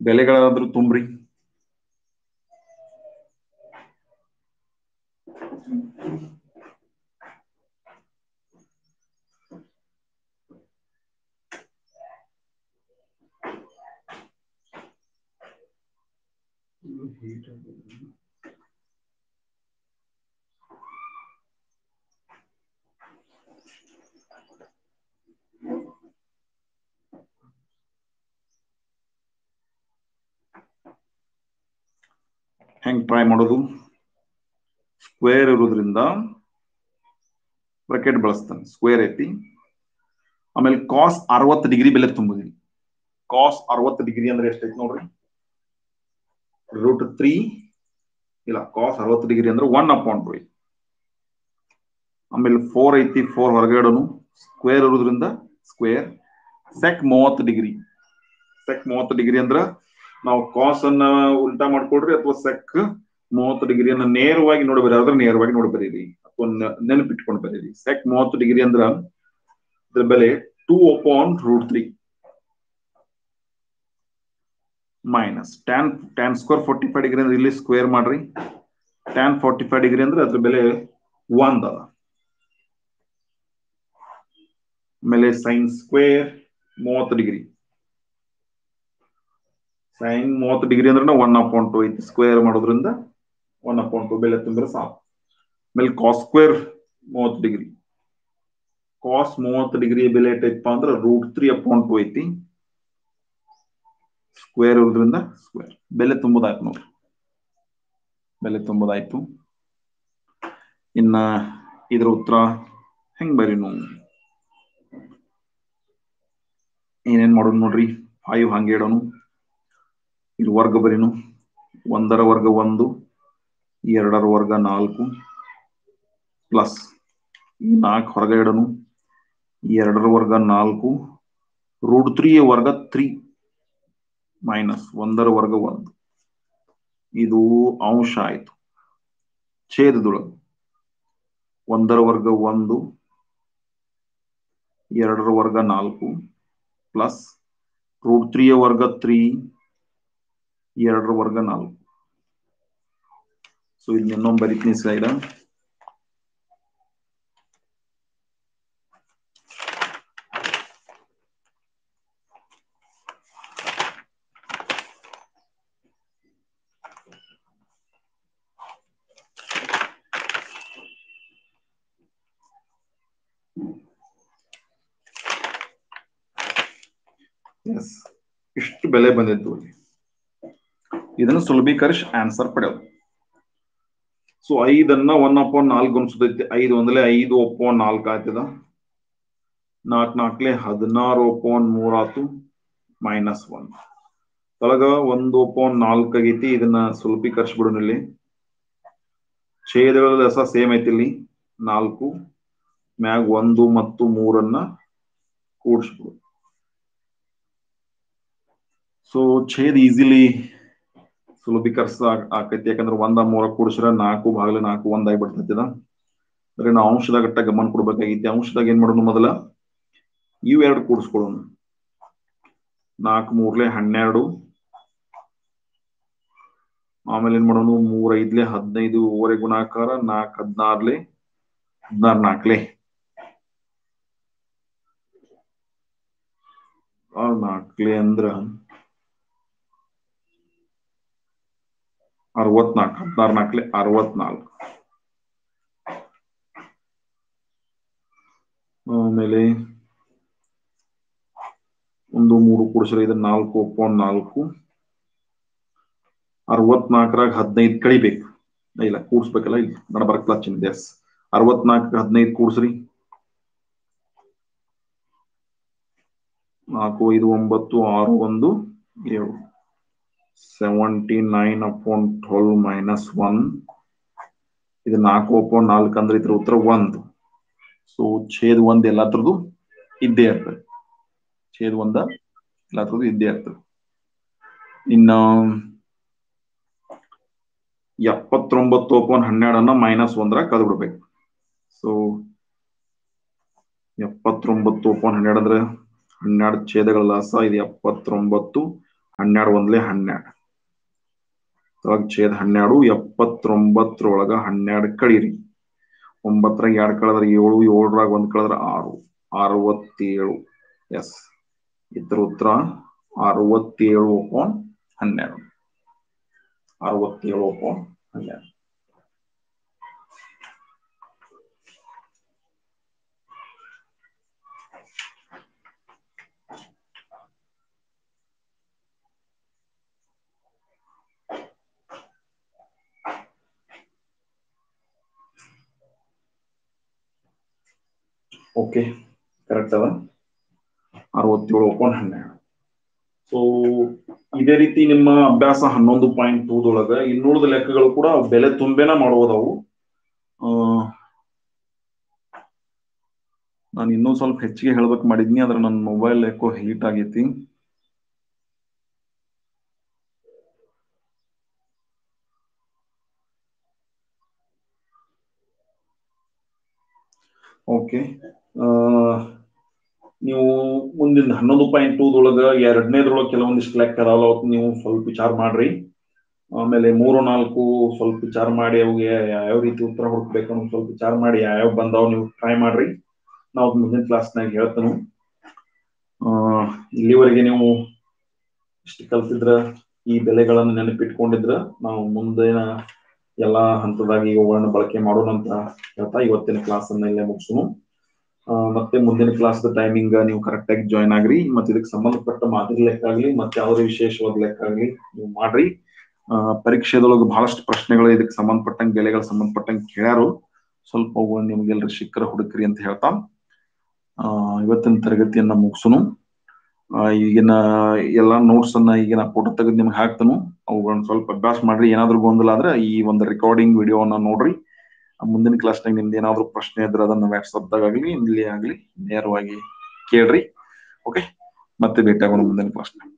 ಬೆಲೆಗಳಾದ್ರೂ ತುಂಬ್ರಿ. ಹೆಂಗ್ ಟ್ರೈ ಮಾಡೋದು? ಸ್ಕ್ವೇರ್ ಇರೋದ್ರಿಂದ ಬ್ರಾಕೆಟ್ ಬಳಸ್ತಾನೆ, ಸ್ಕ್ವೇರ್ ಐತಿ. ಆಮೇಲೆ ಕಾಸ್ 60 ಡಿಗ್ರಿ ಬೆಲೆ ತುಂಬುದಿಲ್ಲ. ಕಾಸ್ 60 ಡಿಗ್ರಿ ಅಂದ್ರೆ ಎಷ್ಟೈತಿ ನೋಡ್ರಿ. √3 ಇಲ್ಲ ಕಾಸ್ 60 ಡಿಗ್ರಿ ಅಂದ್ರೆ 1/2. ಆಮೇಲೆ 4 ಐತಿ, 4 ಹೊರಗಡೆ ಇಡೋನು, ಸ್ಕ್ವೇರ್ ಇರೋದ್ರಿಂದ square. Sec 30 degree. Sec 30 degree ಅಂದ್ರ ನಾವು ಕಾಸ್ ಅನ್ನ ಉಲ್ಟಾ ಮಾಡ್ಕೊಡ್ರಿ ಅಥವಾ ಸೆಕ್ 30 ಡಿಗ್ರಿಯನ್ನ ನೇರವಾಗಿ ನೋಡ್ಬೇರಿ, ಆದ್ರೆ ನೇರವಾಗಿ ನೋಡ್ಬರೀರಿ ಅಥವಾ ನೆನಪಿಟ್ಕೊಂಡು ಬರೀರಿ. ಸೆಕ್ 30 ಡಿಗ್ರಿ ಅಂದ್ರ ಇದ್ರ ಬೆಲೆ 2/√3 ಮೈನಸ್ ಟ್ಯಾನ್ ಸ್ಕ್ವೇರ್ 45 ಡಿಗ್ರಿ ಅಂದ್ರೆ ಇಲ್ಲಿ ಸ್ಕ್ವೇರ್ ಮಾಡ್ರಿ. ಟ್ಯಾನ್ 45 ಡಿಗ್ರಿ ಅಂದ್ರೆ ಅದ್ರ ಬೆಲೆ 1 ಅದ. ಆಮೇಲೆ sine square 30 degree. Sine 30 degree ಅಂದ್ರೆ 1/2 ಐತಿ, ಸ್ಕ್ವೇರ್ ಮಾಡೋದ್ರಿಂದ 1/2 ಬೆಲೆ ತುಂಬಿದ್ರೆ ಸಾಕು. ಆಮೇಲೆ cos square 30 degree. Cos 30 degree ಬೆಲೆ ಎಷ್ಟೈತಪ್ಪ ಅಂದ್ರೆ √3/2 ಐತಿ, ಸ್ಕ್ವೇರ್ ಇರೋದ್ರಿಂದ ಸ್ಕ್ವೇರ್. ಬೆಲೆ ತುಂಬುದಾಯ್ತು ನೋಡ್ರಿ, ಬೆಲೆ ತುಂಬುದಾಯ್ತು. ಇನ್ನ ಇದ್ರ ಉತ್ತರ ಹೆಂಗ್ ಬರೀನು, ಏನೇನ್ ಮಾಡೋದು ನೋಡ್ರಿ. 5 ಹಂಗೆ ಇಡೋನು, ಇದು ವರ್ಗ ಬರೀನು. 1ರ ವರ್ಗ 1, 2ರ ವರ್ಗ 4 ಪ್ಲಸ್ ಈ 4 ಹೊರಗೆ ಇಡೋನು, 2ರ ವರ್ಗ 4 √3 ವರ್ಗ 3 ಮೈನಸ್ 1ರ ವರ್ಗ 1. ಇದು ಅಂಶ ಆಯ್ತು. ಛೇದದೊಳಗೆ 1ರ ವರ್ಗ 1, 2ರ ವರ್ಗ 4 ಪ್ಲಸ್ √3 ವರ್ಗ 3, 2ರ ವರ್ಗ 4. ಸೊ ಇಲ್ಲಿ ಇನ್ನೊಂದು ಬರೀತೀನಿ ಸ್ಲೈಡ್. ಎಸ್, ಇಷ್ಟು ಬೆಲೆ ಬಂದಿದ್ದು. ಇದನ್ನು ಸುಲಭೀಕರಿಸಿ ಆನ್ಸರ್ ಪಡೆಯೋದು. ಸೊ 5ಅನ್ನ 1/4 ಗುಣಿಸೋದೈತಿ. 5 ಒಂದಲೇ 5/4 ಆಯ್ತದ. 4 4 16/3 ಆತು, ಮೈನಸ್ 1. ಒಳಗ 1/4 ಆಗೈತಿ. ಇದನ್ನ ಸುಲಭೀಕರಿಸ್ಬಿಡೋಣ. ಇಲ್ಲಿ ಛೇದಗಳ ದಸ ಸೇಮ್ ಐತಿ. ಇಲ್ಲಿ 4 ಮ್ಯಾಗ 1 ಮತ್ತು 3 ಕೂಡಿಸ್ಬಿಡು. ಸೊ ಛೇದ ಈಸಿಲಿ ಸುಲಭೀಕರಿಸ ಆಕೈತಿ. ಯಾಕಂದ್ರೆ 1/3 ಕೂಡಿಸ್ರೆ 4/4 1 ಆಗಿಬಿಡ್ತೈತಿದ. ಅಂದ್ರೆ ನಾವು ಅಂಶದಾಗ ಅಟ್ಟ ಗಮನ ಕೊಡ್ಬೇಕಾಗೈತಿ. ಅಂಶದಾಗ ಏನ್ ಮಾಡೋಣ, ಮೊದಲ ಇವೆರಡು ಕೂಡಿಸ್ಕೊಳ್ಳೋಣ. 4 3 12, ಆಮೇಲೆ ಏನ್ ಮಾಡೋಣ, 3 5 15 ಓರೆ ಗುಣಾಕಾರ, 4 16 16 4 ಅಂದ್ರ 64. 16 64. ಆಮೇಲೆ 1 3 ಕೂಡಿಸ್ರೆ ಇದು 4/4. 64ರಾಗ 15 ಕಳಿಬೇಕು. ಇಲ್ಲ ಕೂಡಿಸ್ಬೇಕಲ್ಲ, ಇಲ್ಲಿ ನಡಬರ್ಕ್ ಲಕ್ಷಣ. ಎಸ್, 64 15 ಕೂಡಿಸ್ರಿ. 4 5 9 6 1 7. 79/12 ಮೈನಸ್ 1. ಇದು 4/4 ಅಂದ್ರೆ ಇದ್ರ ಉತ್ತರ 1. ಸೊ ಛೇದ 1 ಎಲ್ಲಾ ತರದ್ದು ಇದ್ದೇ ಇರ್ತದೆ. ಛೇದ 1 ಎಲ್ಲಾ ತರದ್ದು ಇದ್ದೇ ಇರ್ತದೆ. ಇನ್ನ 79/12 ಮೈನಸ್ 1 ಕಳೆದು ಬಿಡ್ಬೇಕು. ಸೊ 79/12 ಅಂದ್ರೆ 12 ಛೇದಗಳ ಲಾಸ. ಇದು 79 12 1 12. ಛೇದ 12. 79ರೊಳಗ 12 ಕಳೀರಿ. 9ರಾಗ 2 ಕಳೆದ್ರೆ 7, 7ರಾಗ 1 ಕಳೆದ್ರೆ 6, 67. ಎಸ್, ಇದ್ರ ಉತ್ತರ 67/12. 67/12. ಓಕೆ, ಕರೆಕ್ಟ್ ಅದ. 67/12. ಸೊ ಇದೇ ರೀತಿ ನಿಮ್ಮ ಅಭ್ಯಾಸ 11.2 ಇನ್ನುಳಿದ ಲೆಕ್ಕಗಳು ಕೂಡ ಬೆಲೆ ತುಂಬೆನ ಮಾಡುವುದವು. ನಾನು ಇನ್ನೂ ಸ್ವಲ್ಪ ಹೆಚ್ಚಿಗೆ ಹೇಳ್ಬೇಕು ಮಾಡಿದ್ನಿ, ಆದ್ರೆ ನನ್ನ ಮೊಬೈಲ್ ಯಾಕೋ ಹೀಟ್ ಆಗೈತಿ. ಓಕೆ, ನೀವು ಮುಂದಿನ 11.2 ಎರಡನೇದ್ರೊಳಗೆ ಕೆಲವೊಂದಿಷ್ಟು ಲೆಕ್ಕ ಅದಾವ, ನೀವು ಸ್ವಲ್ಪ ವಿಚಾರ ಮಾಡ್ರಿ. ಆಮೇಲೆ 3, 4 ಸ್ವಲ್ಪ ವಿಚಾರ ಮಾಡಿ ಅವಿಗೆ ಯಾವ ರೀತಿ ಉತ್ತರ ಹುಡುಕ್ಬೇಕು ಅನ್ನೋ ಸ್ವಲ್ಪ ವಿಚಾರ ಮಾಡಿ ಯಾವ್ಯಾವ ಬಂದಾವ್ ನೀವು ಟ್ರೈ ಮಾಡ್ರಿ. ನಾವು ಮುಂದಿನ ಕ್ಲಾಸ್ನಾಗ ಹೇಳ್ತೇನೆ. ಇಲ್ಲಿವರೆಗೆ ನೀವು ಇಷ್ಟು ಕಲ್ತಿದ್ರ, ಈ ಬೆಲೆಗಳನ್ನು ನೆನಪಿಟ್ಕೊಂಡಿದ್ರ, ನಾವು ಮುಂದಿನ ಎಲ್ಲಾ ಹಂತದಾಗಿ ಇವುಗಳನ್ನ ಬಳಕೆ ಮಾಡೋಣ ಅಂತ ಹೇಳ್ತಾ ಇವತ್ತಿನ ಕ್ಲಾಸ್ ಅನ್ನ ಇಲ್ಲೇ ಮುಗಿಸೋಣ. ಮತ್ತೆ ಮುಂದಿನ ಕ್ಲಾಸ್ ಟೈಮಿಂಗ್ ನೀವು ಕರೆಕ್ಟ್ ಆಗಿ ಜಾಯ್ನ್ ಆಗ್ರಿ. ಮತ್ತೆ ಇದಕ್ಕೆ ಸಂಬಂಧಪಟ್ಟ ಮಾದರಿ ಲೆಕ್ಕ ಆಗ್ಲಿ ಮತ್ತೆ ಯಾವುದೇ ವಿಶೇಷವಾದ ಲೆಕ್ಕ ಆಗ್ಲಿ ನೀವು ಮಾಡ್ರಿ. ಪರೀಕ್ಷೆದೊಳಗೆ ಬಹಳಷ್ಟು ಪ್ರಶ್ನೆಗಳು ಇದಕ್ಕೆ ಸಂಬಂಧಪಟ್ಟಂಗೆ ಬೆಲೆಗಳ ಸಂಬಂಧಪಟ್ಟಂಗೆ ಕೇಳ್ಯಾರು. ಸ್ವಲ್ಪ ಅವುಗಳನ್ನ ನಿಮ್ಗೆಲ್ಲರೂ ಶಿಖರ ಹುಡುಕ್ರಿ ಅಂತ ಹೇಳ್ತಾ ಇವತ್ತಿನ ತರಗತಿಯನ್ನ ಮುಗಿಸೋನು. ಈಗಿನ ಎಲ್ಲಾ ನೋಟ್ಸ್ ಅನ್ನ ಈಗಿನ ಫೋಟೋ ತೆಗೆದು ನಿಮ್ಗೆ ಹಾಕ್ತಾನು. ಅವುಗಳನ್ನ ಸ್ವಲ್ಪ ಅಭ್ಯಾಸ ಮಾಡ್ರಿ. ಏನಾದ್ರು ಗೊಂದಲ ಆದ್ರೆ ಈ ಒಂದು ರೆಕಾರ್ಡಿಂಗ್ ವಿಡಿಯೋನ ನೋಡ್ರಿ. ಮುಂದಿನ ಕ್ಲಾಸ್ನಾಗ ನಿಮ್ದು ಏನಾದ್ರು ಪ್ರಶ್ನೆ ಇದ್ರೆ ಅದನ್ನ ವಾಟ್ಸಪ್ದಾಗಲಿ ಇಲ್ಲಿ ಆಗ್ಲಿ ನೇರವಾಗಿ ಕೇಳ್ರಿ. ಓಕೆ, ಮತ್ತೆ ಭೇಟಿ ಆಗೋಣ ಮುಂದಿನ ಕ್ಲಾಸ್ನಾಗ.